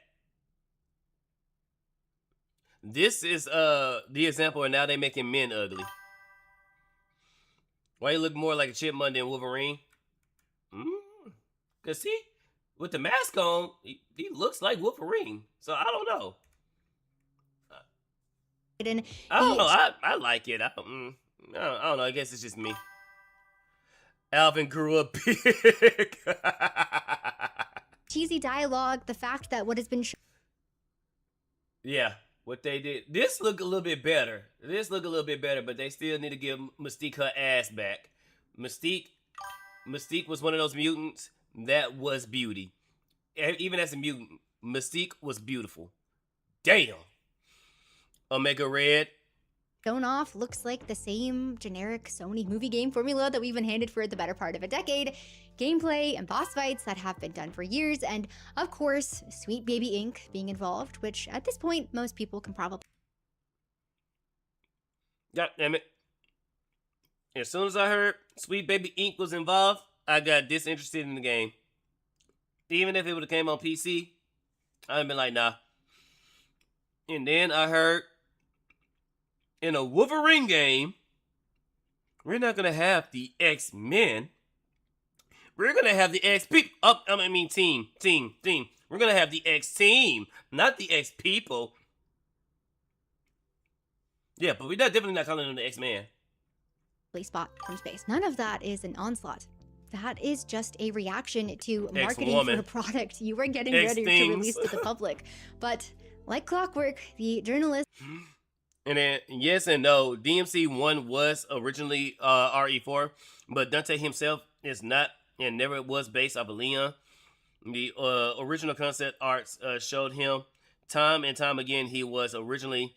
This is the example, and now they making men ugly. Why you look more like a chipmunk than Wolverine? Cause see, with the mask on, he looks like Wolverine. So I don't know. I don't know. I like it. I don't know. I guess it's just me. Alvin grew up big. Cheesy dialogue, the fact that what has been Yeah, what they did. This look a little bit better. But they still need to give Mystique her ass back. Mystique was one of those mutants that was beauty. Even as a mutant, Mystique was beautiful. Damn. Omega Red. shown off looks like the same generic Sony movie game formula that we've been handed for the better part of a decade. Gameplay and boss fights that have been done for years, and of course, Sweet Baby Inc. being involved, which at this point, most people can probably... God damn it. As soon as I heard Sweet Baby Inc. was involved, I got disinterested in the game. Even if it would have came on PC, I'd have been like, nah. And then I heard in a Wolverine game, we're not going to have the X-Men. We're going to have the X-People. Team. We're going to have the X-Team, not the X-People. Yeah, but we're definitely not calling them the X-Men. Spot from space. None of that is an onslaught. That is just a reaction to marketing X-Woman. for a product you were getting ready to release to the public. But like clockwork, the journalist... And then, yes and no, DMC 1 was originally RE4, but Dante himself is not and never was based off of Leon. The original concept arts showed him time and time again he was originally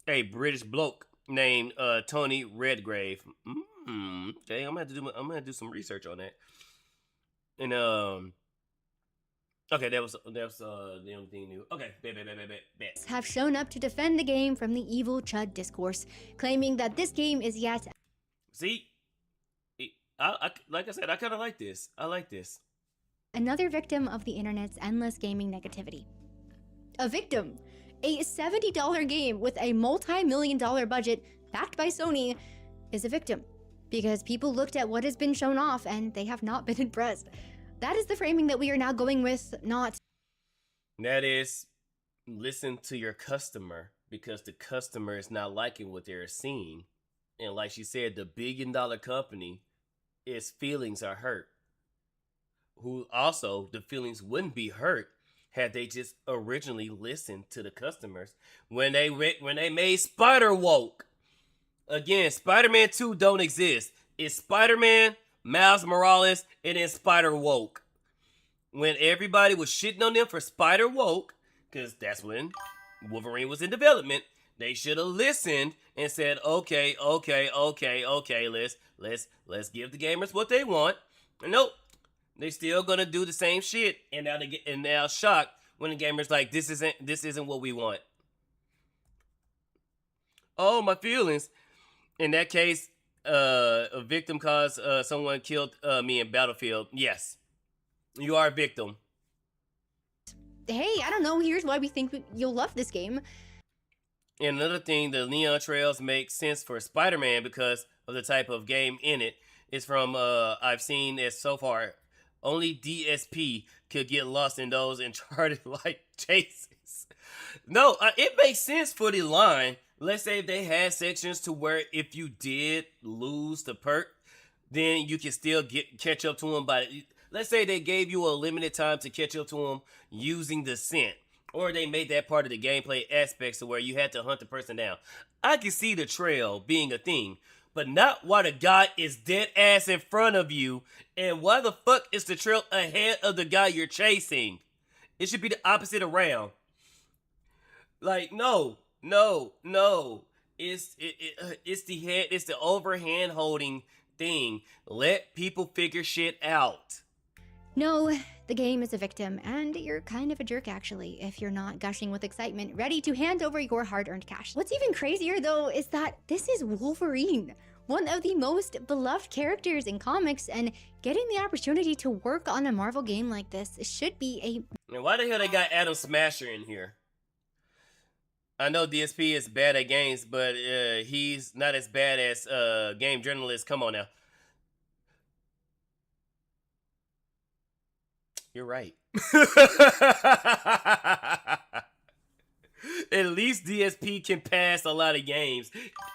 a British bloke named Tony Redgrave. Okay, I'm gonna do some research on that. And okay, that was the only thing new. Okay, bet. have shown up to defend the game from the evil Chud discourse, claiming that this game is yet... See, I like I said, I kind of like this. I like this. another victim of the internet's endless gaming negativity. A victim. A $70 game with a multi-million-dollar budget backed by Sony is a victim because people looked at what has been shown off and they have not been impressed. That is the framing that we are now going with, not... That is, listen to your customer because the customer is not liking what they're seeing. And like she said, the billion-dollar company, its feelings are hurt. Who also, the feelings wouldn't be hurt had they just originally listened to the customers when they made Spider-Woke. Again, Spider-Man 2 don't exist. It's Spider-Man, Miles Morales, and then Spider-Woke. When everybody was shitting on them for Spider-Woke, because that's when Wolverine was in development, they should have listened and said, okay, let's give the gamers what they want. And nope. They still gonna do the same shit, and now shocked when the gamer's like, this isn't what we want. Oh, my feelings. In that case, a victim caused someone killed me in Battlefield. Yes, you are a victim. Hey, I don't know, here's why we think you'll love this game. And another thing, the neon trails make sense for Spider-Man because of the type of game in it. It's from, I've seen it so far. Only DSP could get lost in those Uncharted-like chases. No, it makes sense for the line. Let's say if they had sections to where if you did lose the perk, then you can still catch up to them by... Let's say they gave you a limited time to catch up to them using the scent. Or they made that part of the gameplay aspects to where you had to hunt the person down. I can see the trail being a thing. but not while the guy is dead ass in front of you. And why the fuck is the trail ahead of the guy you're chasing? It should be the opposite around. Like, no. It's the overhand holding thing. Let people figure shit out. No, the game is a victim, and you're kind of a jerk actually, if you're not gushing with excitement, ready to hand over your hard-earned cash. What's even crazier though is that this is Wolverine, one of the most beloved characters in comics, and getting the opportunity to work on a Marvel game like this should be a... And why the hell they got Adam Smasher in here? I know DSP is bad at games, but he's not as bad as game journalists. Come on now. You're right. At least DSP can pass a lot of games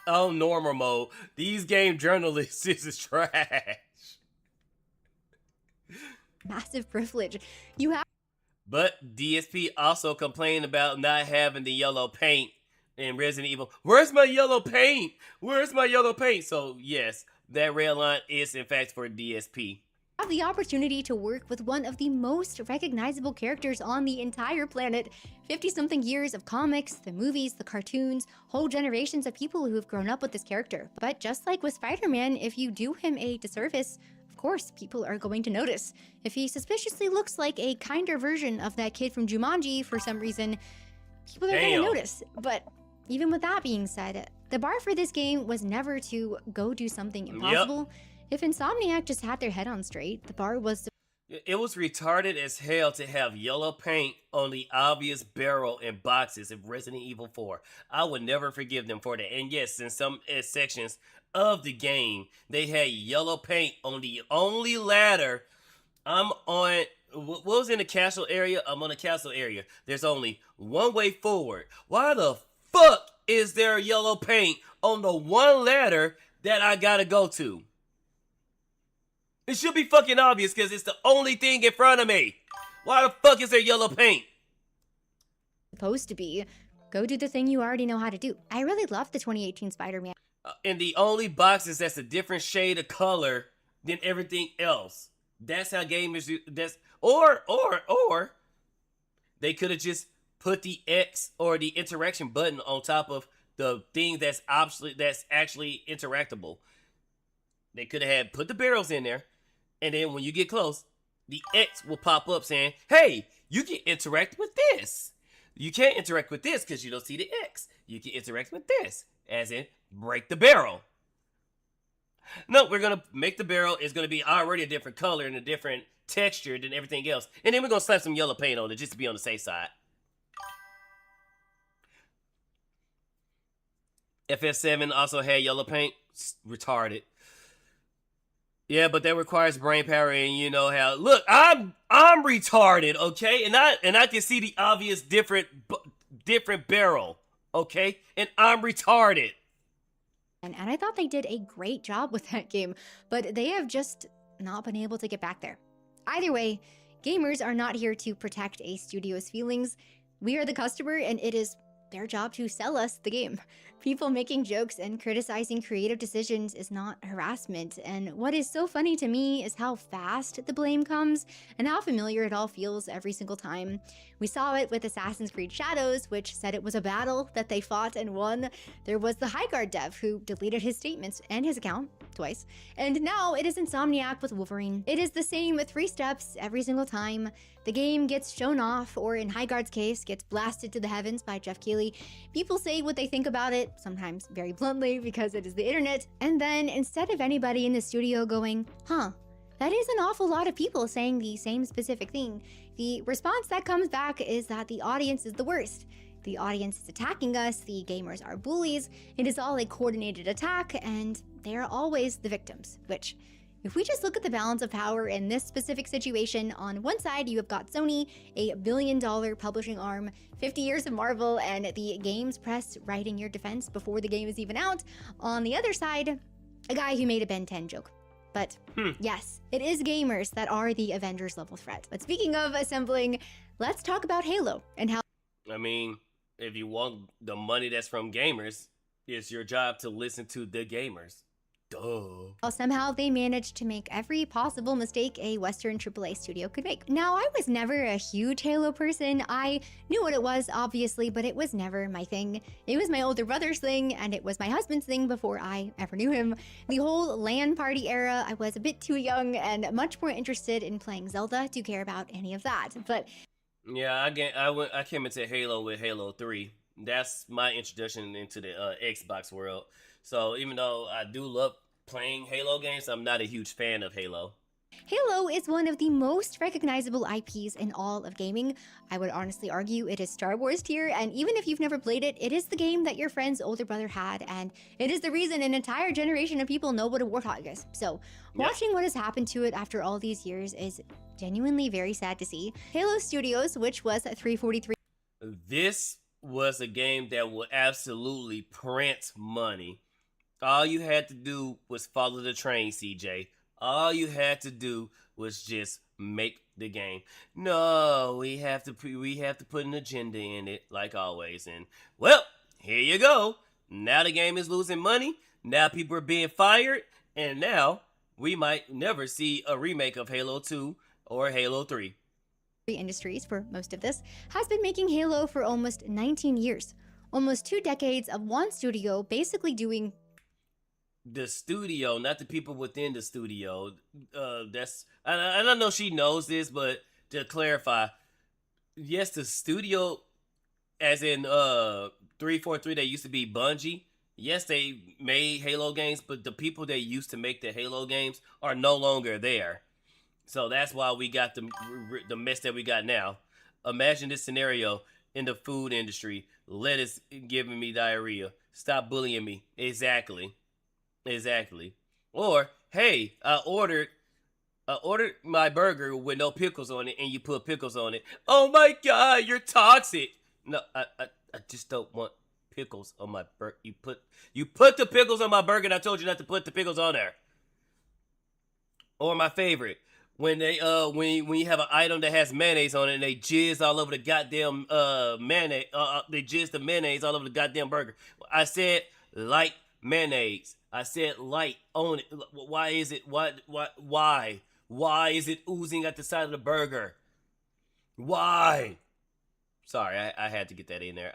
on normal mode. These game journalists is trash. massive privilege. You have... But DSP also complained about not having the yellow paint in Resident Evil. Where's my yellow paint? Where's my yellow paint? So yes, that red line is in fact for DSP. Have the opportunity to work with one of the most recognizable characters on the entire planet. 50-something years of comics, the movies, the cartoons, whole generations of people who have grown up with this character. But just like with Spider-Man, if you do him a disservice, of course, people are going to notice. If he suspiciously looks like a kinder version of that kid from Jumanji for some reason, people are going to notice. But even with that being said, the bar for this game was never to go do something impossible. If Insomniac just had their head on straight, the bar was... It was retarded as hell to have yellow paint on the obvious barrel and boxes of Resident Evil 4. I would never forgive them for that. And yes, in some sections of the game, they had yellow paint on the only ladder. I'm on... What was in the castle area? I'm on the castle area. There's only one way forward. Why the fuck is there yellow paint on the one ladder that I gotta go to? It should be fucking obvious because it's the only thing in front of me. Why the fuck is there yellow paint? Supposed to be. Go do the thing you already know how to do. I really love the 2018 Spider-Man. And the only boxes that's a different shade of color than everything else. That's how gamers do. That's or they could have just put the X or the interaction button on top of the thing that's obsolete, that's actually interactable. They could have had put the barrels in there. And then when you get close, the X will pop up saying, hey, you can interact with this. You can't interact with this because you don't see the X. You can interact with this, as in break the barrel. No, we're going to make the barrel. It's going to be already a different color and a different texture than everything else. And then we're going to slap some yellow paint on it just to be on the safe side. FF7 also had yellow paint. Retarded. Yeah, but that requires brain power, and you know how. Look, I'm retarded, okay, and I can see the obvious different barrel, okay, and I'm retarded. And I thought they did a great job with that game, but they have just not been able to get back there. Either way, gamers are not here to protect a studio's feelings. We are the customer, and it is their job to sell us the game. People making jokes and criticizing creative decisions is not harassment, and what is so funny to me is how fast the blame comes and how familiar it all feels every single time. We saw it with Assassin's Creed Shadows, which said it was a battle that they fought and won. There was the Highguard dev who deleted his statements and his account twice, and now it is Insomniac with Wolverine. It is the same with 3 steps every single time. The game gets shown off, or in Highguard's case, gets blasted to the heavens by Jeff Keighley. People say what they think about it, sometimes very bluntly because it is the internet, and then instead of anybody in the studio going, huh, that is an awful lot of people saying the same specific thing, the response that comes back is that the audience is the worst. The audience is attacking us, the gamers are bullies, it is all a coordinated attack, and they are always the victims, which... If we just look at the balance of power in this specific situation, on one side you have got Sony, a billion-dollar publishing arm, 50 years of Marvel, and the games press writing your defense before the game is even out. On the other side, a guy who made a Ben 10 joke. But yes, it is gamers that are the Avengers level threat. But speaking of assembling, let's talk about Halo and how... I mean, if you want the money that's from gamers, it's your job to listen to the gamers. Duh. Somehow they managed to make every possible mistake a Western AAA studio could make. Now, I was never a huge Halo person. I knew what it was, obviously, but it was never my thing. It was my older brother's thing, and it was my husband's thing before I ever knew him. The whole LAN party era, I was a bit too young and much more interested in playing Zelda to care about any of that. But yeah, I came into Halo with Halo 3. That's my introduction into the Xbox world. So even though I do love playing Halo games, I'm not a huge fan of Halo. Halo is one of the most recognizable IPs in all of gaming. I would honestly argue it is Star Wars tier, and even if you've never played it, it is the game that your friend's older brother had, and it is the reason an entire generation of people know what a Warthog is. So, watching what has happened to it after all these years is genuinely very sad to see. Halo Studios, which was 343. This was a game that would absolutely print money. All you had to do was follow the train, CJ. All you had to do was just make the game. No, we have to put an agenda in it, like always. And well, here you go. Now the game is losing money. Now people are being fired, and now we might never see a remake of Halo 2 or Halo 3. Industries for most of this has been making Halo for almost 19 years. Almost 2 decades of one studio basically doing the studio, not the people within the studio. I don't know if she knows this, but to clarify, yes, the studio, as in 343, that used to be Bungie. Yes, they made Halo games, but the people that used to make the Halo games are no longer there. So that's why we got the mess that we got now. Imagine this scenario in the food industry. Lettuce giving me diarrhea. Stop bullying me. Exactly. Or, hey, I ordered my burger with no pickles on it, and you put pickles on it. Oh my God, you're toxic. No, I just don't want pickles on my burger. You put the pickles on my burger, and I told you not to put the pickles on there. Or my favorite, when they when you have an item that has mayonnaise on it, and they jizz all over the goddamn mayonnaise. They jizz the mayonnaise all over the goddamn burger. I said light mayonnaise. I said light on it. Why is it? Why is it oozing at the side of the burger? Why? Sorry, I had to get that in there.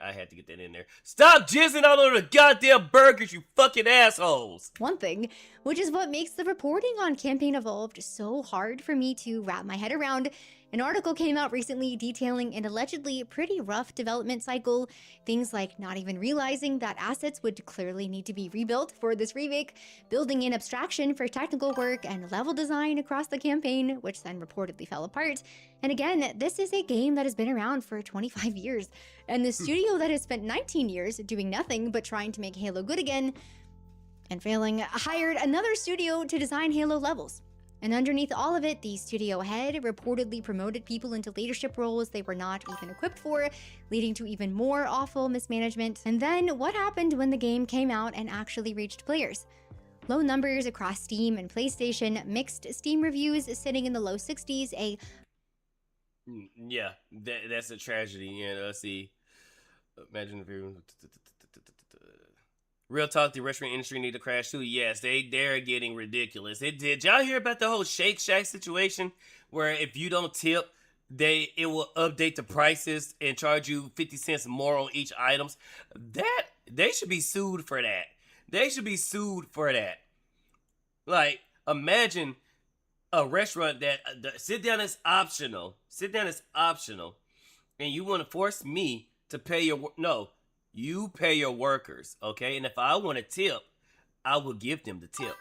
Stop jizzing all over the goddamn burgers, you fucking assholes. one thing, which is what makes the reporting on Campaign Evolved so hard for me to wrap my head around. An article came out recently detailing an allegedly pretty rough development cycle, things like not even realizing that assets would clearly need to be rebuilt for this remake, building in abstraction for technical work and level design across the campaign, which then reportedly fell apart. And again, this is a game that has been around for 25 years, and the studio that has spent 19 years doing nothing but trying to make Halo good again, and failing, hired another studio to design Halo levels. And underneath all of it, the studio head reportedly promoted people into leadership roles they were not even equipped for, leading to even more awful mismanagement. And then what happened when the game came out and actually reached players? Low numbers across Steam and PlayStation, mixed Steam reviews sitting in the low 60s, Yeah, that's a tragedy. Yeah, let's see. Imagine if you... Real talk, the restaurant industry need to crash too. Yes, they're getting ridiculous. Did y'all hear about the whole Shake Shack situation where if you don't tip, it will update the prices and charge you 50 cents more on each items? They should be sued for that. Like, imagine a restaurant that sit down is optional, and you want to force me to pay you pay your workers, okay? And if I want a tip, I will give them the tip.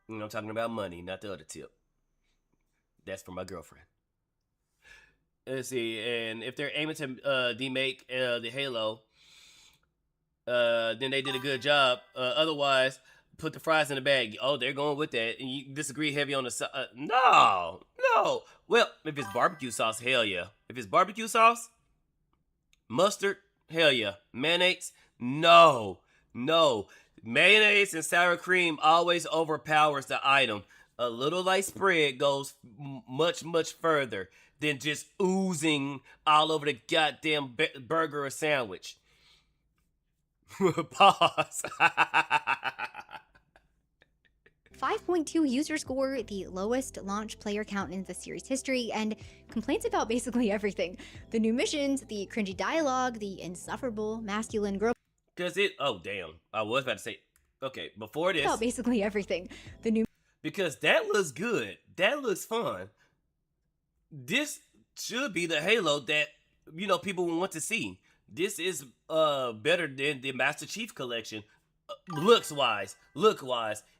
You know, I'm talking about money, not the other tip. That's for my girlfriend. Let's see, and if they're aiming to demake the Halo, then they did a good job. Otherwise, put the fries in the bag. Oh, they're going with that. And you disagree heavy on the no. Well, if it's barbecue sauce, hell yeah. If it's barbecue sauce, mustard, hell yeah. Mayonnaise, no. Mayonnaise and sour cream always overpowers the item. A little light spread goes much further than just oozing all over the goddamn burger or sandwich. Pause. 5.2 user score, the lowest launch player count in the series history, and complaints about basically everything. The new missions, the cringy dialogue, the insufferable masculine girl. Cause it, oh damn, I was about to say, okay, before this. About basically everything. The new. Because that looks good. That looks fun. This should be the Halo that, you know, people want to see. This is better than the Master Chief Collection, look wise,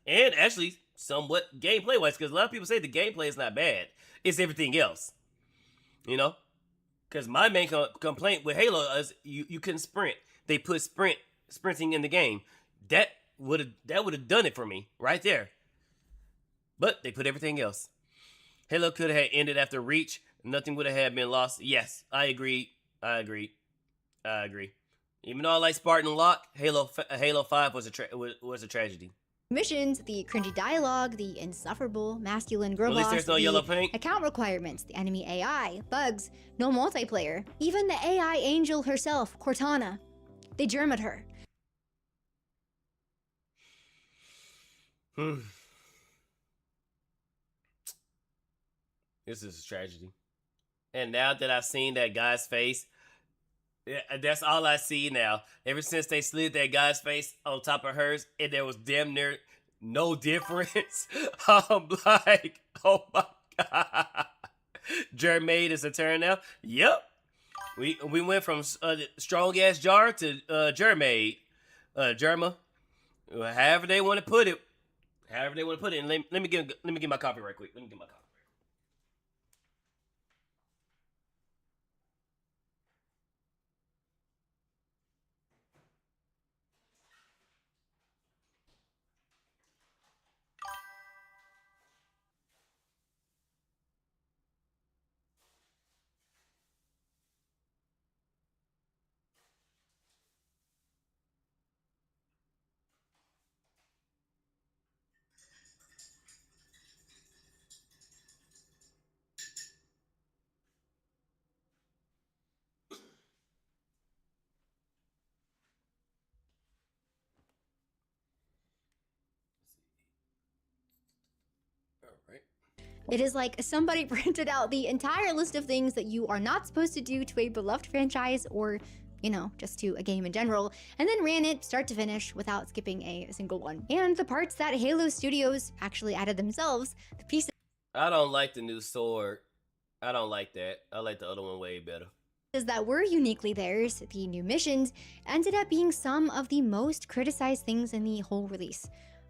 and actually somewhat gameplay wise. Because a lot of people say the gameplay is not bad. It's everything else, you know. Because my main complaint with Halo is you couldn't sprint. They put sprinting in the game. That would have done it for me right there. But they put everything else. Halo could have ended after Reach. Nothing would have been lost. Yes, I agree. Even though I like Spartan Lock, Halo 5 was a tragedy. Missions, the cringy dialogue, the insufferable masculine girl boss, there's no yellow paint. Account requirements, the enemy AI, bugs, no multiplayer, even the AI angel herself, Cortana. They germ at her. This is a tragedy. And now that I've seen that guy's face, that's all I see now. Ever since they slid that guy's face on top of hers, and there was damn near no difference. I'm like, oh my god. Jermaine is a turn now. Yep. We went from strong ass jar to Jermaine. Jerma. However they want to put it. And let me get my copy right quick. It is like somebody printed out the entire list of things that you are not supposed to do to a beloved franchise or, you know, just to a game in general, and then ran it start to finish without skipping a single one. And the parts that Halo Studios actually added themselves, the pieces. I don't like the new sword. I don't like that. I like the other one way better. That were uniquely theirs, the new missions, ended up being some of the most criticized things in the whole release.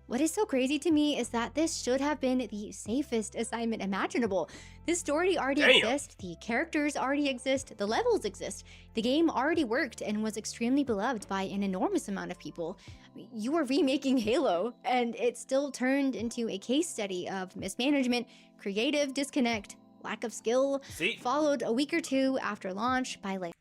What is so crazy to me is that this should have been the safest assignment imaginable. This story already exists, the characters already exist, the levels exist, the game already worked and was extremely beloved by an enormous amount of people. You are remaking Halo, and it still turned into a case study of mismanagement, creative disconnect, lack of skill, followed a week or two after launch by like.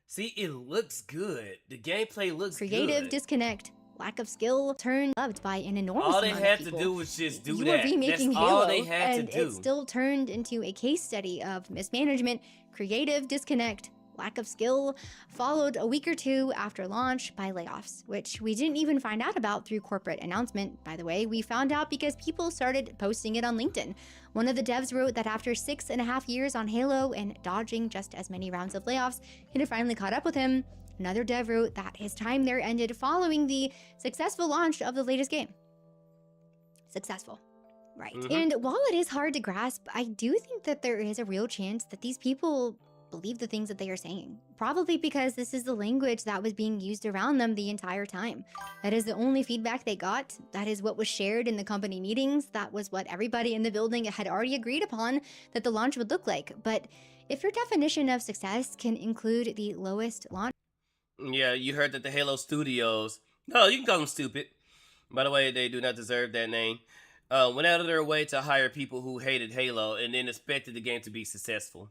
See, it looks good. The gameplay looks good. Creative disconnect. Lack of skill, turned loved by an enormous amount of people. All they had to do was just do that. You were remaking That's Halo, all they had and to do. it still turned into a case study of mismanagement, creative disconnect, lack of skill, followed a week or two after launch by layoffs, which we didn't even find out about through corporate announcement, by the way. We found out because people started posting it on LinkedIn. One of the devs wrote that after 6.5 years on Halo and dodging just as many rounds of layoffs, it had finally caught up with him. Another dev wrote that his time there ended following the successful launch of the latest game. Successful. Right. And while it is hard to grasp, I do think that there is a real chance that these people believe the things that they are saying. Probably because this is the language that was being used around them the entire time. That is the only feedback they got. That is what was shared in the company meetings. That was what everybody in the building had already agreed upon that the launch would look like. But if your definition of success can include the lowest launch. Yeah, you heard that the Halo Studios, no, you can call them stupid. By the way, they do not deserve that name. Went out of their way to hire people who hated Halo and then expected the game to be successful.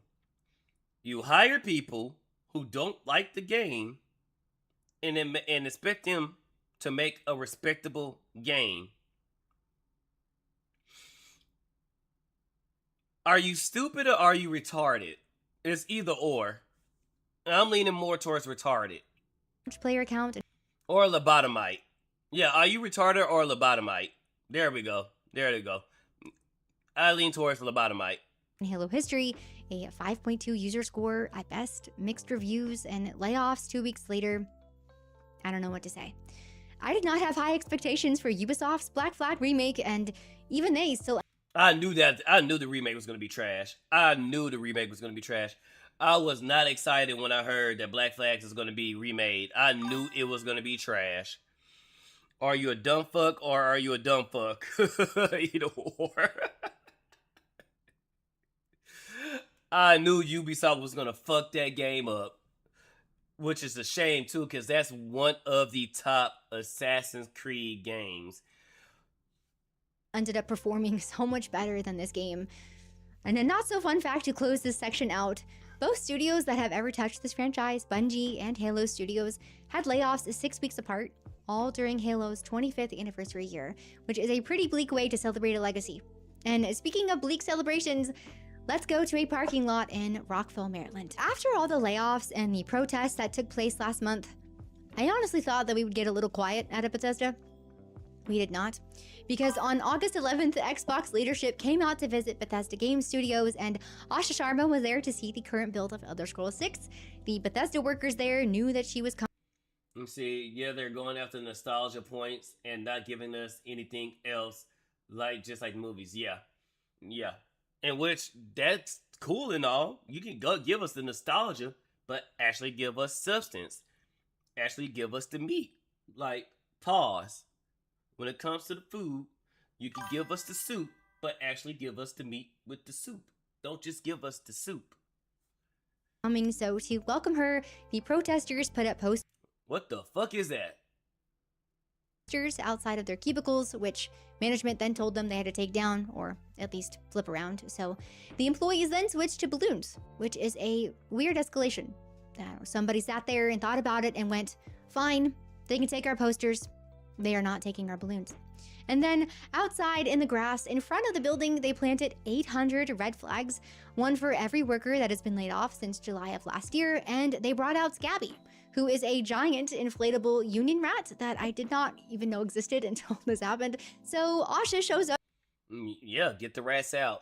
You hire people who don't like the game and expect them to make a respectable game. Are you stupid or are you retarded? It's either or. I'm leaning more towards retarded. Player count. Or lobotomite. Yeah, are you retarded or lobotomite? There we go. There they go. I lean towards lobotomite. In Halo history, a 5.2 user score at best, mixed reviews, and layoffs 2 weeks later. I don't know what to say. I did not have high expectations for Ubisoft's Black Flag remake, and even they still. I knew the remake was going to be trash. I was not excited when I heard that Black Flag is going to be remade. I knew it was going to be trash. Are you a dumb fuck or are you a dumb fuck? Either or. I knew Ubisoft was going to fuck that game up. Which is a shame, too, because that's one of the top Assassin's Creed games. Ended up performing so much better than this game. And a not so fun fact to close this section out, both studios that have ever touched this franchise, Bungie and Halo Studios, had layoffs 6 weeks apart, all during Halo's 25th anniversary year, which is a pretty bleak way to celebrate a legacy. And speaking of bleak celebrations, let's go to a parking lot in Rockville, Maryland. After all the layoffs and the protests that took place last month, I honestly thought that we would get a little quiet out of Bethesda. We did not. Because on August 11th, Xbox leadership came out to visit Bethesda Game Studios, and Asha Sharma was there to see the current build of Elder Scrolls 6. The Bethesda workers there knew that she was coming. You see, yeah, they're going after nostalgia points and not giving us anything else, just like movies. Yeah. In which, that's cool and all. You can go give us the nostalgia, but actually give us substance. Actually give us the meat. Pause. When it comes to the food, you can give us the soup, but actually give us the meat with the soup. Don't just give us the soup. So to welcome her, the protesters put up posters. What the fuck is that? Outside of their cubicles, which management then told them they had to take down, or at least flip around. So the employees then switched to balloons, which is a weird escalation. Somebody sat there and thought about it and went, fine, they can take our posters. They are not taking our balloons. And then outside in the grass in front of the building, they planted 800 red flags, one for every worker that has been laid off since July of last year, and they brought out Scabby, who is a giant inflatable union rat that I did not even know existed until this happened. So Asha shows up. Yeah, get the rats out.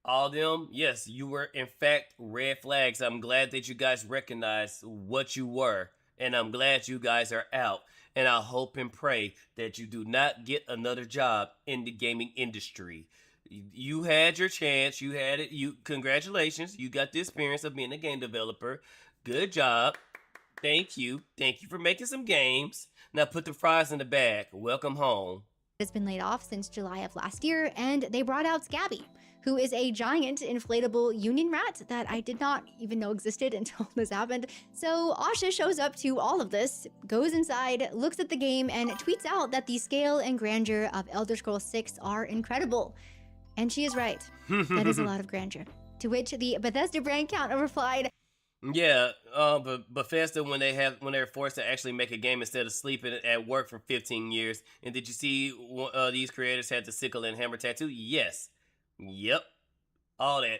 All them, yes, you were in fact red flags. I'm glad that you guys recognized what you were, and I'm glad you guys are out. And I hope and pray that you do not get another job in the gaming industry. You had your chance. You had it. Congratulations. You got the experience of being a game developer. Good job. Thank you. Thank you for making some games. Now put the fries in the bag. Welcome home. Has been laid off since July of last year, and they brought out Scabby, who is a giant inflatable union rat that I did not even know existed until this happened. So Asha shows up to all of this, goes inside, looks at the game, and tweets out that the scale and grandeur of Elder Scrolls 6 are incredible. And she is right. That is a lot of grandeur. To which the Bethesda brand counter replied, yeah, but Bethesda, when they're forced to actually make a game instead of sleeping at work for 15 years. And did you see these creators had the sickle and hammer tattoo? Yes. Yep. All that.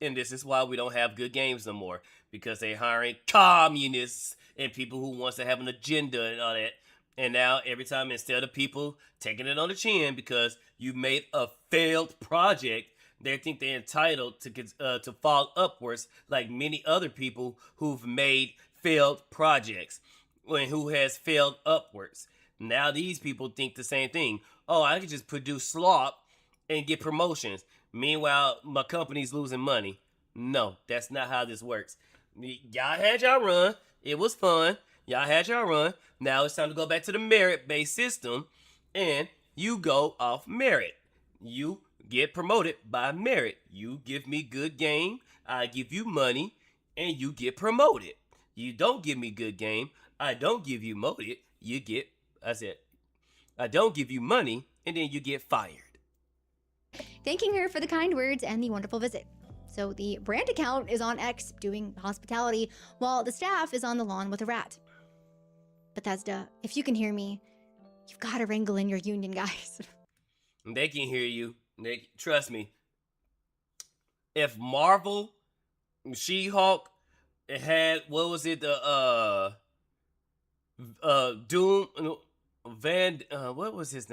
And this is why we don't have good games no more. Because they're hiring communists and people who wants to have an agenda and all that. And now every time, instead of people taking it on the chin because you made a failed project, they think they're entitled to fall upwards like many other people who've made failed projects and who has failed upwards. Now these people think the same thing. Oh, I can just produce slop and get promotions. Meanwhile, my company's losing money. No, that's not how this works. Y'all had y'all run. It was fun. Y'all had y'all run. Now it's time to go back to the merit-based system, and you go off merit. You get promoted by merit. You give me good game, I give you money, and you get promoted. You don't give me good game, I don't give you promoted. I don't give you money, and then you get fired. Thanking her for the kind words and the wonderful visit. So the brand account is on X doing hospitality, while the staff is on the lawn with a rat. Bethesda, if you can hear me, you've got to wrangle in your union, guys. They can hear you. Trust me. If Marvel, She-Hulk, it had, what was it, Doom, What was his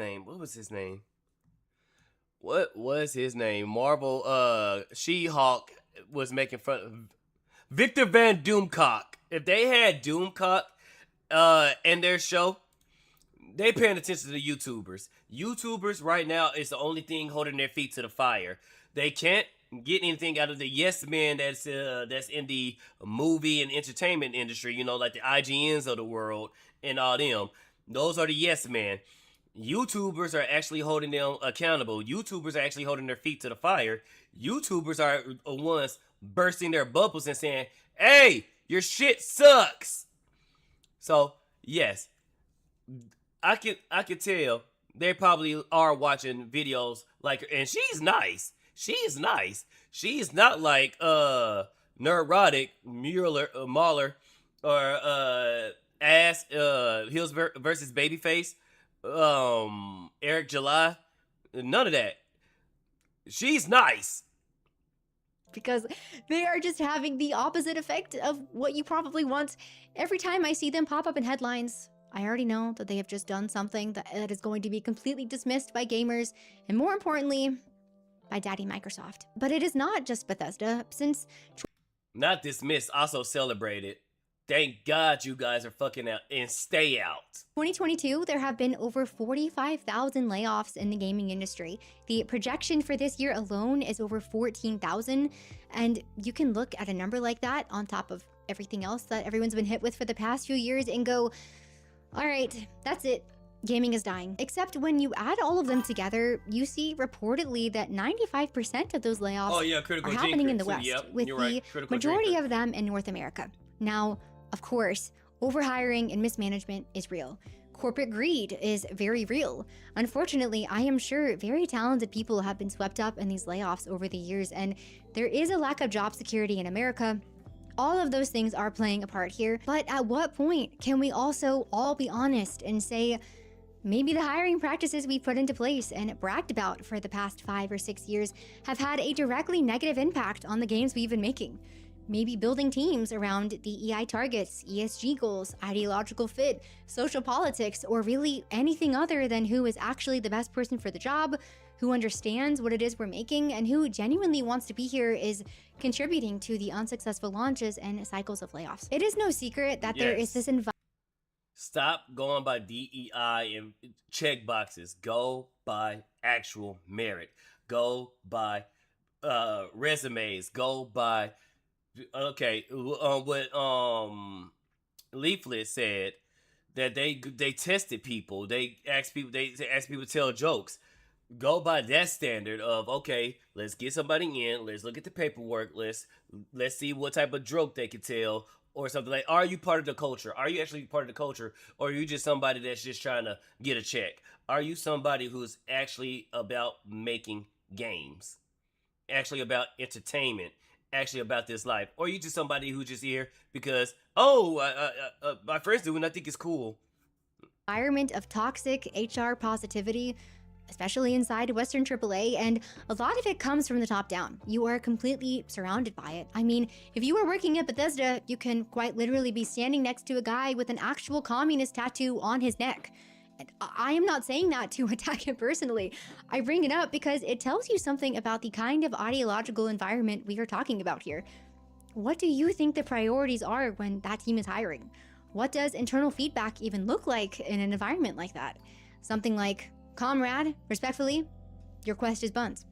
name? Marvel She-Hulk was making fun of Victor Van Doomcock. If they had Doomcock in their show, they paying attention to the YouTubers. YouTubers right now is the only thing holding their feet to the fire. They can't get anything out of the yes men that's in the movie and entertainment industry, you know, like the IGNs of the world and all them. Those are the yes men. YouTubers are actually holding them accountable. YouTubers are actually holding their feet to the fire. YouTubers are the ones bursting their bubbles and saying, "Hey, your shit sucks." So yes, I could tell they probably are watching videos like her, and she's nice. She's nice. She's not like neurotic Mahler or Ass Hills versus Babyface, Eric July. None of that. She's nice. Because they are just having the opposite effect of what you probably want. Every time I see them pop up in headlines, I already know that they have just done something that is going to be completely dismissed by gamers, and more importantly, by Daddy Microsoft. But it is not just Bethesda, since... Not dismissed, also celebrated. Thank God you guys are fucking out and stay out. 2022, there have been over 45,000 layoffs in the gaming industry. The projection for this year alone is over 14,000. And you can look at a number like that on top of everything else that everyone's been hit with for the past few years and go, all right, that's it. Gaming is dying. Except when you add all of them together, you see reportedly that 95% of those layoffs are happening in the West, with the majority of them in North America. Now, of course, overhiring and mismanagement is real. Corporate greed is very real. Unfortunately, I am sure very talented people have been swept up in these layoffs over the years, and there is a lack of job security in America. All of those things are playing a part here, but at what point can we also all be honest and say, maybe the hiring practices we put into place and bragged about for the past 5 or 6 years have had a directly negative impact on the games we've been making? Maybe building teams around DEI targets, ESG goals, ideological fit, social politics, or really anything other than who is actually the best person for the job, who understands what it is we're making, and who genuinely wants to be here is contributing to the unsuccessful launches and cycles of layoffs. It is no secret that there is this environment. Stop going by DEI and check boxes. Go by actual merit. Go by resumes. Go by what Leaflet said, that they tested people. They asked people to tell jokes. Go by that standard of, okay, let's get somebody in, let's look at the paperwork, let's see what type of joke they can tell, or something like, are you part of the culture? Are you actually part of the culture? Or are you just somebody that's just trying to get a check? Are you somebody who's actually about making games? Actually about entertainment? Actually about this life? Or are you just somebody who's just here because, my friends do and I think it's cool? Environment of toxic HR positivity, especially inside Western AAA, and a lot of it comes from the top down. You are completely surrounded by it. I mean, if you are working at Bethesda, you can quite literally be standing next to a guy with an actual communist tattoo on his neck. And I am not saying that to attack him personally. I bring it up because it tells you something about the kind of ideological environment we are talking about here. What do you think the priorities are when that team is hiring? What does internal feedback even look like in an environment like that? Something like, comrade, respectfully, your quest is buns.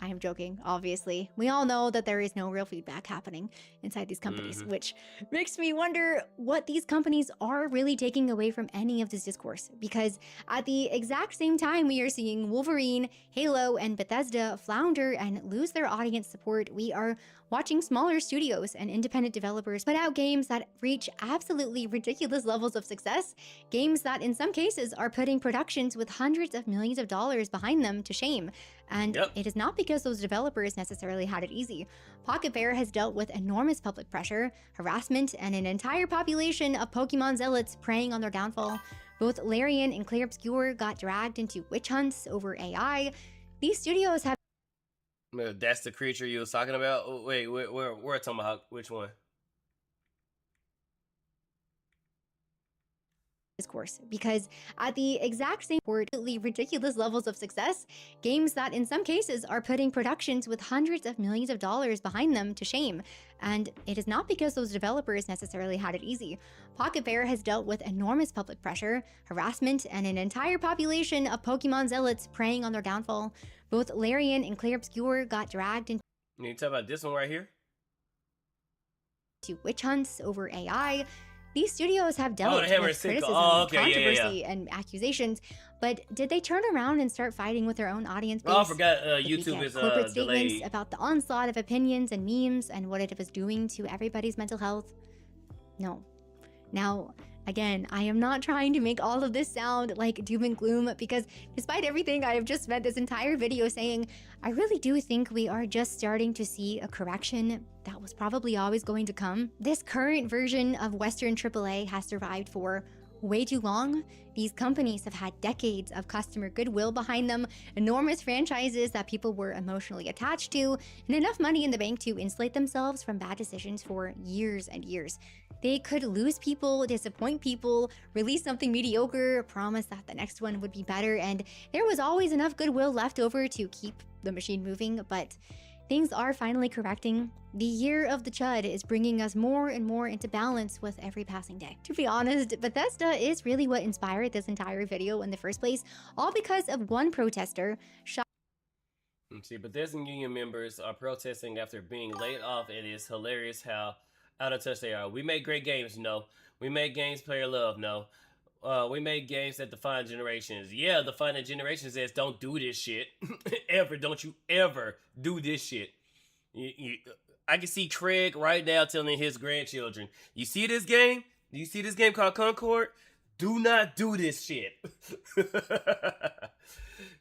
I am joking, obviously. We all know that there is no real feedback happening inside these companies, which makes me wonder what these companies are really taking away from any of this discourse. Because at the exact same time we are seeing Wolverine, Halo, and Bethesda flounder and lose their audience support, we are watching smaller studios and independent developers put out games that reach absolutely ridiculous levels of success, games that in some cases are putting productions with hundreds of millions of dollars behind them to shame. And it is not because those developers necessarily had it easy. Pocket Bear has dealt with enormous public pressure, harassment, and an entire population of Pokemon zealots preying on their downfall. Both Larian and Clair Obscure got dragged into witch hunts over AI. These studios have... That's the creature you was talking about? Oh, wait, we're talking about which one? discourse, because at the exact same ridiculous levels of success, games that in some cases are putting productions with hundreds of millions of dollars behind them to shame. And it is not because those developers necessarily had it easy. Pocket Bear has dealt with enormous public pressure, harassment, and an entire population of Pokemon zealots preying on their downfall. Both Larian and Clear Obscure got dragged into You talk about this one right here? witch hunts over AI. These studios have dealt the Hammer with and Sickle. criticism, Oh, okay, controversy, and accusations, but did they turn around and start fighting with their own audience base? Oh, I forgot Did we YouTube get is corporate statements delayed. about the onslaught of opinions and memes and what it was doing to everybody's mental health? No. Now, again, I am not trying to make all of this sound like doom and gloom, because despite everything I have just spent this entire video saying, I really do think we are just starting to see a correction that was probably always going to come. This current version of Western AAA has survived for way too long. These companies have had decades of customer goodwill behind them, enormous franchises that people were emotionally attached to, and enough money in the bank to insulate themselves from bad decisions for years and years. They could lose people, disappoint people, release something mediocre, promise that the next one would be better, and there was always enough goodwill left over to keep the machine moving, but things are finally correcting. The year of the Chud is bringing us more and more into balance with every passing day. To be honest, Bethesda is really what inspired this entire video in the first place, all because of one protester shot. See, Bethesda union members are protesting after being laid off. It is hilarious how out of touch they are. We make great games, no. We make games player love, no. We make games that define generations. Yeah, defining generations says don't do this shit. Ever. Don't you ever do this shit. I can see Craig right now telling his grandchildren, you see this game? Do you see this game called Concord? Do not do this shit.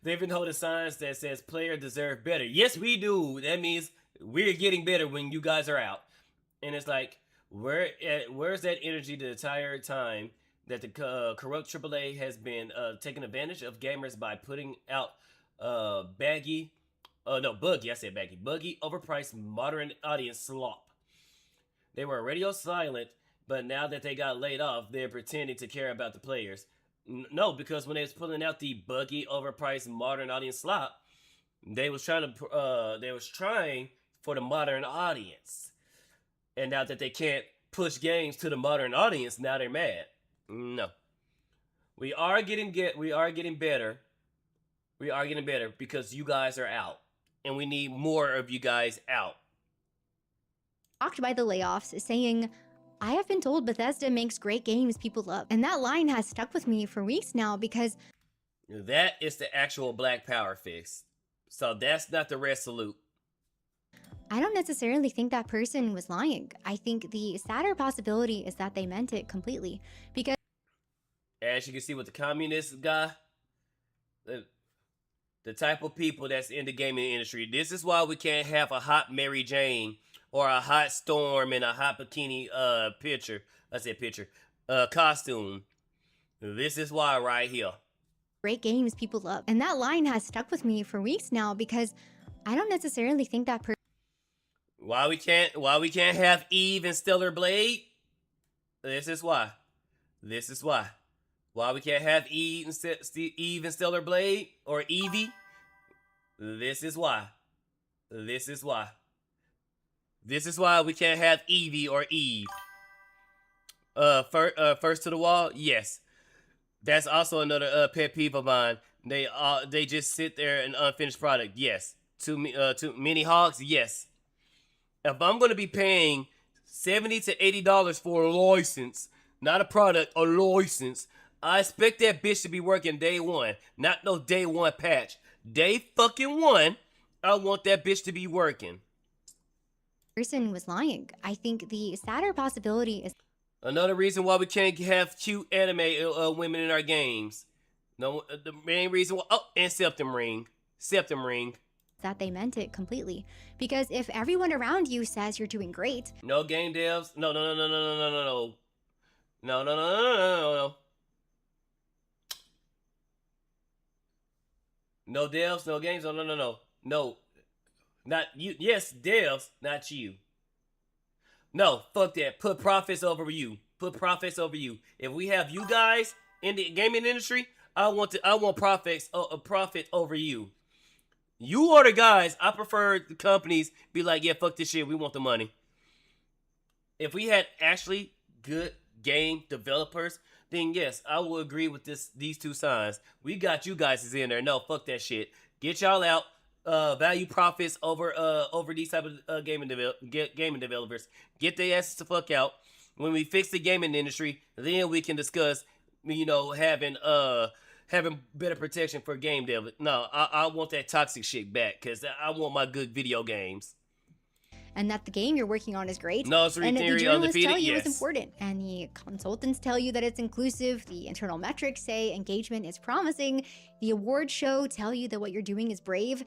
They've been holding signs that says player deserve better. Yes, we do. That means we're getting better when you guys are out. And it's like, where's that energy the entire time that the corrupt AAA has been taking advantage of gamers by putting out buggy, overpriced modern audience slop. They were radio silent, but now that they got laid off, they're pretending to care about the players. No, because when they was pulling out the buggy, overpriced modern audience slop, they was trying for the modern audience. And now that they can't push games to the modern audience, now they're mad. No. We are getting better. We are getting better because you guys are out. And we need more of you guys out. Shocked by the layoffs, saying, I have been told Bethesda makes great games people love. And that line has stuck with me for weeks now because that is the actual Black Power fix. So that's not the red salute. I don't necessarily think that person was lying. I think the sadder possibility is that they meant it completely. Because as you can see with the communist guy, the type of people that's in the gaming industry, this is why we can't have a hot Mary Jane or a hot Storm in a hot bikini costume. This is why right here. Great games people love. And that line has stuck with me for weeks now because I don't necessarily think that person. Why we can't have Eve and Stellar Blade? This is why. Why we can't have Eve and Stellar Blade or Evie? This is why. This is why we can't have Evie or Eve. First to the wall, yes. That's also another pet peeve of mine. They just sit there an unfinished product. Yes. Too many hogs. Yes. If I'm gonna be paying $70 to $80 for a license, not a product, a license, I expect that bitch to be working day one, not no day one patch. Day fucking one, I want that bitch to be working. Person was lying. I think the sadder possibility is another reason why we can't have cute anime women in our games. No, the main reason why. Oh, and Septum Ring. That they meant it completely. Because if everyone around you says you're doing great. No game devs. No. No devs, no games. No. Not you. Yes, devs, not you. No, fuck that. Put profits over you. If we have you guys, in the gaming industry, I want profit over you. You are the guys. I prefer the companies be like, yeah, fuck this shit. We want the money. If we had actually good game developers, then yes, I will agree with these two signs. We got you guys is in there. No, fuck that shit. Get y'all out. Value profits over these type of gaming developers. Get their asses the fuck out. When we fix the gaming industry, then we can discuss, having better protection for game dev. No, I want that toxic shit back because I want my good video games. And that the game you're working on is great. No, it's and the theory journalists undefeated, tell you yes. it's important. And the consultants tell you that it's inclusive. The internal metrics say engagement is promising. The award show tell you that what you're doing is brave.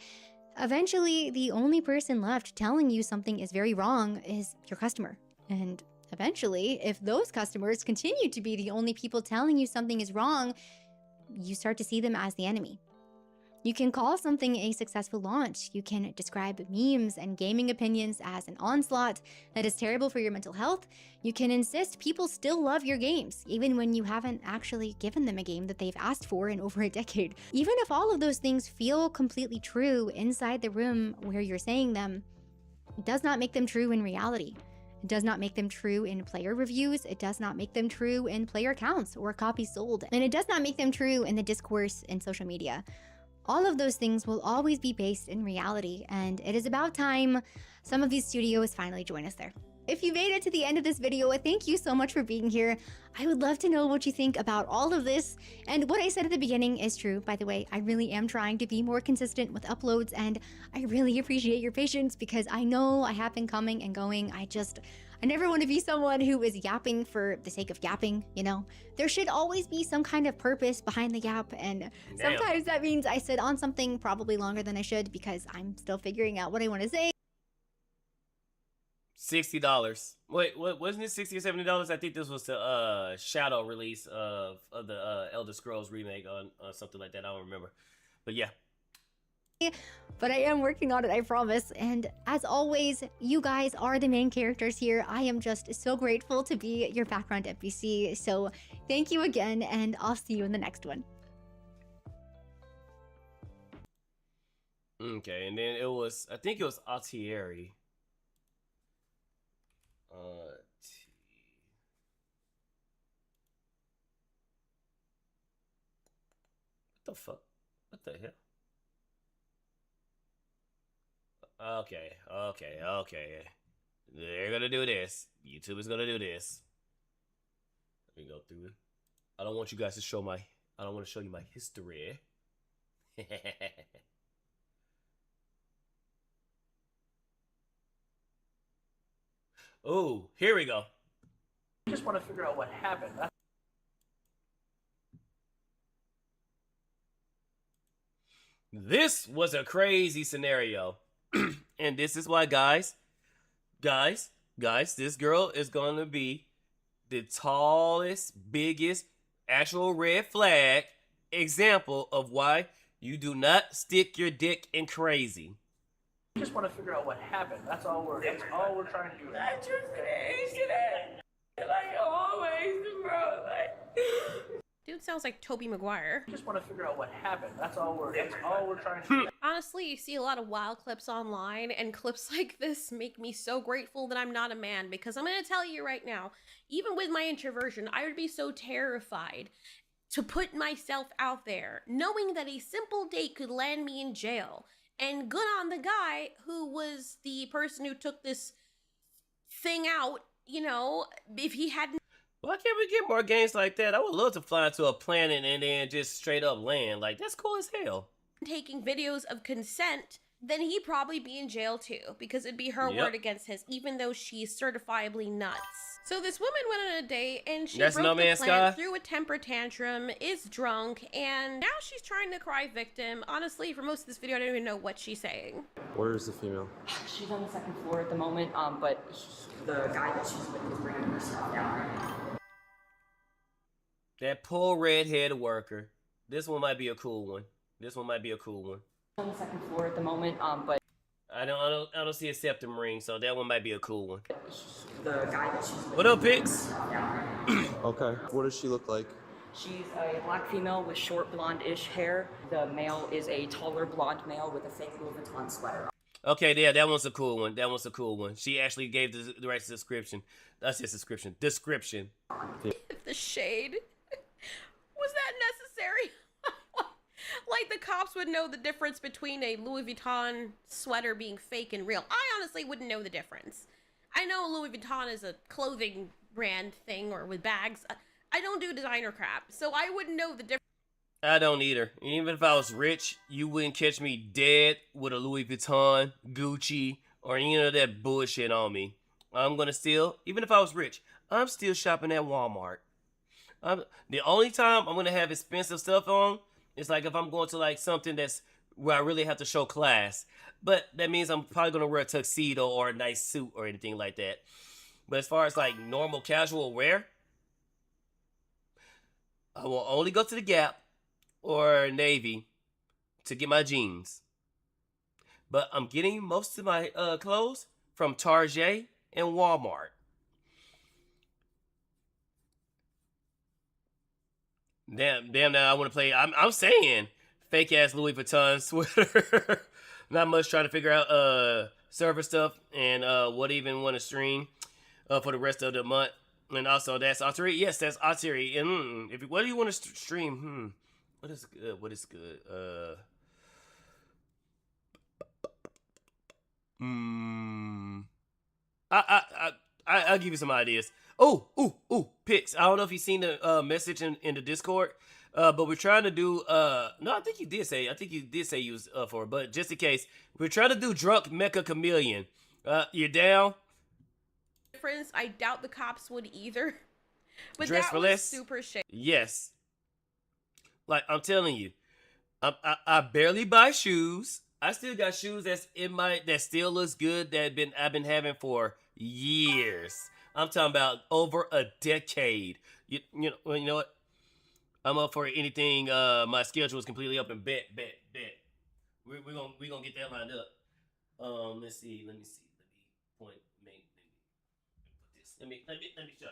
Eventually, the only person left telling you something is very wrong is your customer. And eventually, if those customers continue to be the only people telling you something is wrong, you start to see them as the enemy. You can call something a successful launch. You can describe memes and gaming opinions as an onslaught that is terrible for your mental health. You can insist people still love your games, even when you haven't actually given them a game that they've asked for in over a decade. Even if all of those things feel completely true inside the room where you're saying them, it does not make them true in reality. It does not make them true in player reviews. It does not make them true in player counts or copies sold. And it does not make them true in the discourse in social media. All of those things will always be based in reality, and it is about time some of these studios finally join us there. If you made it to the end of this video, thank you so much for being here. I would love to know what you think about all of this. And what I said at the beginning is true, by the way. I really am trying to be more consistent with uploads, and I really appreciate your patience because I know I have been coming and going. I never want to be someone who is yapping for the sake of yapping, There should always be some kind of purpose behind the yap, and sometimes that means I sit on something probably longer than I should because I'm still figuring out what I want to say. $60. Wait, what wasn't it $60 or $70? I think this was the shadow release of the Elder Scrolls remake on something like that. I don't remember, but yeah. But I am working on it, I promise. And as always, you guys are the main characters here. I am just so grateful to be your background NPC. So thank you again, and I'll see you in the next one. Okay, and then I think it was Altieri. What the fuck? What the hell? Okay. They're gonna do this. YouTube is gonna do this. Let me go through it. I don't want you guys to show I don't want to show you my history. Oh, here we go. I just want to figure out what happened. This was a crazy scenario. And this is why, guys, this girl is going to be the tallest, biggest, actual red flag example of why you do not stick your dick in crazy. I just want to figure out what happened. That's all we're trying to do. That's just crazy. Like always, bro. Dude sounds like Tobey Maguire. Just want to figure out what happened. That's all we're trying to do. Honestly, you see a lot of wild clips online, and clips like this make me so grateful that I'm not a man, because I'm gonna tell you right now, even with my introversion, I would be so terrified to put myself out there, knowing that a simple date could land me in jail. And good on the guy who was the person who took this thing out, if he hadn't. Why can't we get more games like that? I would love to fly to a planet and then just straight up land. Like, that's cool as hell. Taking videos of consent, then he'd probably be in jail too, because it'd be her word against his, even though she's certifiably nuts. So this woman went on a date and she broke the plan, threw a temper tantrum, is drunk, and now she's trying to cry victim. Honestly, for most of this video, I don't even know what she's saying. Where is the female? She's on the second floor at the moment, but the guy that she's with is bringing her stuff down. That poor redhead worker. This one might be a cool one. On the second floor at the moment, but I don't see a septum ring, so that one might be a cool one. The guy that she's with. What up, Pix? Okay. What does she look like? She's a black female with short blonde-ish hair. The male is a taller blonde male with a fake Louis Vuitton sweater on. Okay, yeah, that one's a cool one. That one's a cool one. She actually gave the right description. That's his description. Description. The shade. Was that necessary? Like the cops would know the difference between a Louis Vuitton sweater being fake and real. I honestly wouldn't know the difference. I know Louis Vuitton is a clothing brand thing or with bags. I don't do designer crap, so I wouldn't know the difference. I don't either. Even if I was rich, you wouldn't catch me dead with a Louis Vuitton, Gucci, or any of that bullshit on me. I'm gonna still, even if I was rich, I'm still shopping at Walmart. The only time I'm gonna have expensive stuff on is like if I'm going to like something that's where I really have to show class. But that means I'm probably gonna wear a tuxedo or a nice suit or anything like that. But as far as like normal casual wear, I will only go to the Gap or Navy to get my jeans. But I'm getting most of my clothes from Target and Walmart. Damn, now I want to play. I'm saying fake ass Louis Vuitton sweater. Not much trying to figure out server stuff and what even want to stream for the rest of the month. And also that's Artery. Yes, that's Artery. And what do you want to stream? What is good? What is good? I'll give you some ideas. Oh, pics. I don't know if you've seen the message in the Discord, but we're trying to do. No, I think you did say you was up for it, but just in case, we're trying to do Drunk Mecha Chameleon. You down? Difference. I doubt the cops would either. But Dress that for was less? super shady. Yes. Like I'm telling you, I barely buy shoes. I still got shoes that still looks good I've been having for years. I'm talking about over a decade. You know what? I'm up for anything. My schedule is completely up and bet. We're gonna get that lined up. Let's see. Let me point. Maybe put this. Let me show you.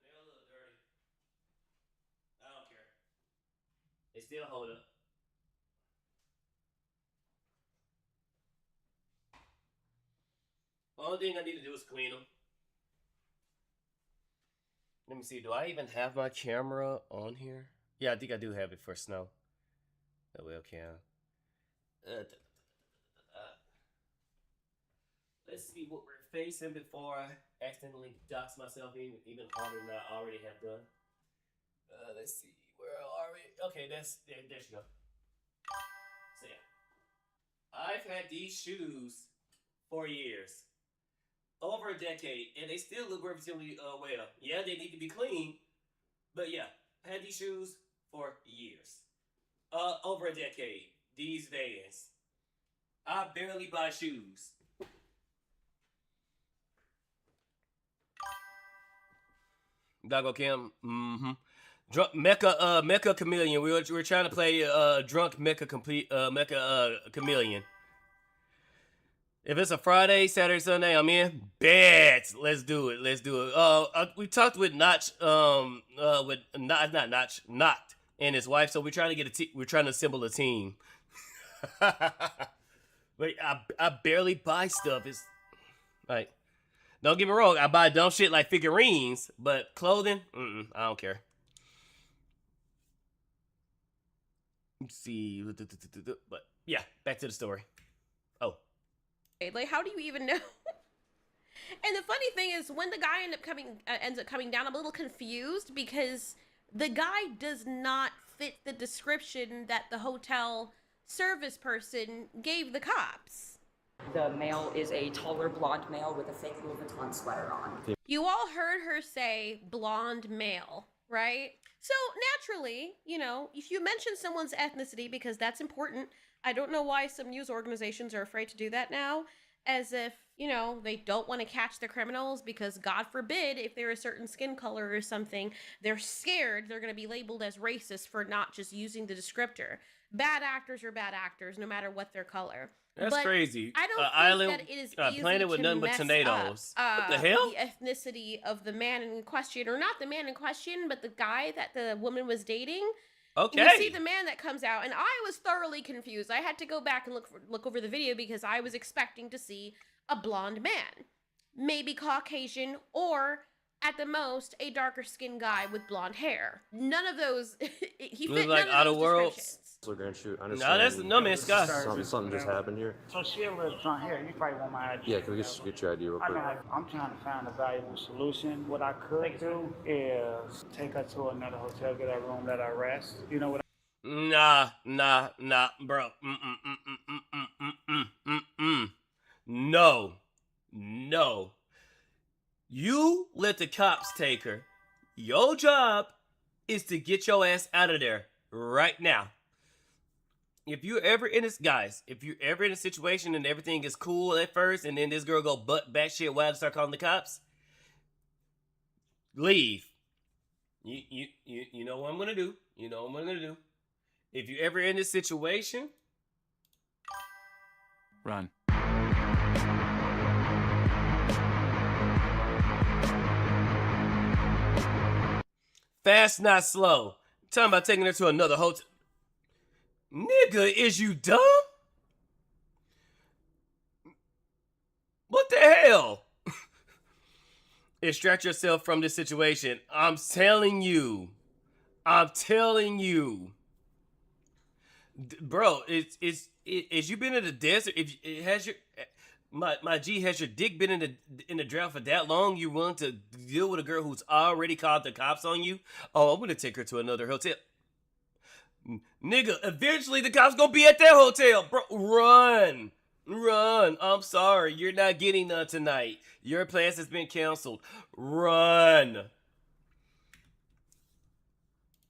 They're a little dirty. I don't care. They still hold up. Only thing I need to do is clean them. Let me see. Do I even have my camera on here? Yeah, I think I do have it for snow. The webcam. Let's see what we're facing before I accidentally dox myself even harder than I already have done. Let's see. Where are we? Okay, there you go. So yeah. I've had these shoes for years. Over a decade, and they still look relatively well. Yeah, they need to be clean, but yeah, I had these shoes for years. Over a decade. These Vans. I barely buy shoes. Doggo Kim. Drunk Mecha Chameleon. We're trying to play Drunk Mecha Chameleon. If it's a Friday, Saturday, Sunday, I'm in. Bet. Let's do it. We talked with Notch, with not Notch, Not and his wife. So we're trying to we're trying to assemble a team. But I barely buy stuff. It's like, don't get me wrong. I buy dumb shit like figurines, but clothing, I don't care. Let's see, but yeah, back to the story. Oh. Like, how do you even know? And the funny thing is, when the guy ends up coming down, I'm a little confused because the guy does not fit the description that the hotel service person gave the cops. The male is a taller blonde male with a fake Louis Vuitton sweater on. You all heard her say blonde male, right? So naturally, you know, if you mention someone's ethnicity, because that's important, I don't know why some news organizations are afraid to do that now, as if, you know, they don't want to catch the criminals because God forbid if they're a certain skin color or something, they're scared they're going to be labeled as racist for not just using the descriptor. Bad actors are bad actors no matter what their color. That's crazy. I don't think Island, that it is easy planet with to nothing but mess tornadoes. up, What the hell? the ethnicity of the man in question, or not the man in question, but the guy that the woman was dating. Okay. You see the man that comes out, and I was thoroughly confused. I had to go back and look over the video because I was expecting to see a blonde man, maybe Caucasian, or at the most a darker skinned guy with blonde hair. None of those. He fit like none out of of those world. descriptions. So Grant shoot. Nah, that's no man, Scott. Something just happened here. So she a little drunk here. You probably want my ID. Yeah, can we just get your ID real I quick? mean, I'm trying to find a valuable solution. What I could do is take her to another hotel, get her room, let her rest. You know what? Nah, bro. No. You let the cops take her. Your job is to get your ass out of there right now. If you're ever in this, guys, if you're ever in a situation and everything is cool at first and then this girl go butt batshit wild and start calling the cops, leave. You know what I'm gonna do. You know what I'm gonna do. If you're ever in this situation, run. fast, not slow. Talking about taking her to another hotel. Nigga, is you dumb? What the hell? Extract yourself from this situation. I'm telling you. Bro, it's you been in the desert? If it has your my G, has your dick been in the drought for that long? You willing to deal with a girl who's already called the cops on you? Oh, I'm gonna take her to another hotel. Nigga, eventually the cops gonna be at that hotel, bro. Run. I'm sorry, you're not getting none tonight. Your plans has been canceled. Run.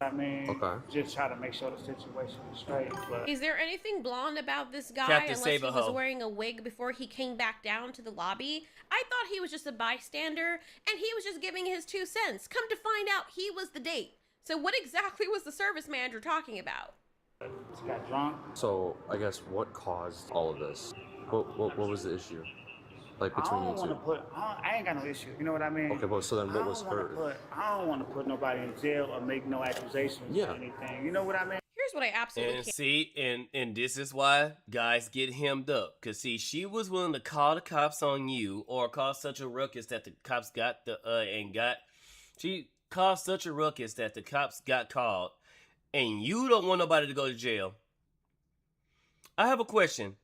I mean, just try to make sure the situation is straight. But Is there anything blonde about this guy Captain unless he was Save-A-Ho. wearing a wig before he came back down to the lobby? I thought he was just a bystander and he was just giving his 2 cents. Come to find out, he was the date. So what exactly was the service manager talking about? he got drunk. So I guess what caused all of this? What was the issue? Like between you two? I ain't got no issue. You know what I mean? Okay, but so then what was her? I don't want to put nobody in jail or make no accusations or anything. You know what I mean? Here's what I absolutely And can't. see, and this is why guys get hemmed up. Cause see, she was willing to call the cops on you or cause such a ruckus that the cops got she caused such a ruckus that the cops got called, and you don't want nobody to go to jail. I have a question.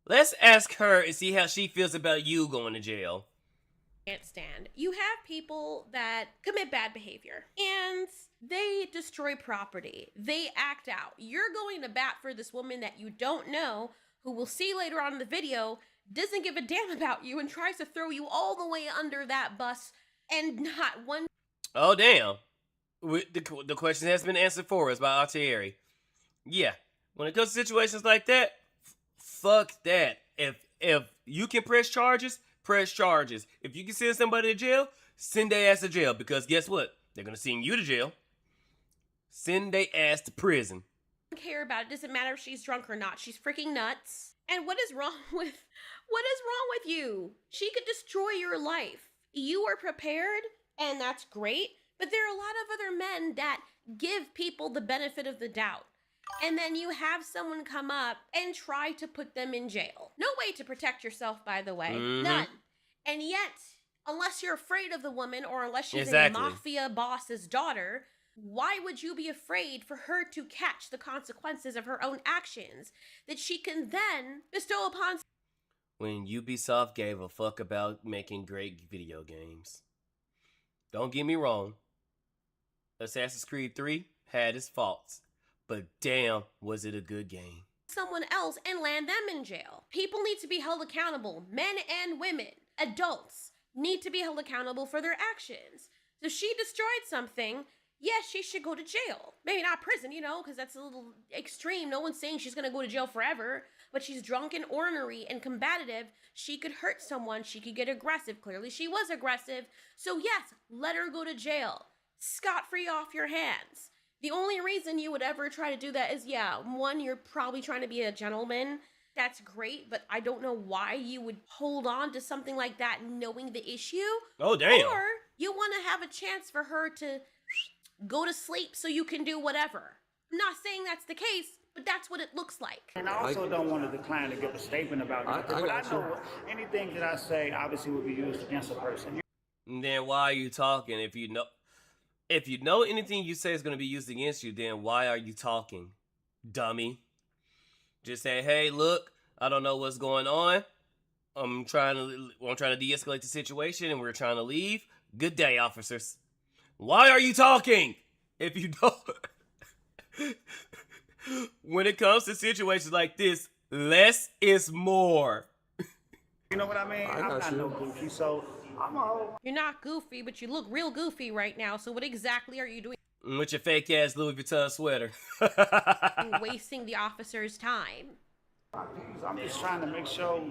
Let's ask her and see how she feels about you going to jail. Can't stand. You have people that commit bad behavior and they destroy property. They act out. You're going to bat for this woman that you don't know, who we'll see later on in the video, doesn't give a damn about you and tries to throw you all the way under that bus and not one. Oh, damn. The question has been answered for us by Altieri. Yeah, when it comes to situations like that, fuck that. If you can press charges, press charges. If you can send somebody to jail, send their ass to jail. Because guess what? They're going to send you to jail. Send their ass to prison. Care about it. Doesn't matter if she's drunk or not. She's freaking nuts. And what is wrong with you? She could destroy your life. You are prepared, and that's great. But there are a lot of other men that give people the benefit of the doubt. And then you have someone come up and try to put them in jail. No way to protect yourself, by the way. Mhm. None. And yet, unless you're afraid of the woman or unless she's Exactly. a mafia boss's daughter, why would you be afraid for her to catch the consequences of her own actions that she can then bestow upon? When Ubisoft gave a fuck about making great video games. Don't get me wrong. Assassin's Creed 3 had its faults. But damn, was it a good game. Someone else and land them in jail. People need to be held accountable. Men and women, adults, need to be held accountable for their actions. So she destroyed something. Yes, she should go to jail. Maybe not prison, you know, because that's a little extreme. No one's saying she's going to go to jail forever, but she's drunk and ornery and combative. She could hurt someone. She could get aggressive. Clearly, she was aggressive. So yes, let her go to jail. Scot-free off your hands. The only reason you would ever try to do that is, yeah, one, you're probably trying to be a gentleman. That's great, but I don't know why you would hold on to something like that knowing the issue. Oh, damn. Or you want to have a chance for her to go to sleep so you can do whatever. I'm not saying that's the case, but that's what it looks like. And I also don't want to decline to give a statement about it. But I know anything that I say obviously will be used against a person. And then why are you talking? If you know anything you say is going to be used against you, then why are you talking, dummy? Just say, hey, look, I don't know what's going on. I'm trying to de-escalate the situation, and we're trying to leave. Good day, officers. Why are you talking? If you don't... When it comes to situations like this, less is more. You know what I mean? I'm not no goofy, so I'm a hoe. You're not goofy, but you look real goofy right now. So what exactly are you doing? With your fake-ass Louis Vuitton sweater. Wasting the officer's time. I'm just trying to make sure,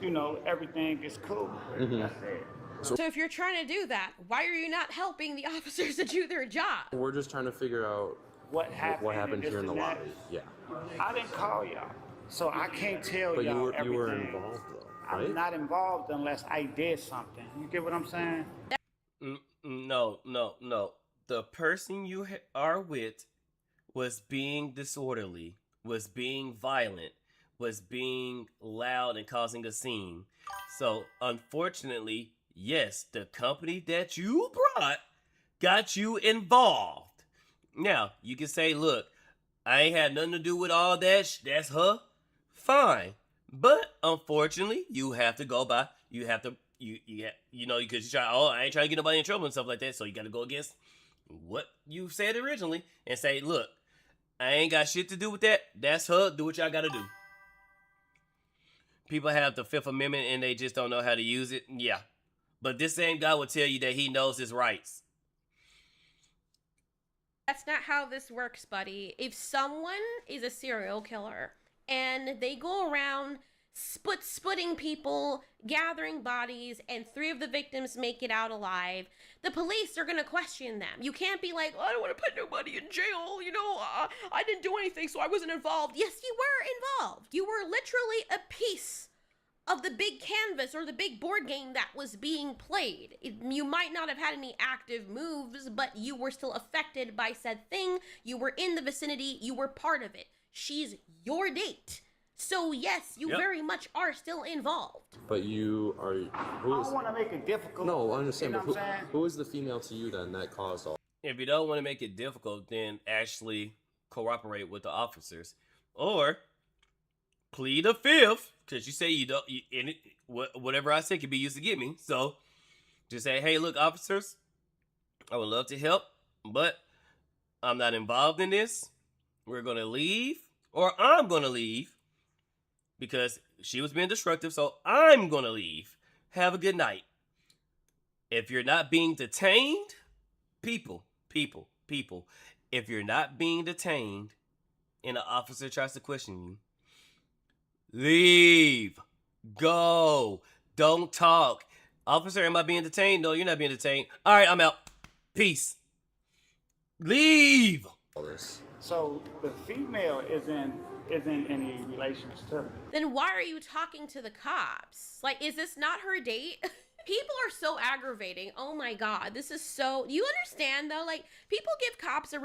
you know, everything is cool. That's it. So if you're trying to do that, why are you not helping the officers to do their job? We're just trying to figure out what happened here in the lobby. Yeah. I didn't call y'all, so I can't tell But y'all you were everything. involved, though, right? I'm not involved unless I did something. You get what I'm saying? No. The person you are with was being disorderly, was being violent, was being loud and causing a scene. So, unfortunately, yes, the company that you brought got you involved. Now, you can say, look, I ain't had nothing to do with all that. That's her. Fine. But, unfortunately, you have to go by, you have to, you know, because you try, I ain't trying to get nobody in trouble and stuff like that. So you got to go against what you said originally and say, look, I ain't got shit to do with that. That's her. Do what y'all got to do. People have the Fifth Amendment and they just don't know how to use it. Yeah. But this same guy will tell you that he knows his rights. That's not how this works, buddy. If someone is a serial killer and they go around spitting people, gathering bodies, and 3 of the victims make it out alive, the police are going to question them. You can't be like, oh, I don't want to put nobody in jail. You know, I didn't do anything, so I wasn't involved. Yes, you were involved. You were literally a piece of the big canvas or the big board game that was being played. You might not have had any active moves, but you were still affected by said thing. You were in the vicinity. You were part of it. She's your date. So yes, you very much are still involved. But you are... I don't want to make it difficult. No, I understand. You know But what I'm saying? who is the female to you then that caused all... If you don't want to make it difficult, then actually cooperate with the officers. Or plead the fifth, because you say you don't... whatever I say can be used to get me. So just say, hey, look, officers, I would love to help, but I'm not involved in this. We're going to leave, or I'm going to leave, because she was being destructive, so I'm going to leave. Have a good night. If you're not being detained, people, if you're not being detained and an officer tries to question you, leave. Go. Don't talk. Officer, am I being detained? No, you're not being detained. All right, I'm out. Peace. Leave. So the female isn't any relations to me. Then why are you talking to the cops? Like, is this not her date? People are so aggravating. Oh my God, this is so... You understand though? Like, people give cops a...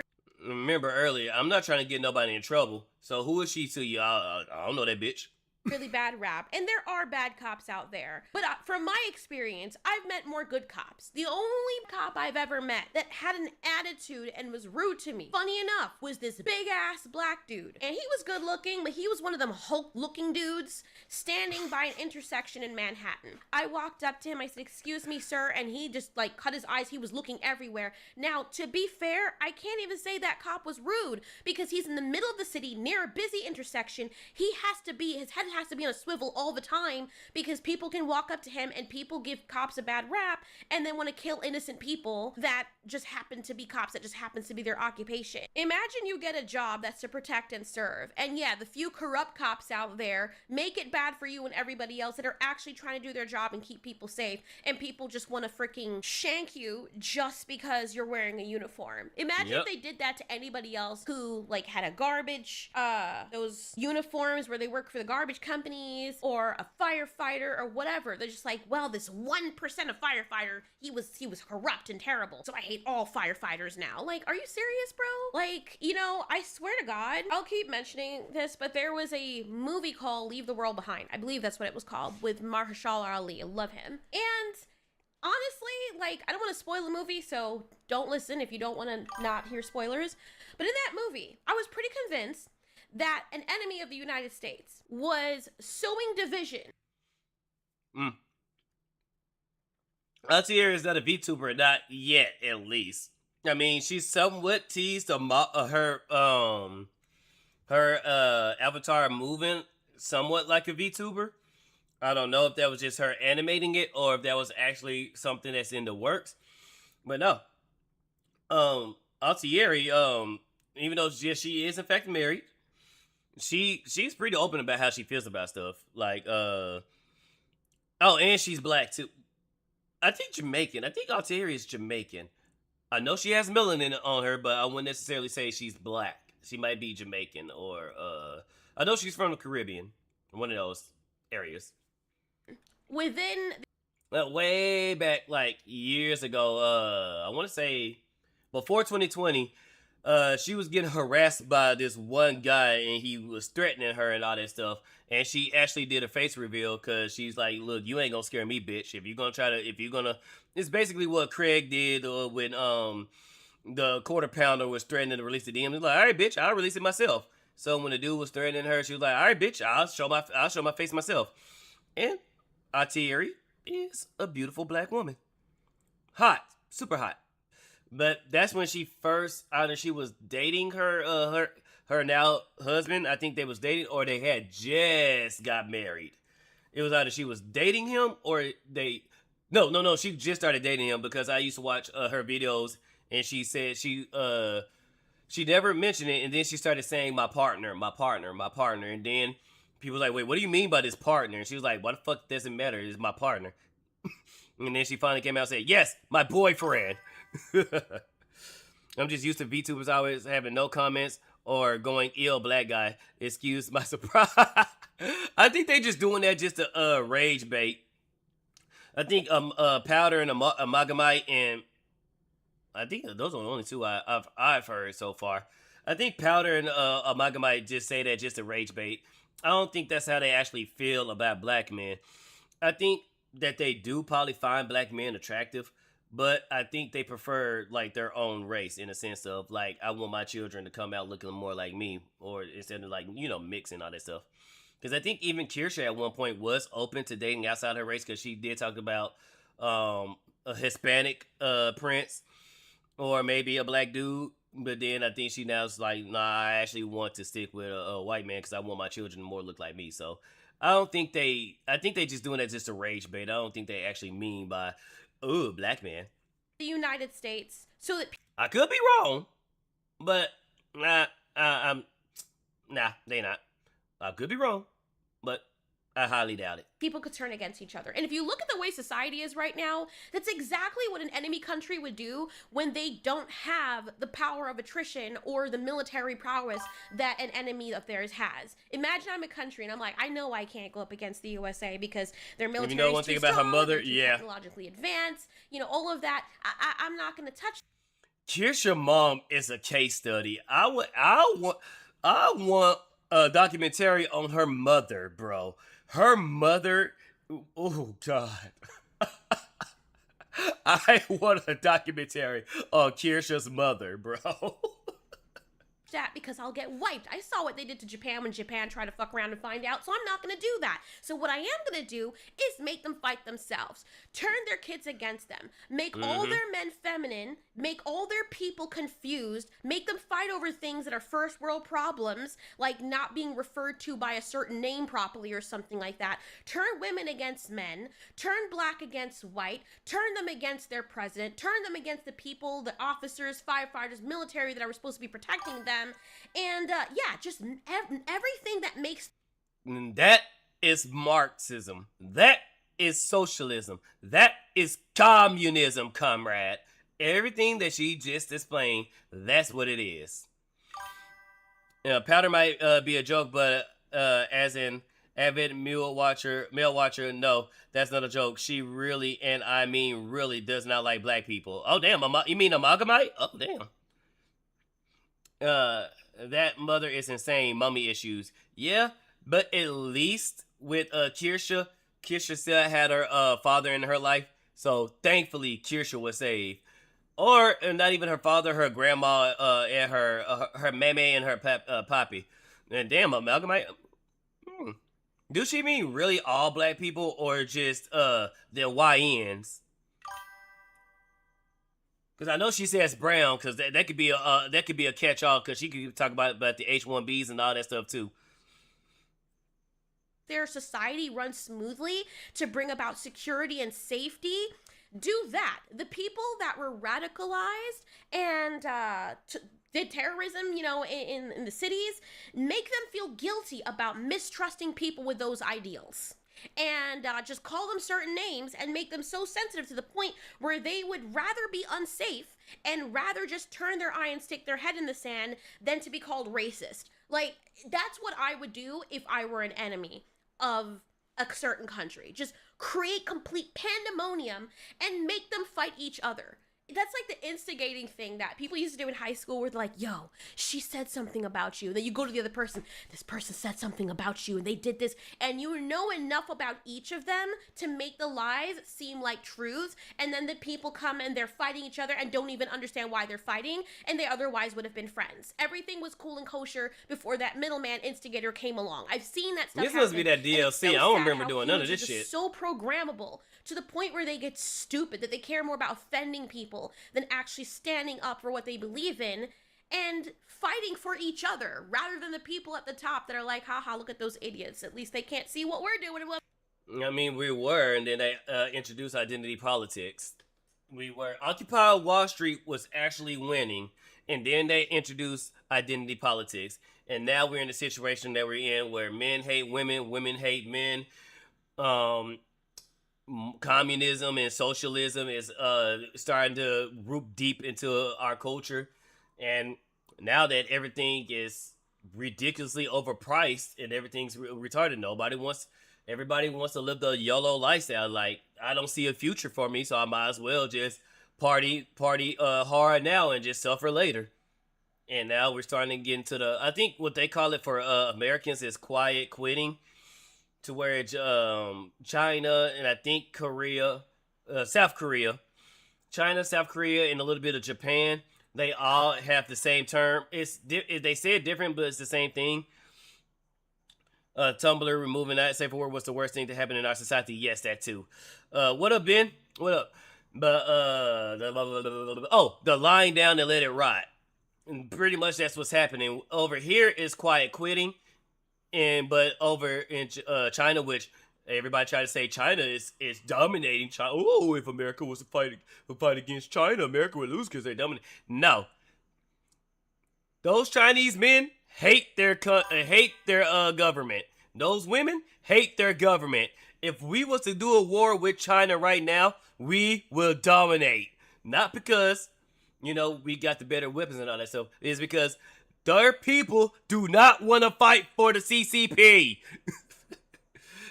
Remember earlier, I'm not trying to get nobody in trouble. So who is she to you? I don't know that bitch. Really bad rap, and there are bad cops out there, but from my experience, I've met more good cops. The only cop I've ever met that had an attitude and was rude to me, funny enough, was this big ass black dude, and he was good looking, but he was one of them Hulk looking dudes standing by an intersection in Manhattan. I walked up to him, I said, excuse me, sir, and he just like cut his eyes. He was looking everywhere. Now, to be fair, I can't even say that cop was rude because he's in the middle of the city near a busy intersection. His head has to be on a swivel all the time because people can walk up to him and people give cops a bad rap and then want to kill innocent people that just happen to be cops, that just happens to be their occupation. Imagine you get a job that's to protect and serve, and yeah, the few corrupt cops out there make it bad for you and everybody else that are actually trying to do their job and keep people safe, and people just want to freaking shank you just because you're wearing a uniform. Imagine if they did that to anybody else who like had a garbage, those uniforms where they work for the garbage companies, or a firefighter or whatever. They're just like, well, this 1% of firefighter, he was corrupt and terrible, so I hate all firefighters now. Like, are you serious, bro? Like, you know, I swear to God, I'll keep mentioning this, but there was a movie called Leave the World Behind. I believe that's what it was called, with Mahershala Ali. I love him. And honestly, like, I don't want to spoil the movie, so don't listen if you don't want to not hear spoilers. But in that movie, I was pretty convinced that an enemy of the United States was sowing division. Altieri is not a VTuber, not yet, at least. I mean, she's somewhat teased her avatar moving somewhat like a VTuber. I don't know if that was just her animating it or if that was actually something that's in the works. But no. Altieri, even though she is in fact married, she's pretty open about how she feels about stuff. Like, oh, and she's black too. I think Jamaican. I think Altieri is Jamaican. I know she has melanin on her, but I wouldn't necessarily say she's black. She might be Jamaican, or I know she's from the Caribbean, one of those areas. Within way back, like years ago, I want to say before 2020, she was getting harassed by this one guy, and he was threatening her and all that stuff. And she actually did a face reveal because she's like, "Look, you ain't gonna scare me, bitch. If you're gonna, it's basically what Craig did when the quarter pounder was threatening to release the DM. He's like, all right, bitch, I'll release it myself. So when the dude was threatening her, she was like, all right, bitch, I'll show my face myself. And Altieri is a beautiful black woman, hot, super hot. But that's when she first, either she was dating her now husband. I think they was dating, or they had just got married. It was either she was dating him or no. She just started dating him because I used to watch her videos, and she said she never mentioned it, and then she started saying my partner, and then people was like, wait, what do you mean by this partner? And she was like, what the fuck doesn't matter? It's my partner. And then she finally came out and said, yes, my boyfriend. I'm just used to VTubers always having no comments or going ill black guy. Excuse my surprise. I think they just doing that just to rage bait. I think Powder and Amalgamite, and I think those are the only two I've heard so far. I think Powder and Amalgamite just say that just to rage bait. I don't think that's how they actually feel about black men. I think that they do probably find black men attractive, but I think they prefer like their own race in a sense of like, I want my children to come out looking more like me, or instead of like, you know, mixing all that stuff. Because I think even Kirsha at one point was open to dating outside her race, because she did talk about a Hispanic prince or maybe a black dude. But then I think she now is like, nah, I actually want to stick with a white man because I want my children to more look like me. So I think they just doing that just to rage bait. I don't think they actually mean by, ooh, black man. The United States, so that I could be wrong, but nah, they not. I could be wrong, but I highly doubt it. People could turn against each other. And if you look at the way society is right now, that's exactly what an enemy country would do when they don't have the power of attrition or the military prowess that an enemy of theirs has. Imagine I'm a country and I'm like, I know I can't go up against the USA because their military is too strong. You know one thing about her mother? Yeah. Technologically advanced, you know, all of that. I'm not going to touch. Kirsha's mom is a case study. I want a documentary on her mother, bro. Her mother, oh God. I want a documentary on Kirsha's mother, bro. thermostat because I'll get wiped. I saw what they did to Japan when Japan tried to fuck around and find out, so I'm not gonna do that. So what I am gonna do is make them fight themselves. Turn their kids against them. Make all their men feminine. Make all their people confused. Make them fight over things that are first world problems, like not being referred to by a certain name properly or something like that. Turn women against men. Turn black against white. Turn them against their president. Turn them against the people, the officers, firefighters, military that are supposed to be protecting them. And yeah, just everything that makes... That is Marxism. That is socialism. That is communism, comrade. Everything that she just explained, that's what it is. Powder might be a joke, but as in avid male watcher, no, that's not a joke. She really, and I mean really, does not like black people. Oh, damn. You mean Amalgamite? Oh, damn. That mother is insane. Mummy issues. Yeah, but at least with Kirsha still had her father in her life. So thankfully, Kirsha was saved. Or not even her father, her grandma, and her mame and her poppy. And damn, Amalgamite. Do she mean really all black people or just the YNs? Because I know she says brown, because that could be a catch-all, because she could talk about the H1Bs and all that stuff too. Their society runs smoothly to bring about security and safety, do that. The people that were radicalized and did terrorism, you know, in the cities, make them feel guilty about mistrusting people with those ideals. And just call them certain names and make them so sensitive to the point where they would rather be unsafe and rather just turn their eye and stick their head in the sand than to be called racist. Like, that's what I would do if I were an enemy of a certain country. Just create complete pandemonium and make them fight each other. That's like the instigating thing that people used to do in high school where they're like, yo, she said something about you. Then you go to the other person, this person said something about you and they did this. And you know enough about each of them to make the lies seem like truths. And then the people come and they're fighting each other and don't even understand why they're fighting. And they otherwise would have been friends. Everything was cool and kosher before that middleman instigator came along. I've seen that stuff This must be that DLC. I don't remember doing none of this shit. So programmable to the point where they get stupid, that they care more about offending people than actually standing up for what they believe in and fighting for each other rather than the people at the top that are like, haha, look at those idiots. At least they can't see what we're doing. I mean, we were, and then they introduced identity politics. We were. Occupy Wall Street was actually winning, and then they introduced identity politics. And now we're in the situation that we're in where men hate women, women hate men. Communism and socialism is starting to root deep into our culture, and now that everything is ridiculously overpriced and everything's retarded, everybody wants to live the YOLO lifestyle. Like, I don't see a future for me, so I might as well just party hard now and just suffer later. And now we're starting to get into I think what they call it for Americans is quiet quitting. To where China and I think South Korea, China, South Korea, and a little bit of Japan, they all have the same term. They say it different, but it's the same thing. Tumblr removing that safe word was the worst thing to happen in our society. Yes, that too. What up, Ben? What up? But the lying down and let it rot. And pretty much that's what's happening over here. Is quiet quitting. But over in China, which everybody try to say China is dominating China. Oh, if America was to fight against China, America would lose because they're dominating. No, those Chinese men hate their government. Those women hate their government. If we was to do a war with China right now, we will dominate. Not because, we got the better weapons and all that stuff. It's because their people do not want to fight for the CCP.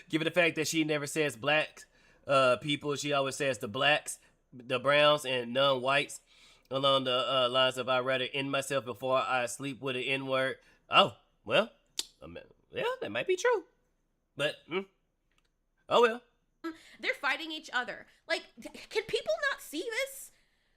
Given the fact that she never says black people, she always says the blacks, the browns, and non-whites. Along the lines of, I'd rather end myself before I sleep with an N-word. Oh, well, yeah, that might be true. But, oh well. They're fighting each other. Like, can people not see this?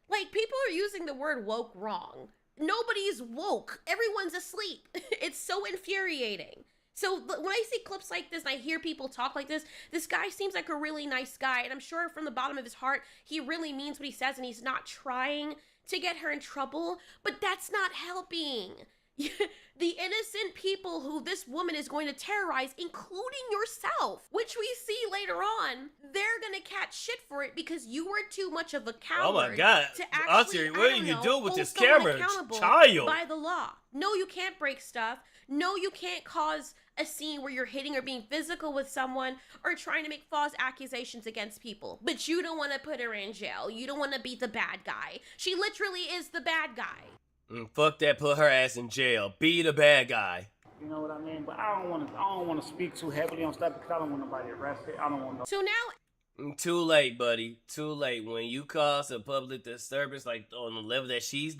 Like, people are using the word woke wrong. Nobody's woke. Everyone's asleep. It's so infuriating. So when I see clips like this and I hear people talk like this guy seems like a really nice guy. And I'm sure from the bottom of his heart, he really means what he says and he's not trying to get her in trouble. But that's not helping. The innocent people who this woman is going to terrorize, including yourself, which we see later on, they're going to catch shit for it because you were too much of a coward. Oh my God. To actually, Auntie, what are you doing with hold this someone camera? accountable Child. by the law. No, you can't break stuff. No, you can't cause a scene where you're hitting or being physical with someone or trying to make false accusations against people. But you don't want to put her in jail. You don't want to be the bad guy. She literally is the bad guy. Fuck that, put her ass in jail. Be the bad guy. You know what I mean? But I don't want to speak too heavily on stuff because I don't want nobody arrested. I don't want no. So now Too late, buddy. Too late. When you cause a public disturbance like on the level that she's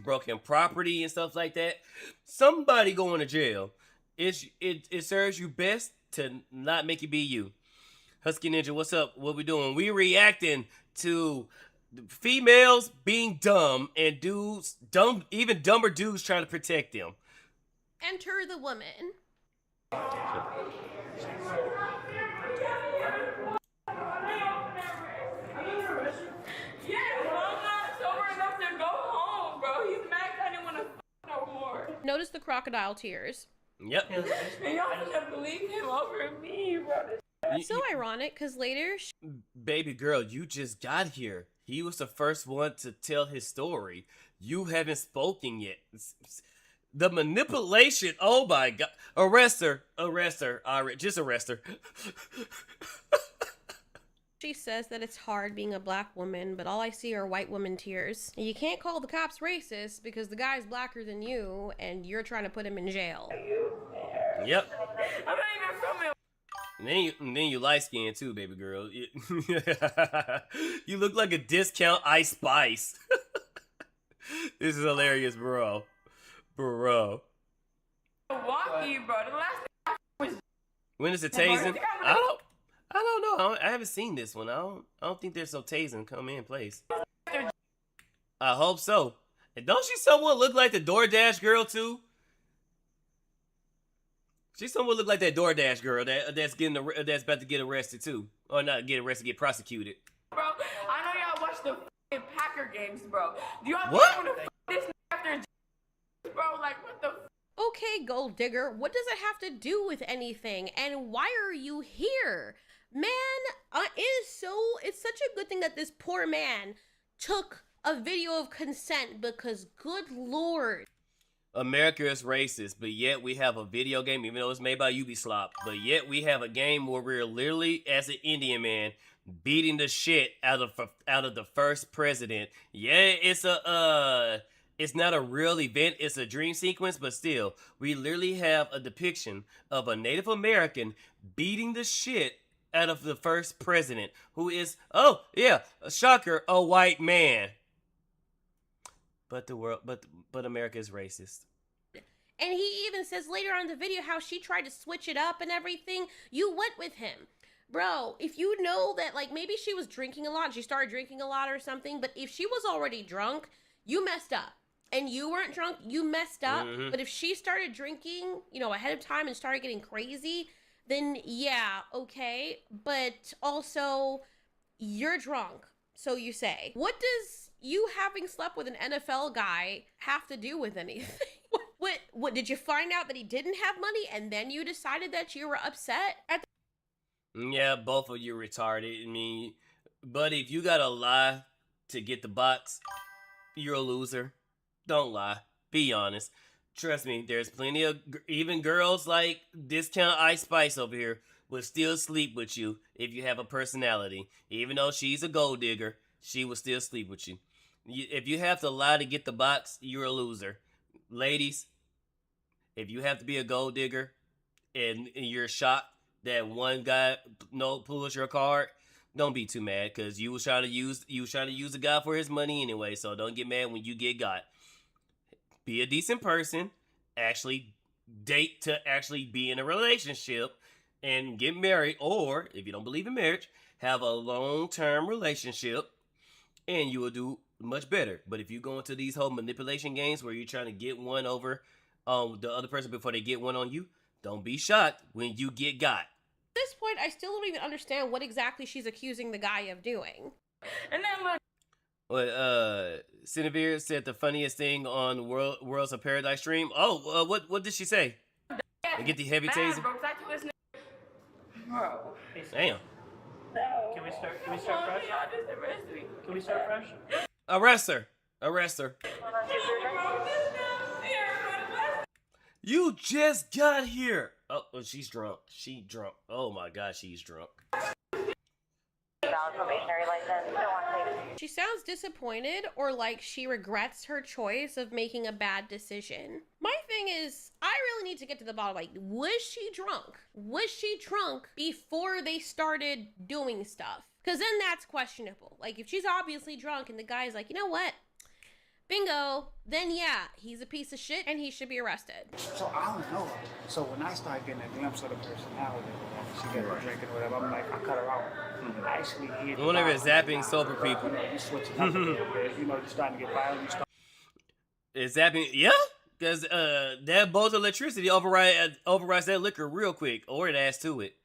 broken property and stuff like that, somebody going to jail. It serves you best to not make it be you. Husky Ninja, what's up? What we doing? We reacting to females being dumb and dudes, even dumber dudes trying to protect them. enter the woman. Notice the crocodile tears. Yep. And y'all just have to leave him over me, bro. So ironic, because later... Baby girl, you just got here. He was the first one to tell his story. You haven't spoken yet. The manipulation, oh my God. Arrest her. Arrest her. Just arrest her. She says that it's hard being a black woman, but all I see are white woman tears. You can't call the cops racist because the guy's blacker than you and you're trying to put him in jail. Yep. I'm not even from it. And then you light skinned too, baby girl. You look like a discount Ice Spice. This is hilarious, bro. Bro. Milwaukee, bro. The last thing When is it tasing? I don't know. I haven't seen this one. I don't think there's no tasing come in place. I hope so. And don't she somewhat look like the DoorDash girl too? She somewhat look like that DoorDash girl that's about to get arrested too, or not get arrested, get prosecuted. bro, I know y'all watch the Packer games, bro. Do y'all What? think I'm gonna this after bro? Like, what the Okay, gold digger, what does it have to do with anything? And why are you here? Man, it's such a good thing that this poor man took a video of consent because good Lord. America is racist, but yet we have a video game, even though it's made by Ubisoft, but yet we have a game where we're literally, as an Indian man, beating the shit out of the first president. Yeah, it's not a real event, it's a dream sequence, but still, we literally have a depiction of a Native American beating the shit out of the first president, who is, oh yeah, a shocker, a white man. But America is racist. And he even says later on in the video how she tried to switch it up and everything. You went with him. Bro, if you know that, like, maybe she was drinking a lot, she started drinking a lot or something, but if she was already drunk, you messed up. And you weren't drunk, you messed up. Mm-hmm. But if she started drinking, ahead of time and started getting crazy, then yeah, okay. But also, you're drunk, so you say. What does you having slept with an NFL guy have to do with anything? What did you find out that he didn't have money and then you decided that you were upset at Yeah, both of you retarded. I mean, buddy, if you gotta lie to get the box, you're a loser. Don't lie. Be honest. Trust me, there's plenty of even girls like Discount Ice Spice over here will still sleep with you if you have a personality. Even though she's a gold digger, she will still sleep with you. If you have to lie to get the box, you're a loser. Ladies, if you have to be a gold digger and you're shocked that one guy pulls your card, don't be too mad because you was trying to use the guy for his money anyway. So don't get mad when you get got. Be a decent person. Actually date to actually be in a relationship and get married. Or if you don't believe in marriage, have a long-term relationship and you will do much better. But if you go into these whole manipulation games where you're trying to get one over the other person before they get one on you, don't be shocked when you get got. At this point, I still don't even understand what exactly she's accusing the guy of doing. And then look. Well, Cinevere said the funniest thing on Worlds of Paradise stream. Oh, what did she say? They get the heavy taser. Bro. Damn. No. Can we start fresh? Can we start fresh? Arrest her. Arrest her. You just got here. Oh, she's drunk. She drunk. Oh my God, she's drunk. She sounds disappointed or like she regrets her choice of making a bad decision. My thing is, I really need to get to the bottom. Like, was she drunk? Was she drunk before they started doing stuff? Because then that's questionable. Like, if she's obviously drunk and the guy's like, you know what? Bingo, then yeah, he's a piece of shit and he should be arrested. So I don't know. So when I started getting a glimpse of the personality, she got her drinking or whatever, I'm like, I cut her out. I actually hit. Whenever it's zapping sober people. You switching up a little bit, you're starting to get violent. It's zapping, yeah? Because that bolt of electricity overrides that liquor real quick, or it adds to it.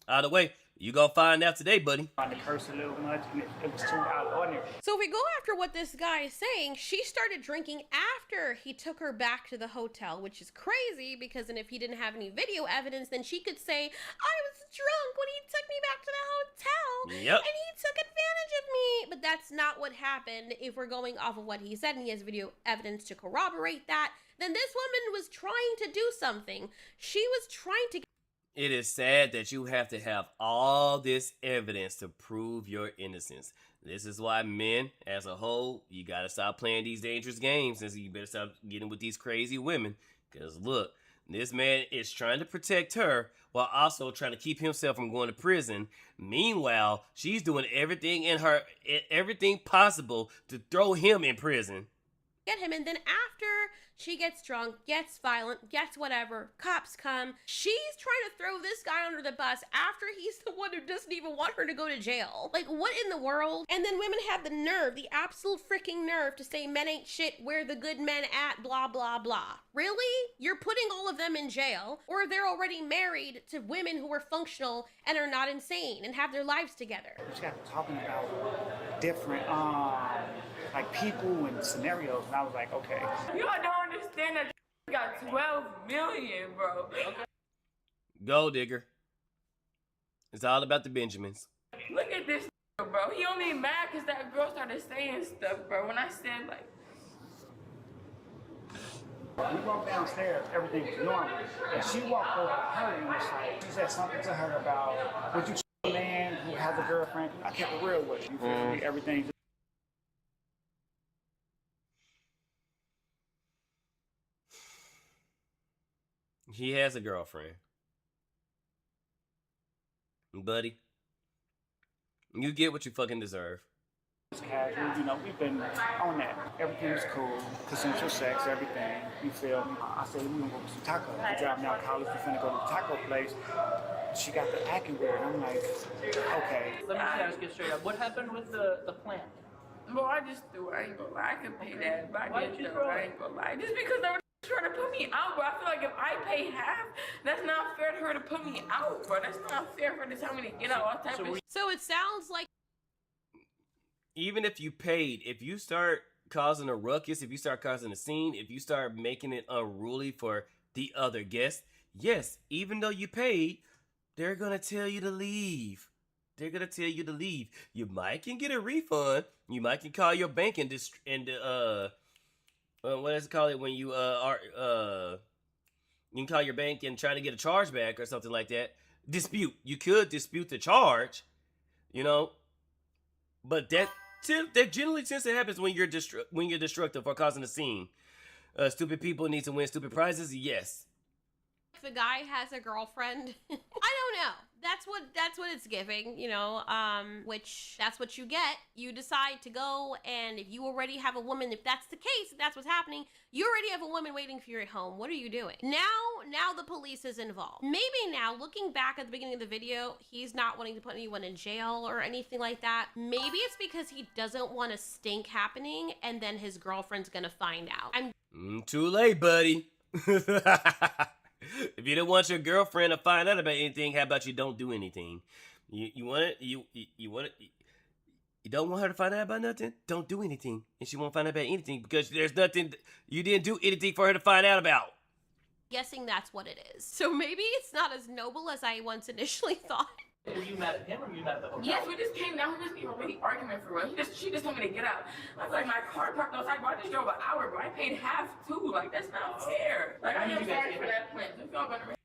Either way, you gonna find out today, buddy. I curse a little much, and it was too out of ordinary. So if we go after what this guy is saying, she started drinking after he took her back to the hotel, which is crazy because then if he didn't have any video evidence, then she could say, I was drunk when he took me back to the hotel. Yep. And he took advantage of me. But that's not what happened. If we're going off of what he said and he has video evidence to corroborate that, then this woman was trying to do something. She was trying to. It is sad that you have to have all this evidence to prove your innocence. This is why men, as a whole, you gotta stop playing these dangerous games, and you better stop getting with these crazy women. Because look, this man is trying to protect her while also trying to keep himself from going to prison. Meanwhile, she's doing everything possible to throw him in prison. Get him, and then after she gets drunk, gets violent, gets whatever, cops come, she's trying to throw this guy under the bus after he's the one who doesn't even want her to go to jail. Like, what in the world? And then women have the nerve, the absolute freaking nerve to say men ain't shit, where the good men at, blah, blah, blah. Really? You're putting all of them in jail, or they're already married to women who are functional and are not insane and have their lives together. She got talking about different, like people and scenarios, and I was like, okay. You all don't understand that you got 12 million, bro. Okay. Gold digger. It's all about the Benjamins. Look at this, bro. He only mad because that girl started saying stuff, bro. When I said, like, we walked downstairs, everything was normal. And she walked over to her and was like, she said something to her about, would you a man who has a girlfriend? I kept it real with you. You feel me? Everything. He has a girlfriend. Buddy, you get what you fucking deserve. It's casual, you know, we've been on that. Everything's cool, consensual sex, everything. You feel me? I said, we're gonna go get some tacos. We're driving out college, we're finna go to the taco place. She got the acting weird. I'm like, okay. Let me ask you straight up. What happened with the plant? Well, I just threw it. I ain't gonna lie. I could pay that, but I didn't throw it. I ain't gonna lie. Just because they were trying to put me out, bro. I feel like if I pay half, that's not fair to her to put me out, bro. That's not fair for her to tell me to get out, all type of shit. So it sounds like even if you paid, if you start causing a ruckus, if you start causing a scene, if you start making it unruly for the other guests, yes, even though you paid, they're gonna tell you to leave. They're gonna tell you to leave. You might can get a refund. You might can call your bank and what does it call it when you you can call your bank and try to get a charge back or something like that. Dispute. You could dispute the charge, you know, but that generally tends to happen when you're destructive or causing a scene. Stupid people need to win stupid prizes. Yes. if the guy has a girlfriend. I don't know. that's what it's giving, you know, which that's what you get. You decide to go, and if you already have a woman, if that's the case, if that's what's happening, you already have a woman waiting for you at home. What are you doing? Now the police is involved. Maybe now, looking back at the beginning of the video, he's not wanting to put anyone in jail or anything like that. Maybe it's because he doesn't want a stink happening, and then his girlfriend's gonna find out. Too late, buddy. If you don't want your girlfriend to find out about anything, how about you don't do anything? You want it? You don't want her to find out about nothing? Don't do anything. And she won't find out about anything because there's nothing, you didn't do anything for her to find out about. Guessing that's what it is. So maybe it's not as noble as I once initially thought. Were you mad at him or were you mad at the hotel? Yes, we just came down. We just even really argument for real. She just told me to get out. I was like, my car parked outside, bro. I just drove an hour, bro. I paid half too. Like, that's not fair. Like, I am sorry for that plan.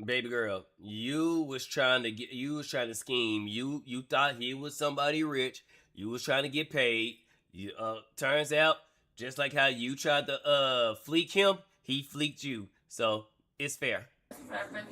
Baby girl, you was trying to scheme. You thought he was somebody rich. You was trying to get paid. You turns out, just like how you tried to fleek him, he fleeked you. So it's fair. Again,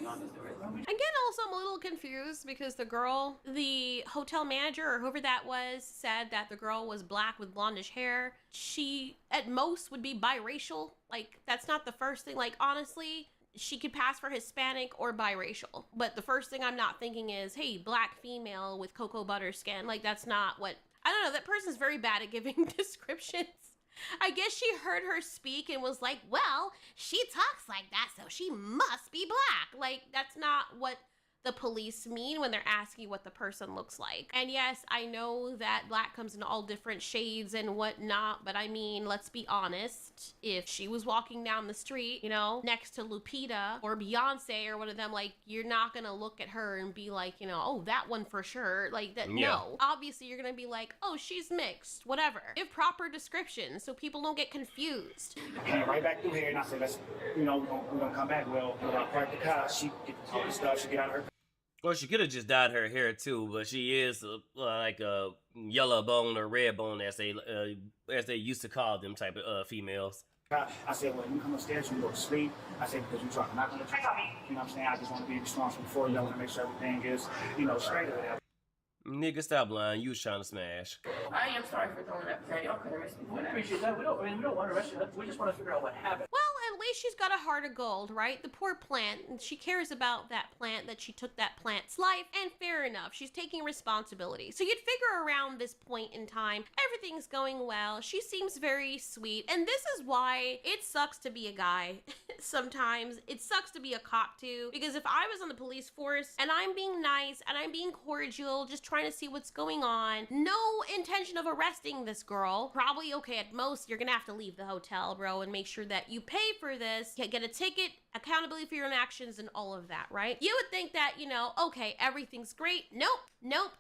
also I'm a little confused because the hotel manager or whoever that was said that the girl was black with blondish hair. She at most would be biracial. Like, that's not the first thing. Like, honestly, she could pass for Hispanic or biracial. But the first thing I'm not thinking is, hey, black female with cocoa butter skin. Like, that's not what, I don't know, that person's very bad at giving descriptions. I guess she heard her speak and was like, well, she talks like that, so she must be black. Like, that's not what the police mean when they're asking what the person looks like. And yes, I know that black comes in all different shades and whatnot, but I mean, let's be honest. If she was walking down the street, you know, next to Lupita or Beyonce or one of them, like, you're not gonna look at her and be like, you know, oh, that one for sure. Like, that, Yeah. No. Obviously, you're gonna be like, oh, she's mixed, whatever. Give proper descriptions so people don't get confused. Came right back through here, and I said, let's, you know, we're gonna come back. Well, when I park the car, she get all the stuff, she get out of her. Well, she could have just dyed her hair too, but she is like a yellow bone or red bone, as they used to call them type of females. I said, well, you come upstairs, you go to sleep. I said, because you're talking, not going to, you know what I'm saying? I just want to be responsible for you. I want to make sure everything is, you know, straight or whatever. Nigga, stop lying. You was trying to smash. I am sorry for throwing that plan. Y'all could arrest me. We appreciate that. We don't want to arrest you. We just want to figure out what happened. Well, at least she's got a heart of gold, right? The poor plant, she cares about that plant, that she took that plant's life, and fair enough, she's taking responsibility. So you'd figure around this point in time, everything's going well, she seems very sweet, and this is why it sucks to be a guy. Sometimes it sucks to be a cop too, because if I was on the police force and I'm being nice and I'm being cordial, just trying to see what's going on, no intention of arresting this girl, probably okay, at most you're gonna have to leave the hotel, bro, and make sure that you pay for this, get a ticket, accountability for your own actions, and all of that, right? You would think that, you know, okay, everything's great. Nope.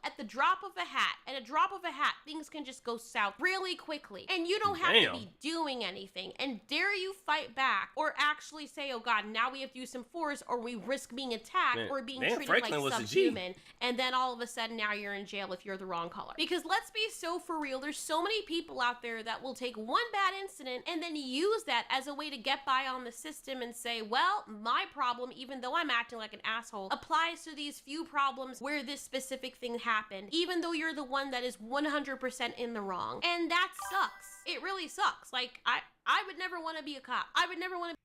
At the drop of a hat, things can just go south really quickly, and you don't have to be doing anything. And dare you fight back or actually say, oh god, now we have to use some force, or we risk being attacked or being treated Franklin like was subhuman, and then all of a sudden now you're in jail if you're the wrong color. Because let's be so for real, there's so many people out there that will take one bad incident and then use that as a way to get by on the system and say, well, my problem, even though I'm acting like an asshole, applies to these few problems where this specific thing happened, even though you're the one that is 100% in the wrong. And that sucks. It really sucks. Like, I would never want to be a cop. I would never want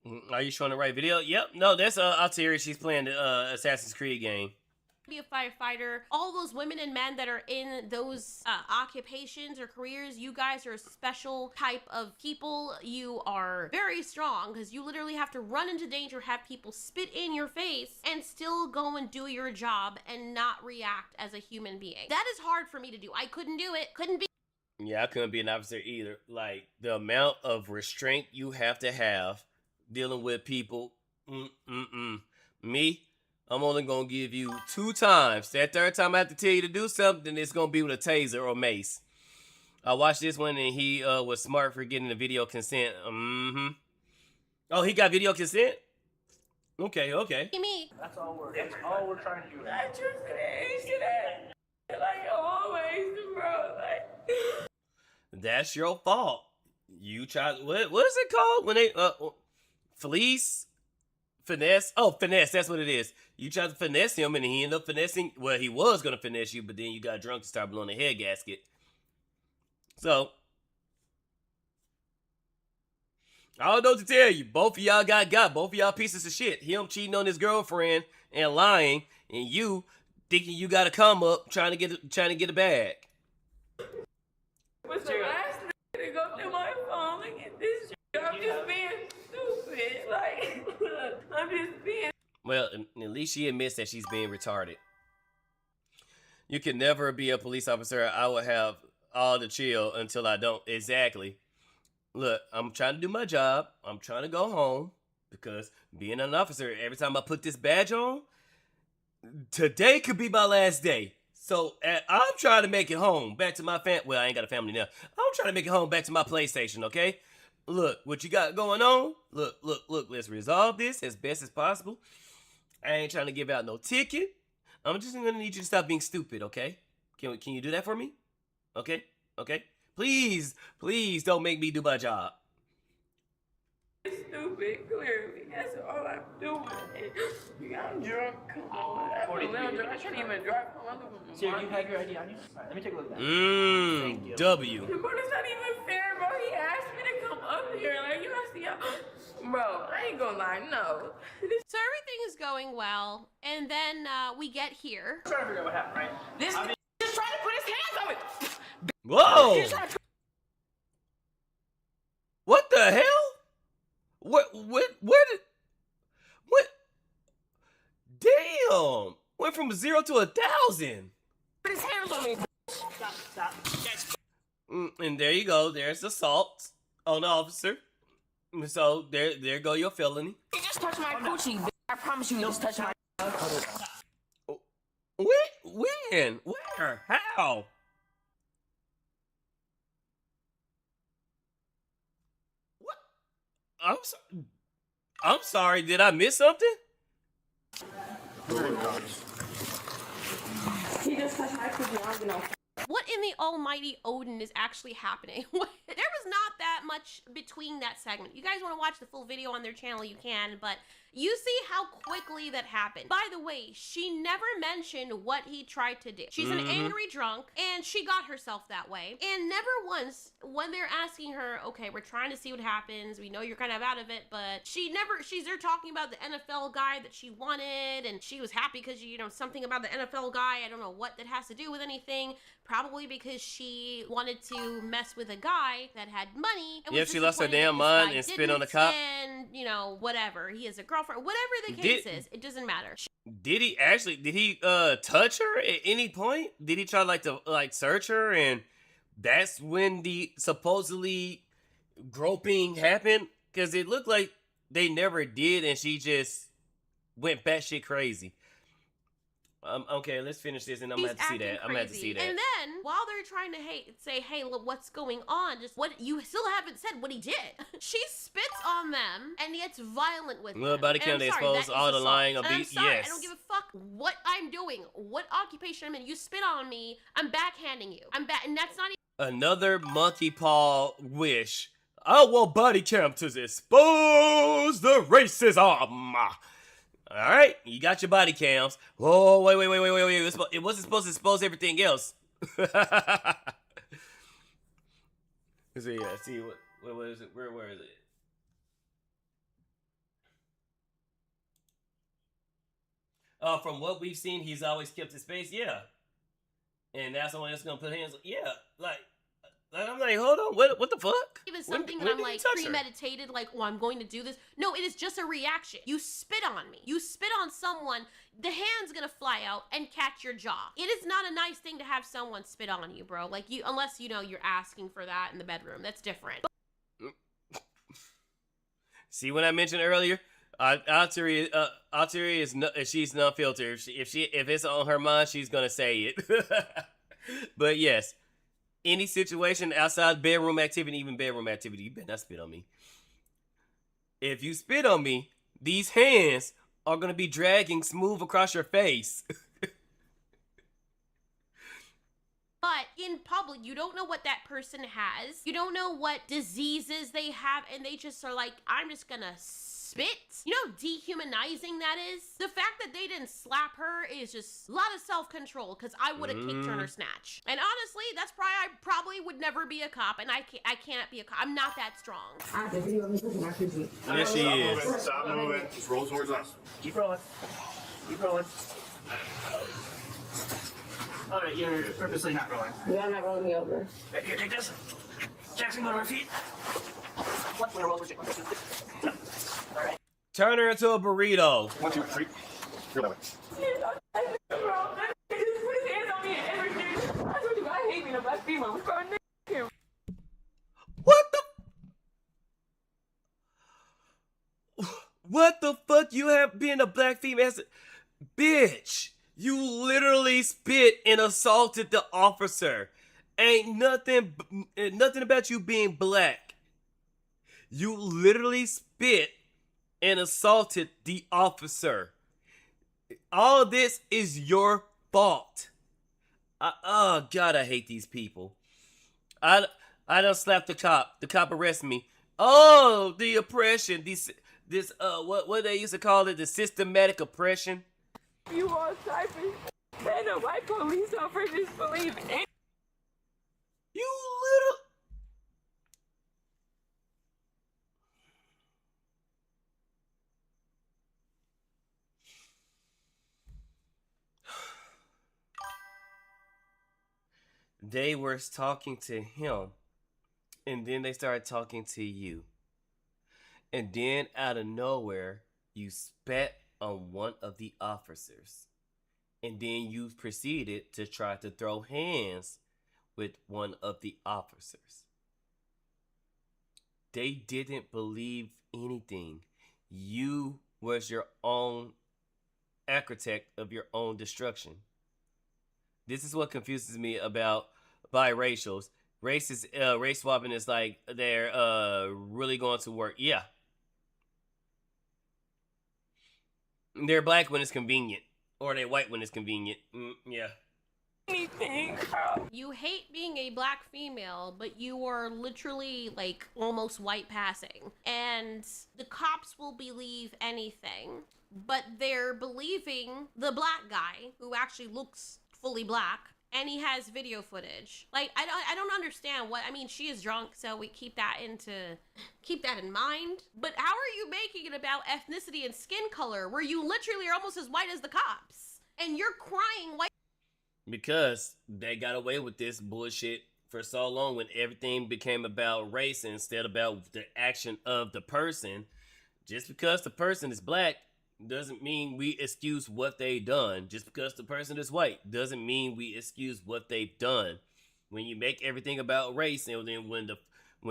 to. Are you showing the right video? Yep. No, that's Altieri. She's playing the Assassin's Creed game. Be a firefighter. All those women and men that are in those occupations or careers, you guys are a special type of people. You are very strong because you literally have to run into danger, have people spit in your face, and still go and do your job and not react as a human being. That is hard for me to do. I couldn't do it. Couldn't be. Yeah, I couldn't be an officer either. Like, the amount of restraint you have to have dealing with people. Me, I'm only going to give you 2 times. That third time I have to tell you to do something, it's going to be with a taser or mace. I watched this one and he was smart for getting the video consent. Oh, he got video consent? Okay. Me. That's all we're trying to do. I just crazy that. Like always, bro. Like. That's your fault. You tried. What is it called when they fleece Finesse? Oh, finesse. That's what it is. You tried to finesse him, and he ended up finessing. Well, he was gonna finesse you, but then you got drunk and started blowing the head gasket. So I don't know what to tell you. Both of y'all got. Both of y'all pieces of shit. Him cheating on his girlfriend and lying, and you thinking you got to come up trying to get a bag. Was the last nigga to go through my phone and get this shit. I'm just being stupid. Like, I'm just being. Well, at least she admits that she's being retarded. You can never be a police officer. I would have all the chill until I don't. Exactly. Look, I'm trying to do my job. I'm trying to go home because being an officer, every time I put this badge on, today could be my last day. So I'm trying to make it home back to my Well, I ain't got a family now. I'm trying to make it home back to my PlayStation, okay? Look, what you got going on? Look, let's resolve this as best as possible. I ain't trying to give out no ticket. I'm just gonna need you to stop being stupid, okay? Can you do that for me? Okay? Please don't make me do my job. Stupid, clearly. That's all I'm doing. I'm drunk. Come on. I can't even drive. Sir, you have your ID on you? Alright, let me take a look at that. W. But it's not even fair, bro. He asked me to come up here. Like, you must see how. Bro, I ain't gonna lie, no. So everything is going well, and then we get here. I'm trying to figure out what happened, right? This just trying to put his hands on it. Whoa! What the hell? What? Damn! Went from 0 to 1,000. Put his hands on me. Stop. And there you go. There's assault on the officer. So there go your felony. You just touched my coochie, bitch. I promise you, just touched my. When? Where? How? What? I'm sorry. Did I miss something? He just touched my coochie. I don't know. What in the almighty Odin is actually happening? There was not that much between that segment. You guys want to watch the full video on their channel, you can, but you see how quickly that happened. By the way, she never mentioned what he tried to do. She's an angry drunk, and she got herself that way. And never once, when they're asking her, okay, we're trying to see what happens, we know you're kind of out of it, but she's there talking about the NFL guy that she wanted, and she was happy because, something about the NFL guy, I don't know what that has to do with anything, probably because she wanted to mess with a guy that had money. And yep, she lost her damn mind and spit on the cop. And, whatever. He has a girlfriend. Whatever the case is, it doesn't matter. Did he touch her at any point? Did he try to search her, and that's when the supposedly groping happened? Because it looked like they never did, and she just went batshit crazy. Okay, let's finish this, and I'm gonna have to see that. I'm gonna have to see that. And then, while they're trying to say, hey, look, what's going on? Just what you still haven't said what he did. She spits on them and gets violent with them. Well, body count they expose all the lying abuse. Yes. I don't give a fuck what I'm doing, what occupation I'm in. You spit on me, I'm backhanding you. And that's not even another monkey paw wish. I want body cam to expose the racism. All right, you got your body cams. Oh, wait. It wasn't supposed to expose everything else. Let's see, what is it? Where is it? From what we've seen, he's always kept his space. Yeah, and that's someone that's gonna put hands. Yeah, I'm like, hold on, what the fuck? Even something that I'm premeditated, I'm going to do this. No, it is just a reaction. You spit on me. You spit on someone, the hand's gonna fly out and catch your jaw. It is not a nice thing to have someone spit on you, bro. Unless you're asking for that in the bedroom. That's different. See what I mentioned earlier? Alteria is no, she's not filtered. If it's on her mind, she's gonna say it. But yes. Any situation outside bedroom activity, even bedroom activity, you better not spit on me. If you spit on me, these hands are going to be dragging smooth across your face. But in public, you don't know what that person has. You don't know what diseases they have, and they just are like, I'm just going to spit spit. You know how dehumanizing that is? The fact that they didn't slap her is just a lot of self-control, because I would have kicked her in her snatch. And honestly, that's why I probably would never be a cop, and I can't be a cop. I'm not that strong. Yes, she is. Stop moving. Just roll towards us. Keep rolling. Keep rolling. All right, you're purposely not rolling. Yeah, I'm not rolling me over. Here, take this. Jackson, go to her feet. What? We're rolling. All right. Turn her into a burrito. 1, 2, 3. Go that way. I hate being a black female. What the fuck you have been a black female? Bitch, you literally spit and assaulted the officer. Ain't nothing about you being black. You literally spit and assaulted the officer. All of this is your fault. Oh God, I hate these people. I done slapped the cop. The cop arrested me. Oh, the oppression. This what they used to call it, the systematic oppression. You all typing. And a white police officers believe in. You little. They were talking to him, and then they started talking to you. And then out of nowhere, you spat on one of the officers. And then you proceeded to try to throw hands with one of the officers. They didn't believe anything. You was your own architect of your own destruction. This is what confuses me about biracials. Race swapping is like they're really going to work. Yeah. They're black when it's convenient. Or they're white when it's convenient. Yeah. Anything. You hate being a black female, but you are literally like almost white passing. And the cops will believe anything, but they're believing the black guy who actually looks fully black. And he has video footage. Like, I don't understand what, I mean, she is drunk, so we keep that in mind. But how are you making it about ethnicity and skin color where you literally are almost as white as the cops? And you're crying white. Because they got away with this bullshit for so long when everything became about race instead about the action of the person. Just because the person is black doesn't mean we excuse what they done. Just because the person is white doesn't mean we excuse what they've done. When you make everything about race, and then when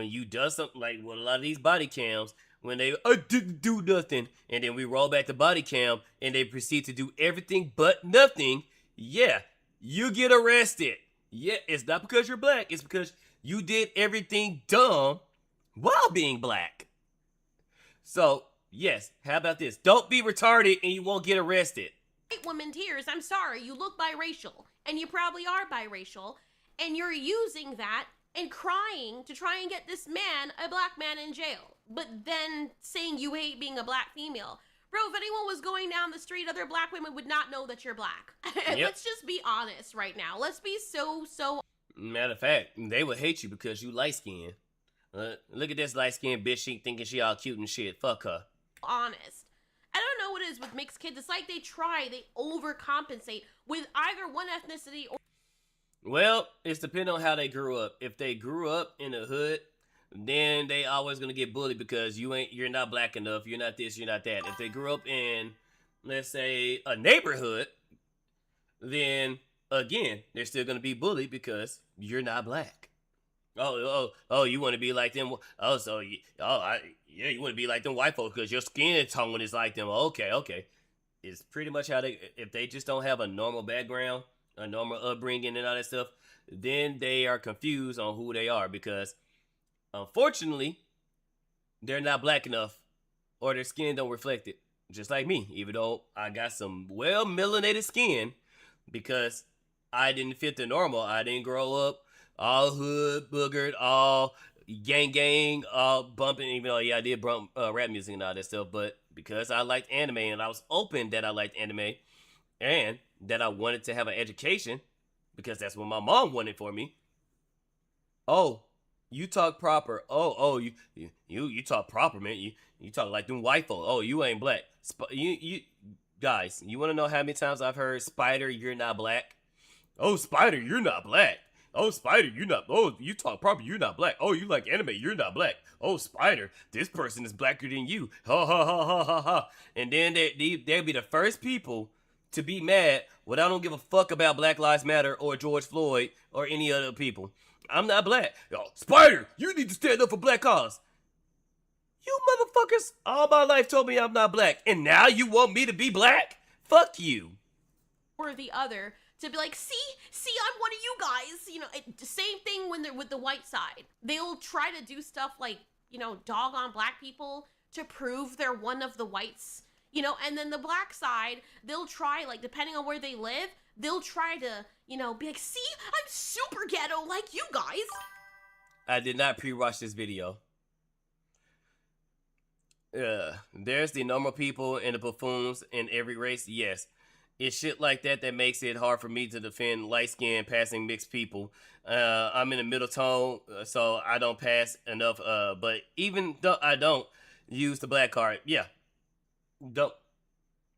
you do something like what a lot of these body cams, when they didn't do nothing, and then we roll back the body cam and they proceed to do everything but nothing, yeah, you get arrested. Yeah, it's not because you're black, it's because you did everything dumb while being black. So yes, how about this? Don't be retarded and you won't get arrested. White woman tears, I'm sorry, you look biracial. And you probably are biracial. And you're using that and crying to try and get this man, a black man, in jail. But then saying you hate being a black female. Bro, if anyone was going down the street, other black women would not know that you're black. Yep. Let's just be honest right now. Let's be so. Matter of fact, they would hate you because you light-skinned. Look at this light-skinned bitch, she thinking she all cute and shit. Fuck her. Honest. I don't know what it is with mixed kids. It's like they overcompensate with either one ethnicity or. Well, it's depending on how they grew up. If they grew up in the hood, then they always gonna get bullied because you're not black enough, you're not this, you're not that. If they grew up in, let's say, a neighborhood, then again, they're still gonna be bullied because you're not black. Oh, you want to be like them? You want to be like them white folks because your skin tone is like them. Okay. It's pretty much how if they just don't have a normal background, a normal upbringing and all that stuff, then they are confused on who they are because, unfortunately, they're not black enough or their skin don't reflect it. Just like me, even though I got some well-melanated skin because I didn't fit the normal. I didn't grow up all hood, boogered, all gang, bumping, even though, yeah, I did bump rap music and all that stuff, but because I liked anime and I was open that I liked anime and that I wanted to have an education, because that's what my mom wanted for me. Oh, you talk proper. Oh, you talk proper, man. You talk like them white folk. Oh, you ain't black. You guys, you want to know how many times I've heard Spider, you're not black? Oh, Spider, you're not black. Oh, Spider, you're not. Oh, you talk proper, you're not black. Oh, you like anime, you're not black. Oh, Spider, this person is blacker than you. Ha ha ha ha ha ha. And then they'll be the first people to be mad when I don't give a fuck about Black Lives Matter or George Floyd or any other people. I'm not black. Yo, Spider, you need to stand up for black cause. You motherfuckers all my life told me I'm not black, and now you want me to be black? Fuck you. Or the other. To be like, see, I'm one of you guys. You know, same thing when they're with the white side. They'll try to do stuff like, you know, dog on black people to prove they're one of the whites. You know, and then the black side, they'll try, like, depending on where they live, they'll try to, you know, be like, see, I'm super ghetto like you guys. I did not pre-watch this video. There's the normal people and the buffoons in every race, yes. It's shit like that that makes it hard for me to defend light-skinned, passing mixed people. I'm in the middle tone, so I don't pass enough. But even though I don't use the black card, yeah, don't.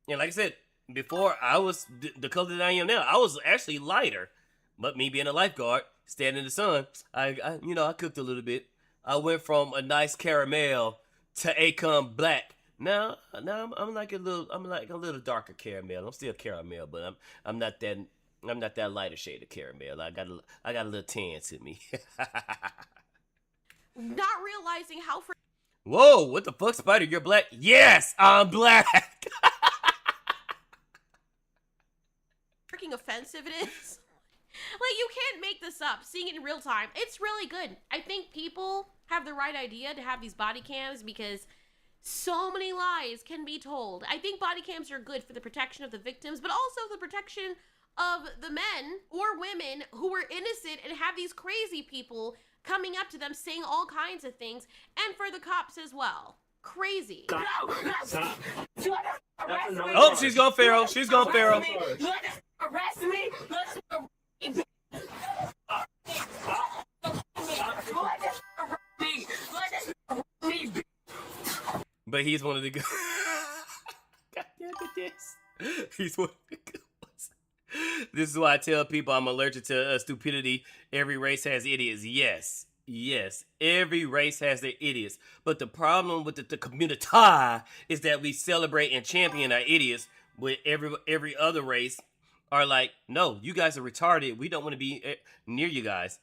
And like I said before, I was the color that I am now. I was actually lighter, but me being a lifeguard, standing in the sun, I cooked a little bit. I went from a nice caramel to Acom black. Now I'm like a little darker caramel. I'm still caramel, but I'm not that lighter shade of caramel. I got a little tan to me. Not realizing how Whoa, what the fuck, Spider? You're black? Yes, I'm black. freaking offensive it is. Like, you can't make this up. Seeing it in real time, it's really good. I think people have the right idea to have these body cams because so many lies can be told. I think body cams are good for the protection of the victims, but also the protection of the men or women who are innocent and have these crazy people coming up to them saying all kinds of things, and for the cops as well. Crazy. Oh, she's gone feral. She's gone feral. Arrest me. But he's one of the good. God damn it, this. He's one of the good ones. This is why I tell people I'm allergic to stupidity. Every race has idiots. Yes, every race has their idiots. But the problem with the community is that we celebrate and champion our idiots, with every other race are like, no, you guys are retarded. We don't want to be near you guys.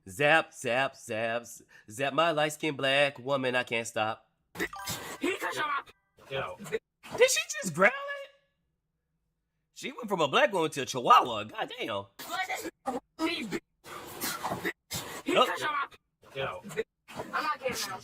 Zap, zap, zap, zap my light-skinned black woman. I can't stop. Yo. Did she just growl it? She went from a black woman to a chihuahua. God damn. Oh. Yo. I'm not kidding now.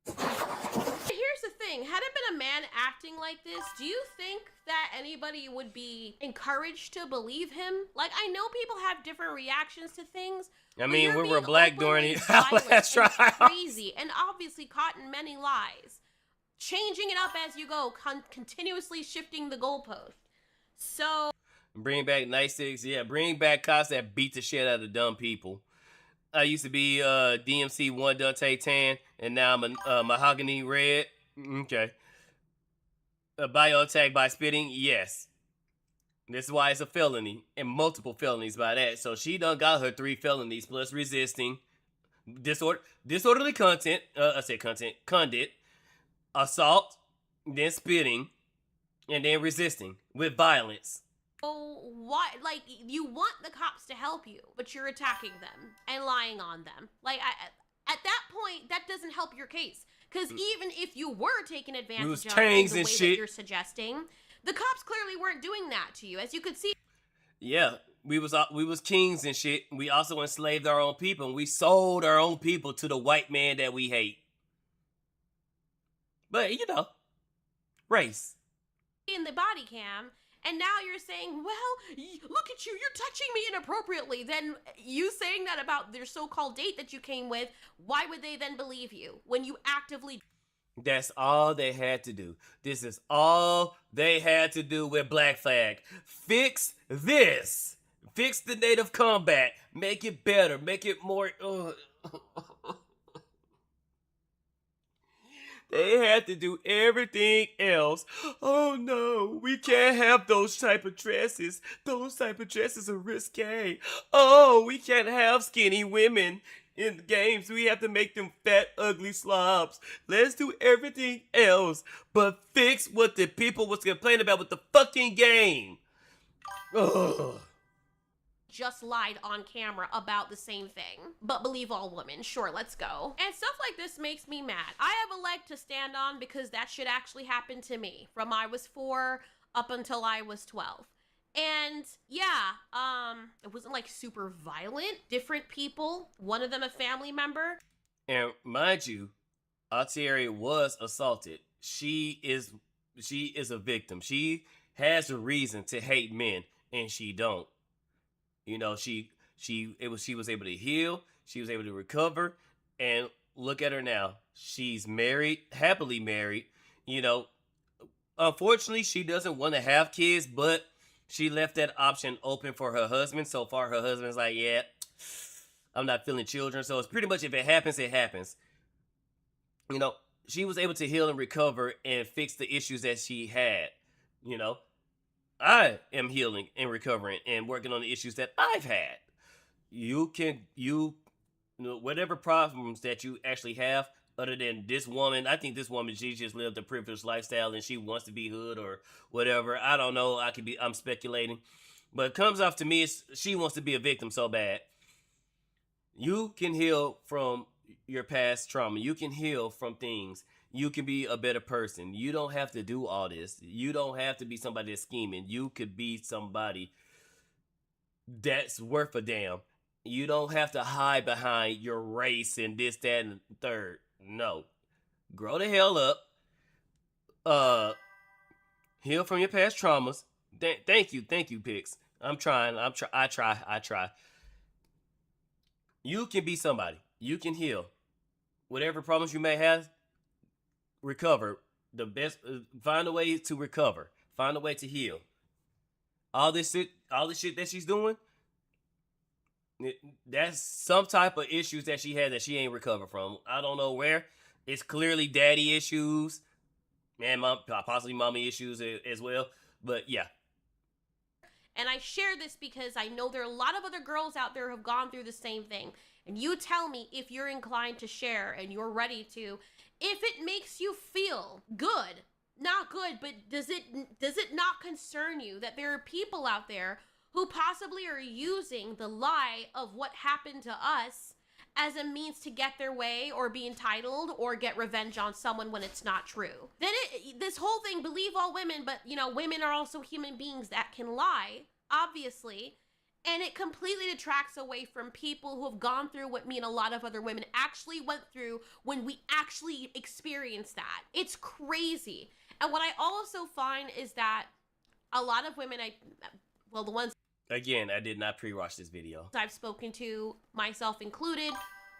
Here's the thing. Had it been a man acting like this, do you think that anybody would be encouraged to believe him? Like, I know people have different reactions to things. I mean, we were black during the last trial. Crazy, and obviously caught in many lies. Changing it up as you go, continuously shifting the goalpost. So... Bring back night sticks. Yeah, bring back cops that beat the shit out of dumb people. I used to be DMC 1 Dante Tan, and now I'm a Mahogany Red. Okay. A bio attack by spitting? Yes. This is why it's a felony, and multiple felonies by that. So she done got her 3 felonies, plus resisting, disorderly content, conduct, assault, then spitting, and then resisting with violence. Oh, why? Like, you want the cops to help you, but you're attacking them and lying on them. Like, at that point, that doesn't help your case. Because even if you were taking advantage of in the way that you're suggesting, the cops clearly weren't doing that to you, as you could see. Yeah, we was kings and shit. We also enslaved our own people, and we sold our own people to the white man that we hate. But, you know, race. In the body cam, And now you're saying, well, look at you, you're touching me inappropriately. Then you saying that about their so-called date that you came with, why would they then believe you when you actively... That's all they had to do. This is all they had to do with Black Flag. Fix this. Fix the native combat. Make it better. Make it more... They had to do everything else. Oh no, we can't have those type of dresses. Those type of dresses are risque. Oh, we can't have skinny women in the games. We have to make them fat, ugly slobs. Let's do everything else, but fix what the people was complaining about with the fucking game. Ugh. Just lied on camera about the same thing, but believe all women. Sure, let's go. And stuff like this makes me mad. I have a leg to stand on because that shit actually happened to me from I was 4 up until I was 12. And yeah, it wasn't like super violent. Different people, one of them a family member. And mind you, Altieri was assaulted. She is a victim. She has a reason to hate men, and she don't. You know, she was able to heal. She was able to recover, and look at her now. She's married, happily married. You know, unfortunately, she doesn't want to have kids, but she left that option open for her husband. So far, her husband's like, yeah, I'm not feeling children. So it's pretty much if it happens, it happens. You know, she was able to heal and recover and fix the issues that she had. You know, I am healing and recovering and working on the issues that I've had. You know, whatever problems that you actually have, other than this woman, I think this woman, she just lived a privileged lifestyle and she wants to be hood or whatever. I don't know. I'm speculating. But it comes off to me, she wants to be a victim so bad. You can heal from your past trauma. You can heal from things. You can be a better person. You don't have to do all this. You don't have to be somebody that's scheming. You could be somebody that's worth a damn. You don't have to hide behind your race and this, that, and the third. No. Grow the hell up. Heal from your past traumas. Thank you, Pix. I try. You can be somebody. You can heal. Whatever problems you may have, recover. The best, find a way to recover. Find a way to heal. All this shit that she's doing, that's some type of issues that she had that she ain't recovered from. I don't know where. It's clearly daddy issues, and possibly mommy issues as well. But yeah. And I share this because I know there are a lot of other girls out there who have gone through the same thing. And you tell me if you're inclined to share and you're ready to, if it makes you feel good, not good, but does it not concern you that there are people out there who possibly are using the lie of what happened to us as a means to get their way or be entitled or get revenge on someone when it's not true? Then this whole thing, believe all women, but you know, women are also human beings that can lie, obviously. And it completely detracts away from people who have gone through what me and a lot of other women actually went through when we actually experienced that. It's crazy. And what I also find is that a lot of women, the ones... Again, I did not pre-watch this video. I've spoken to, myself included,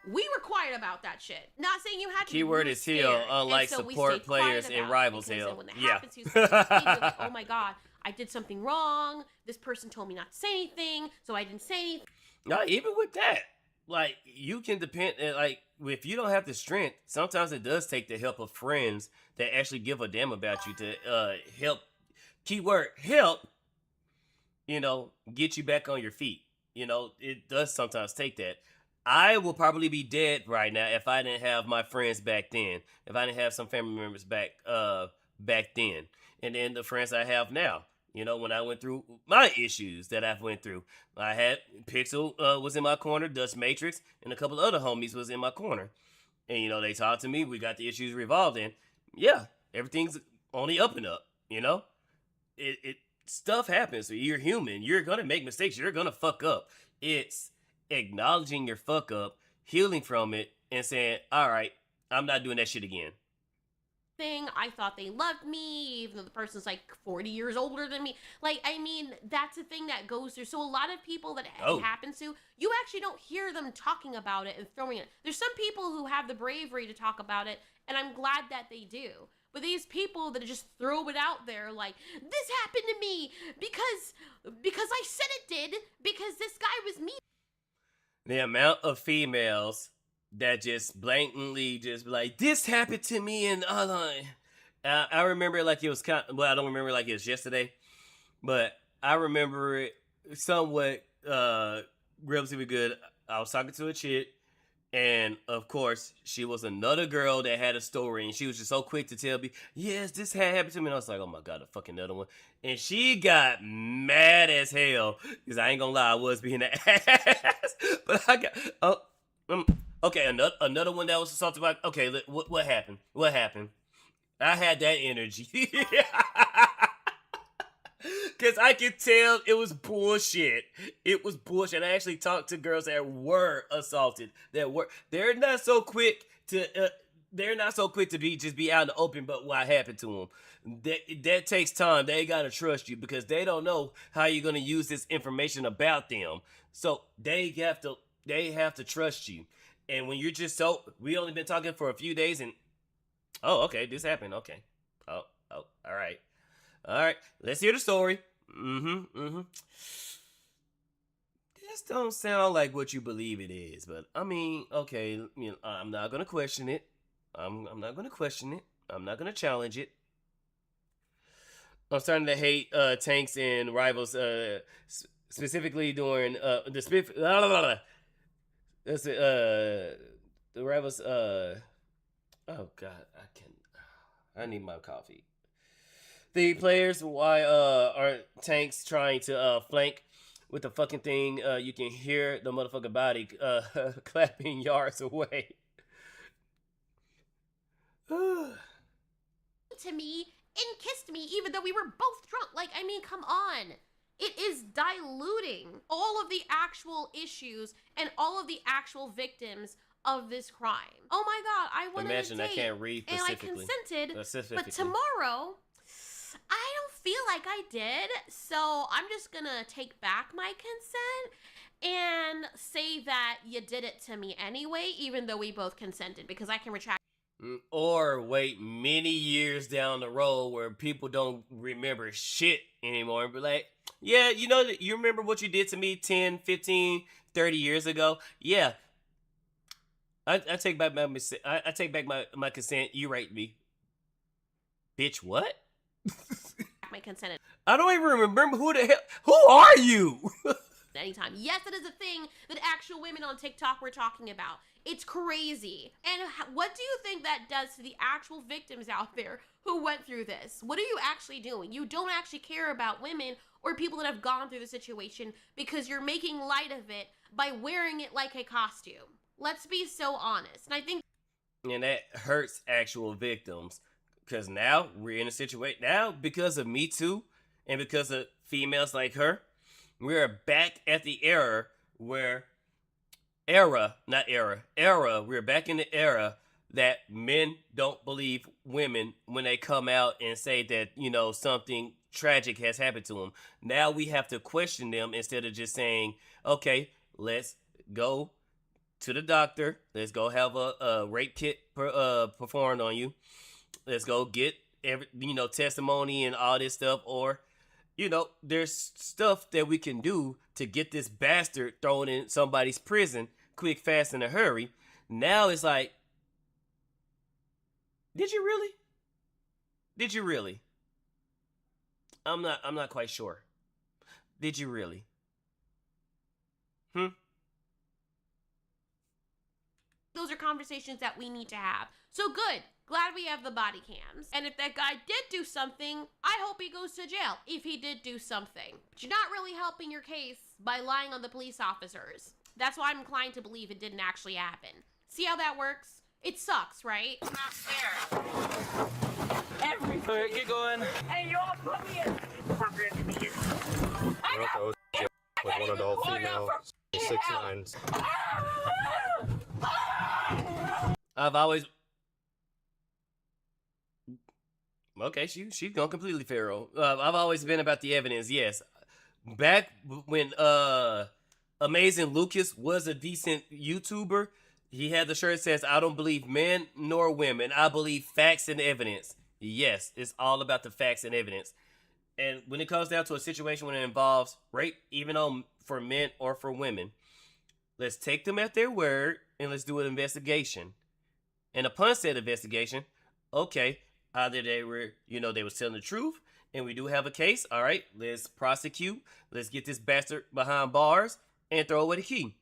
we were quiet about that shit. Not saying you had to. Keyword is heal, unlike support players and rivals heal. When it happens, you like, oh my God, I did something wrong. This person told me not to say anything, so I didn't say anything. No, even with that, like, you can depend, like, if you don't have the strength, sometimes it does take the help of friends that actually give a damn about you to help, keyword, help, you know, get you back on your feet. You know, it does sometimes take that. I will probably be dead right now if I didn't have my friends back then. If I didn't have some family members back then. And then the friends I have now. You know, when I went through my issues that I've went through. I had Pixel was in my corner, Dust Matrix, and a couple other homies was in my corner. And, you know, they talked to me. We got the issues resolved in. Yeah, everything's only up and up, you know? Stuff happens. You're human. You're going to make mistakes. You're going to fuck up. It's acknowledging your fuck up, healing from it, and saying, all right, I'm not doing that shit again. thing. I thought they loved me, even though the person's like 40 years older than me. Like, I mean, that's a thing that goes through. So a lot of people that it happens to, you actually don't hear them talking about it and throwing it. There's some people who have the bravery to talk about it, and I'm glad that they do. But these people that just throw it out there like, this happened to me because I said it did, because this guy was me. The amount of females that just blatantly just be like, this happened to me, and I remember it like it was I don't remember it like it was yesterday, but I remember it somewhat relatively good. I was talking to a chick, and of course she was another girl that had a story, and she was just so quick to tell me, yes, this had happened to me, and I was like, oh my god, a fucking another one. And she got mad as hell, because I ain't gonna lie, I was being an ass, but I got okay, another one that was assaulted by. Okay, what happened? What happened? I had that energy. Because I could tell it was bullshit. It was bullshit. I actually talked to girls that were assaulted. They're not so quick to be out in the open, but what happened to them. That takes time. They gotta trust you, because they don't know how you're gonna use this information about them. So they have to trust you. And when you're just we only been talking for a few days, and okay, this happened. Okay. All right. All right, let's hear the story. This don't sound like what you believe it is, but I mean, okay, I'm not gonna question it. I'm not gonna question it. I'm not gonna challenge it. I'm starting to hate tanks and rivals, specifically during the rivals. Oh god, I need my coffee. The players, why are tanks trying to flank with the fucking thing? You can hear the motherfucking body clapping yards away. To me and kissed me even though we were both drunk. Like, I mean, come on. It is diluting all of the actual issues and all of the actual victims of this crime. Oh my god, I wanted to date, I can't read and I consented, but tomorrow I don't feel like I did, so I'm just gonna take back my consent and say that you did it to me anyway, even though we both consented, because I can retract. Or wait many years down the road where people don't remember shit anymore and be like, yeah, you remember what you did to me 10, 15, 30 years ago? Yeah. I take back my consent. You raped me. Bitch, what? My consent. I don't even remember who are you? Anytime. Yes, it is a thing that actual women on TikTok were talking about. It's crazy. And what do you think that does to the actual victims out there who went through this? What are you actually doing? You don't actually care about women or people that have gone through the situation because you're making light of it by wearing it like a costume. Let's be so honest. And I think... And that hurts actual victims. Because now we're in a situation, now because of Me Too and because of females like her, we're back at the era, we're back in the era that men don't believe women when they come out and say that, something tragic has happened to them. Now we have to question them instead of just saying, okay, let's go to the doctor. Let's go have a rape kit performed on you. Let's go get testimony and all this stuff. Or, there's stuff that we can do to get this bastard thrown in somebody's prison quick, fast, in a hurry. Now it's like, did you really? Did you really? I'm not quite sure. Did you really? Those are conversations that we need to have. So good. Glad we have the body cams. And if that guy did do something, I hope he goes to jail if he did do something. But you're not really helping your case by lying on the police officers. That's why I'm inclined to believe it didn't actually happen. See how that works? It sucks, right? I'm not fair. All right, get going. Hey, y'all put me in. With one adult female, 6'9". I've always... Okay, she's gone completely feral. I've always been about the evidence. Yes, back when Amazing Lucas was a decent YouTuber, he had the shirt that says, "I don't believe men nor women. I believe facts and evidence." Yes, it's all about the facts and evidence. And when it comes down to a situation when it involves rape, even on for men or for women, let's take them at their word and let's do an investigation. And upon said investigation, okay, either they were, they was telling the truth, and we do have a case. All right, let's prosecute. Let's get this bastard behind bars and throw away the key.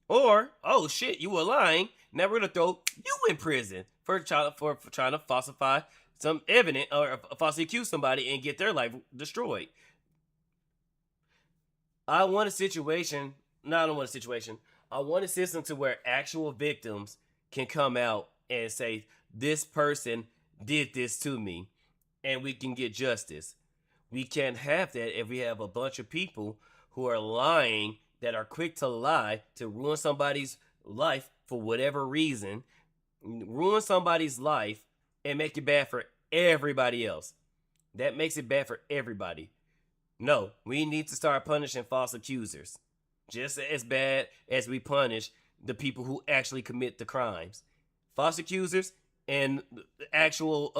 Or, oh shit, you were lying. Now we're gonna throw you in prison for trying to falsify some evidence or falsely accuse somebody and get their life destroyed. I want a situation. No, I don't want a situation. I want a system to where actual victims can come out and say, this person did this to me, and we can get justice. We can't have that if we have a bunch of people who are lying, that are quick to lie, to ruin somebody's life for whatever reason, ruin somebody's life and make it bad for everybody else. That makes it bad for everybody. No, we need to start punishing false accusers just as bad as we punish the people who actually commit the crimes. False accusers and actual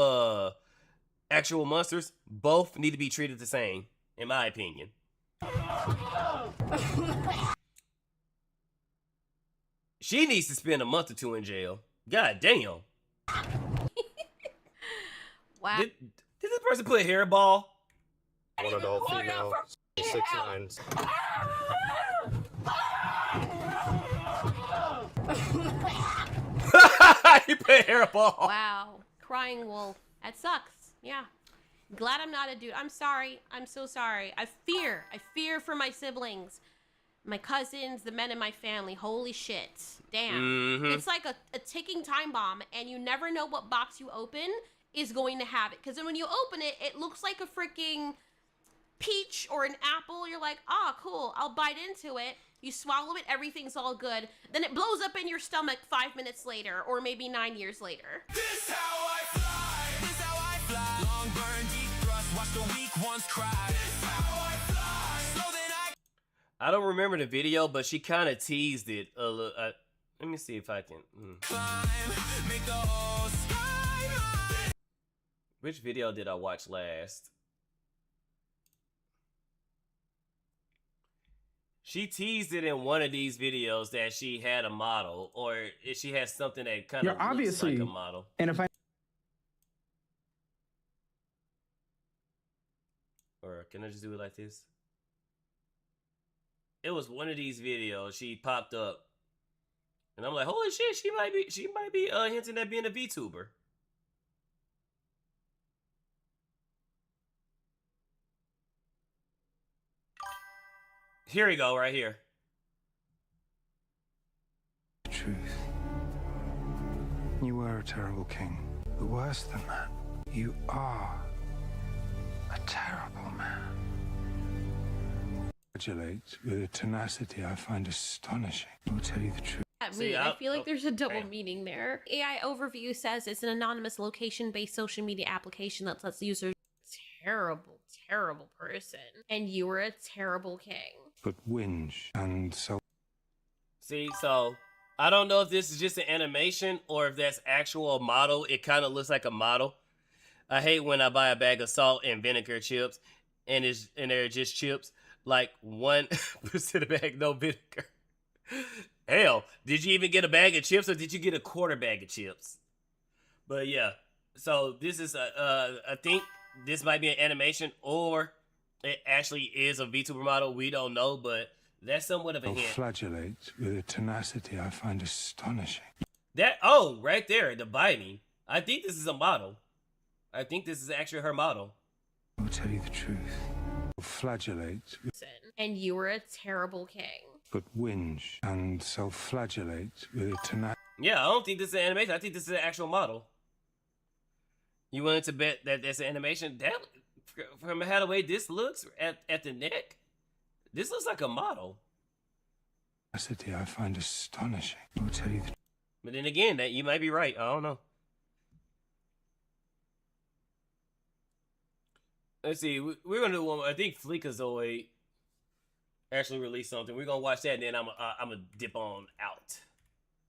monsters both need to be treated the same, in my opinion. She needs to spend a month or two in jail. God damn. Wow. Did this person put a hairball? One adult female, 6'9". You put a hairball. Wow. Crying wolf. That sucks. Yeah. Glad I'm not a dude. I'm sorry. I'm so sorry. I fear for my siblings, my cousins, the men in my family. Holy shit. Damn. Mm-hmm. It's like a ticking time bomb, and you never know what box you open is going to have it. Because then when you open it, it looks like a freaking peach or an apple. You're like, oh, cool. I'll bite into it. You swallow it. Everything's all good. Then it blows up in your stomach 5 minutes later, or maybe 9 years later. This how I fly. This how I fly. Long burn, deep thrust. Watch the weak ones cry. This how I fly. So then I don't remember the video, but she kind of teased it a little. Let me see if I can. climb. Make the whole sky mine. Which video did I watch last? She teased it in one of these videos that she had a model, or if she has something that kind of looks like a model. And if I Or can I just do it like this? It was one of these videos. She popped up, and I'm like, holy shit, she might be hinting at being a VTuber. Here we go, right here. Truth. You were a terrible king, but worse than that, you are a terrible man. Congratulate with a tenacity I find astonishing. I will tell you the truth. I feel like there's a double meaning there. AI Overview says it's an anonymous location-based social media application that lets users terrible person, and you were a terrible king. But whinge and so. See, so I don't know if this is just an animation or if that's actual model. It kind of looks like a model. I hate when I buy a bag of salt and vinegar chips, and they're just chips, like 1% of bag, no vinegar. Hell, did you even get a bag of chips, or did you get a quarter bag of chips? But yeah, so this is I think this might be an animation, or it actually is a VTuber model. We don't know, but that's somewhat of a hint. Flagellate with a tenacity I find astonishing. Right there, the biting. I think this is a model. I think this is actually her model. I will tell you the truth. Flagellate. And you were a terrible king. But whinge and self-flagellate with a tenacity. Yeah, I don't think this is an animation. I think this is an actual model. You wanted to bet that that's an animation? That, from how the way this looks at the neck, this looks like a model. Tenacity I find astonishing. I will tell you the truth. But then again, that you might be right. I don't know. Let's see. We're gonna do one more. I think Fleekazoid actually released something. We're gonna watch that, and then I'm gonna dip on out.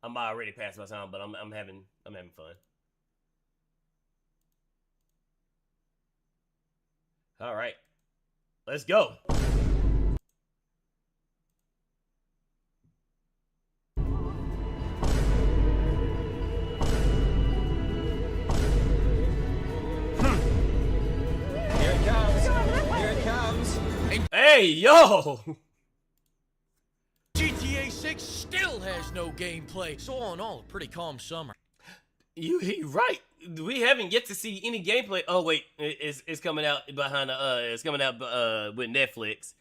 I'm already past my time, but I'm having fun. All right, let's go. Hey, yo! GTA 6 still has no gameplay, so all in all, a pretty calm summer. He right. We haven't yet to see any gameplay. Oh wait, it's coming out behind it's coming out with Netflix.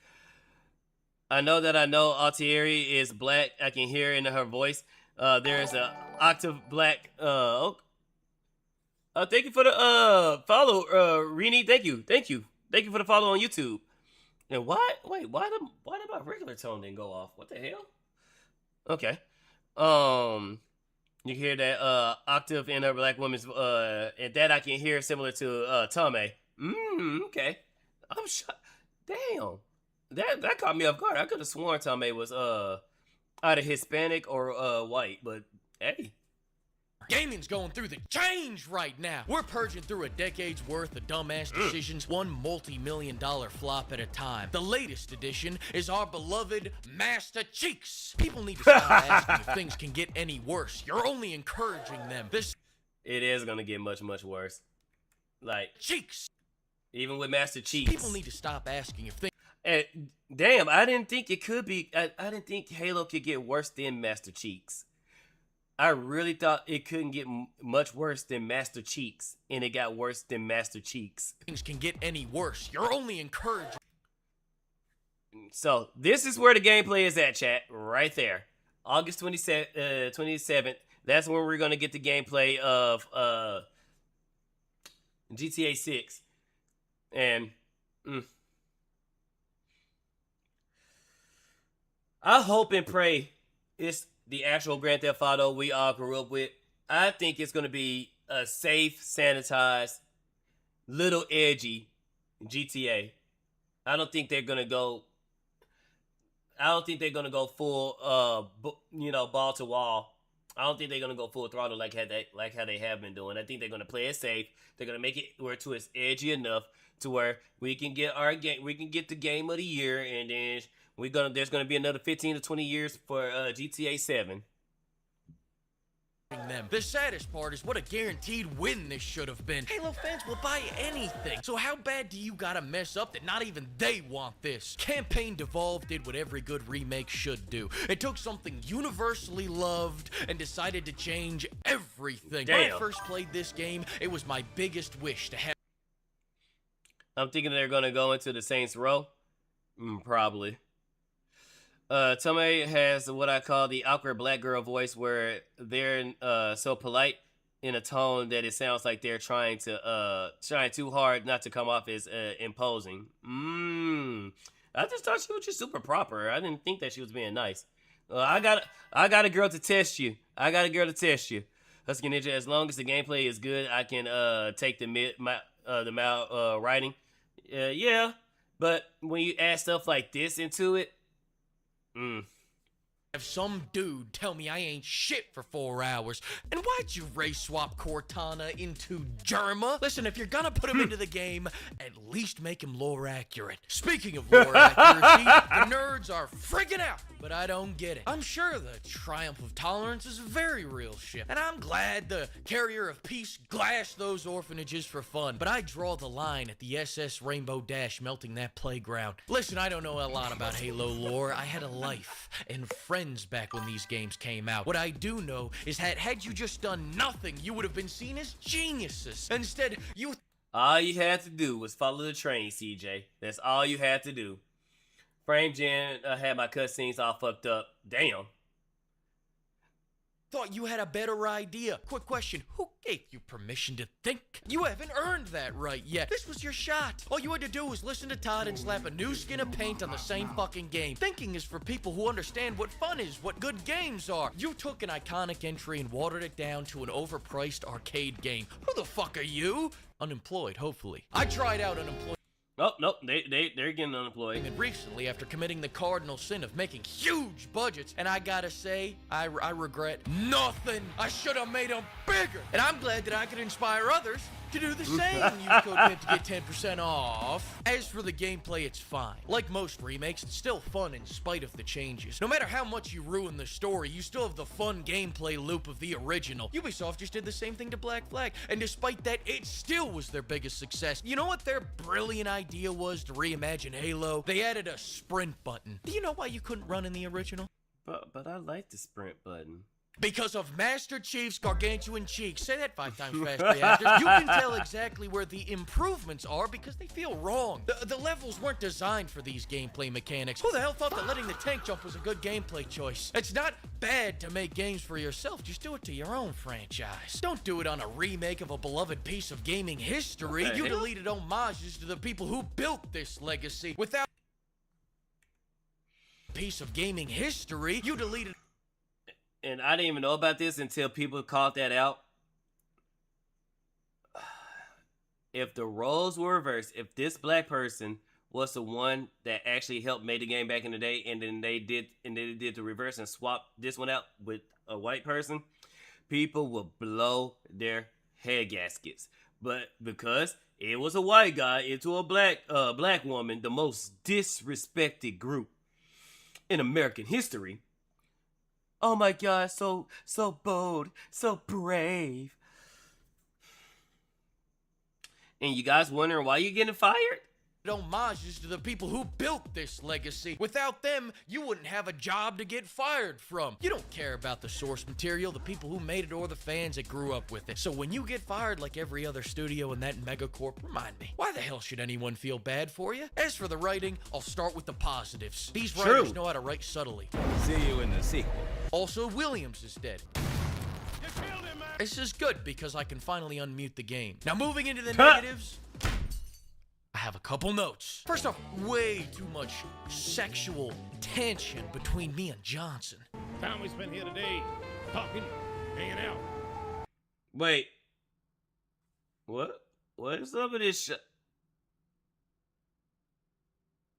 I know Altieri is black. I can hear it in her voice. There's a octave black. Thank you for the follow, Rini. Thank you for the follow on YouTube. And why did my regular tone didn't go off? What the hell? Okay. You hear that octave in a black woman's and that I can hear similar to Tame. Okay. I'm shocked. Damn. That caught me off guard. I could have sworn Tame was either Hispanic or white, but hey. Gaming's going through the change right now. We're purging through a decade's worth of dumbass decisions, one multi-million-dollar flop at a time. The latest edition is our beloved Master Cheeks. People need to stop asking if things can get any worse. You're only encouraging them. It is gonna get much, much worse. Like Cheeks. Even with Master Cheeks. People need to stop asking if things. Damn, I didn't think it could be. I didn't think Halo could get worse than Master Cheeks. I really thought it couldn't get much worse than Master Cheeks, and it got worse than Master Cheeks. Things can get any worse. You're only encouraging. So this is where the gameplay is at, chat. Right there, August 27th. That's when we're gonna get the gameplay of GTA 6, and I hope and pray it's the actual Grand Theft Auto we all grew up with. I think it's going to be a safe, sanitized, little edgy GTA. I don't think they're going to go full, ball to wall. I don't think they're going to go full throttle like how they have been doing. I think they're going to play it safe. They're going to make it where it's edgy enough to where we can get our game, we can get the game of the year, and then there's gonna be another 15 to 20 years for GTA 7. The saddest part is what a guaranteed win this should have been. Halo fans will buy anything. So how bad do you gotta mess up that not even they want this? Campaign Devolved did what every good remake should do. It took something universally loved and decided to change everything. Damn. When I first played this game, it was my biggest wish to have. I'm thinking they're gonna go into the Saints Row. Probably. Tomei has what I call the awkward black girl voice, where they're so polite in a tone that it sounds like they're trying too hard not to come off as imposing. I just thought she was just super proper. I didn't think that she was being nice. I got a girl to test you. Husky Ninja. As long as the gameplay is good, I can take the mild writing. Yeah, but when you add stuff like this into it. Have some dude tell me I ain't shit for 4 hours. And why'd you race swap Cortana into Germa? Listen, if you're gonna put him into the game, at least make him lore accurate. Speaking of lore accuracy, the nerds are friggin' out, but I don't get it. I'm sure the triumph of tolerance is a very real ship, and I'm glad the carrier of peace glashed those orphanages for fun, but I draw the line at the SS Rainbow Dash melting that playground. Listen, I don't know a lot about Halo lore. I had a life and friends back when these games came out. What I do know is that had you just done nothing, you would have been seen as geniuses. Instead, all you had to do was follow the train, CJ. That's all you had to do. Frame Gen had my cutscenes all fucked up. Damn. Thought you had a better idea. Quick question, who gave you permission to think? You haven't earned that right yet. This was your shot. All you had to do was listen to Todd and slap a new skin of paint on the same fucking game. Thinking is for people who understand what fun is, what good games are. You took an iconic entry and watered it down to an overpriced arcade game. Who the fuck are you? Unemployed, hopefully. I tried out unemployed. Oh, nope, they're getting unemployed. And recently, after committing the cardinal sin of making huge budgets, and I gotta say, I regret nothing. I should have made them bigger. And I'm glad that I could inspire others to do the same. Use code PIMP to get 10% off. As for the gameplay, it's fine. Like most remakes, it's still fun in spite of the changes. No matter how much you ruin the story, you still have the fun gameplay loop of the original. Ubisoft just did the same thing to Black Flag, and despite that, it still was their biggest success. You know what their brilliant idea was to reimagine Halo? They added a sprint button. Do you know why you couldn't run in the original? But I like the sprint button. Because of Master Chief's gargantuan cheeks. Say that 5 times fast, reactors. You can tell exactly where the improvements are because they feel wrong. The levels weren't designed for these gameplay mechanics. Who the hell thought that letting the tank jump was a good gameplay choice? It's not bad to make games for yourself. Just do it to your own franchise. Don't do it on a remake of a beloved piece of gaming history. You deleted homages to the people who built this legacy. Without piece of gaming history, you deleted. And I didn't even know about this until people called that out. If the roles were reversed, if this black person was the one that actually helped make the game back in the day, and then they did the reverse and swap this one out with a white person, people will blow their head gaskets. But because it was a white guy into a black woman, the most disrespected group in American history. Oh my God, so bold, so brave. And you guys wondering why you're getting fired? Homages to the people who built this legacy. Without them, you wouldn't have a job to get fired from. You don't care about the source material, the people who made it, or the fans that grew up with it. So when you get fired like every other studio in that megacorp, remind me, why the hell should anyone feel bad for you? As for the writing, I'll start with the positives. These writers know how to write subtly. See you in the sequel. Also, Williams is dead. This is good because I can finally unmute the game. Now moving into the negatives, I have a couple notes. First off, way too much sexual tension between me and Johnson. Time we spent here today, talking, hanging out. Wait. What? What is up with this shit?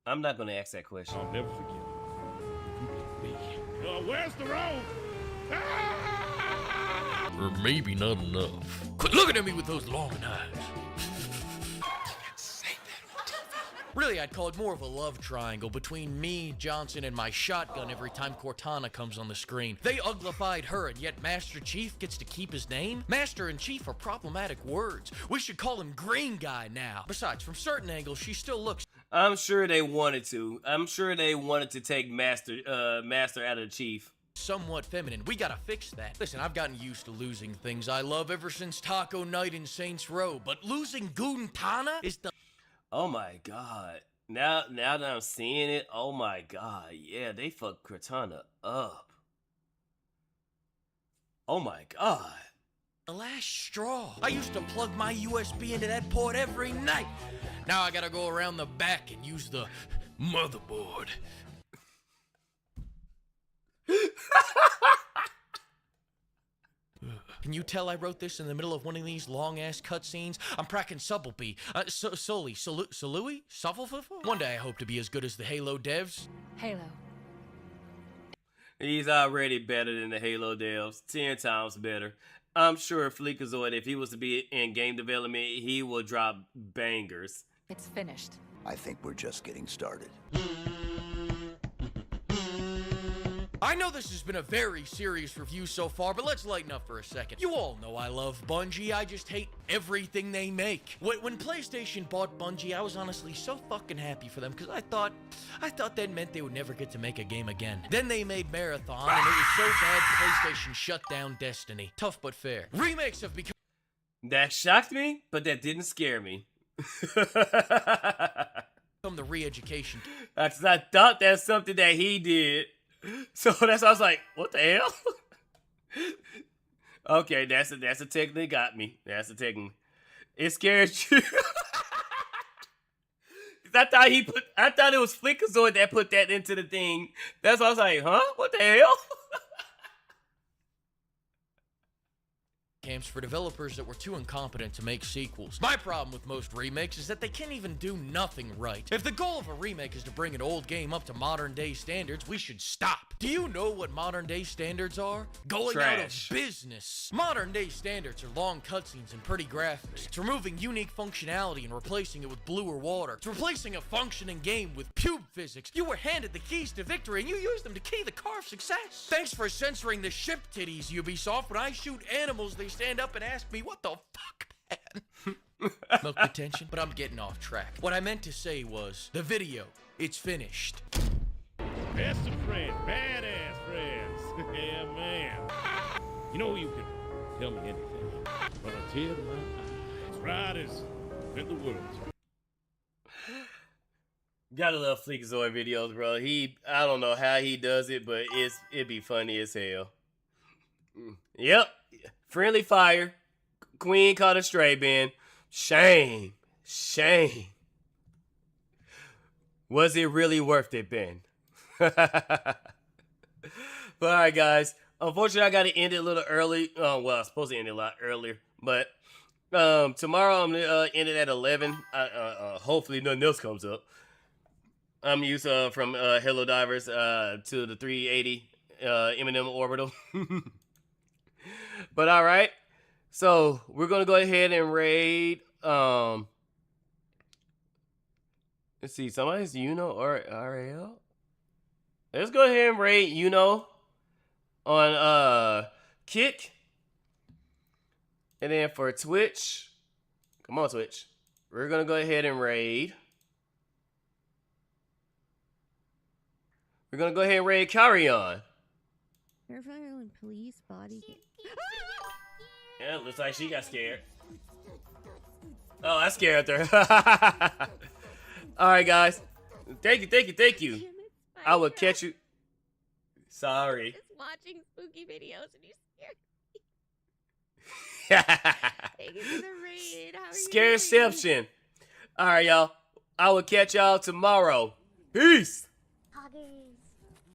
I'm not gonna ask that question. I'll never forget. Where's the road? Or maybe not enough. Quit looking at me with those long eyes. Really, I'd call it more of a love triangle between me, Johnson, and my shotgun every time Cortana comes on the screen. They uglified her, and yet Master Chief gets to keep his name? Master and Chief are problematic words. We should call him Green Guy now. Besides, from certain angles, she still looks... I'm sure they wanted to. I'm sure they wanted to take Master out of Chief. Somewhat feminine. We gotta fix that. Listen, I've gotten used to losing things I love ever since Taco Night in Saints Row, but losing Guntana is the... Oh my God. Now that I'm seeing it, oh my God. Yeah, they fucked Cortana up. Oh my God. The last straw. I used to plug my USB into that port every night. Now I gotta go around the back and use the motherboard. Can you tell I wrote this in the middle of one of these long-ass cutscenes? I'm pracking Suppleby. Salui? One day I hope to be as good as the Halo devs. Halo. He's already better than the Halo devs. 10 times better. I'm sure Fleekazoid, if he was to be in game development, he will drop bangers. It's finished. I think we're just getting started. I know this has been a very serious review so far, but let's lighten up for a second. You all know I love Bungie, I just hate everything they make. When PlayStation bought Bungie, I was honestly so fucking happy for them, because I thought that meant they would never get to make a game again. Then they made Marathon, and it was so bad PlayStation shut down Destiny. Tough but fair. Remakes have become... That shocked me, but that didn't scare me. From the re-education. Because I thought that's something that he did. So that's why I was like, what the hell? Okay, that's a technique got me. That's a technique. It scared you. I thought it was Flickazoid that put that into the thing. That's why I was like, huh? What the hell? camps for developers that were too incompetent to make sequels. My problem with most remakes is that they can't even do nothing right. If the goal of a remake is to bring an old game up to modern day standards, we should stop. Do you know what modern day standards are? Going out of business. Modern day standards are long cutscenes and pretty graphics. It's removing unique functionality and replacing it with blue or water. It's replacing a functioning game with pube physics. You were handed the keys to victory and you used them to key the car of success. Thanks for censoring the ship titties, Ubisoft. When I shoot animals, they stand up and ask me, what the fuck, man? Milk the tension, but I'm getting off track. What I meant to say was, the video, it's finished. Best of friends, badass friends. Yeah, man. You know you can tell me anything, but I'll tell you my eyes. Right as in the woods. Gotta love Fleekazoid videos, bro. I don't know how he does it, but it'd be funny as hell. Yep. Friendly fire. Queen caught a stray bin. Shame. Shame. Was it really worth it, Ben? But alright, guys. Unfortunately, I gotta end it a little early. Well, I was supposed to end it a lot earlier. But tomorrow I'm gonna end it at 11. Hopefully nothing else comes up. I'm used from Hello Divers to the 380 M&M orbital. But all right, so we're gonna go ahead and raid. Let's see, somebody's or RAL. Let's go ahead and raid on Kick, and then for Twitch, come on Twitch, we're gonna go ahead and raid. We're gonna go ahead and raid Carrion. Police body. Yeah, looks like she got scared. Oh, I scared her. Alright, guys. Thank you. I will catch you. Sorry. Just watching spooky videos and you scared me. Take it to the raid. How are you Scareception. Alright, y'all. I will catch y'all tomorrow. Peace. doing?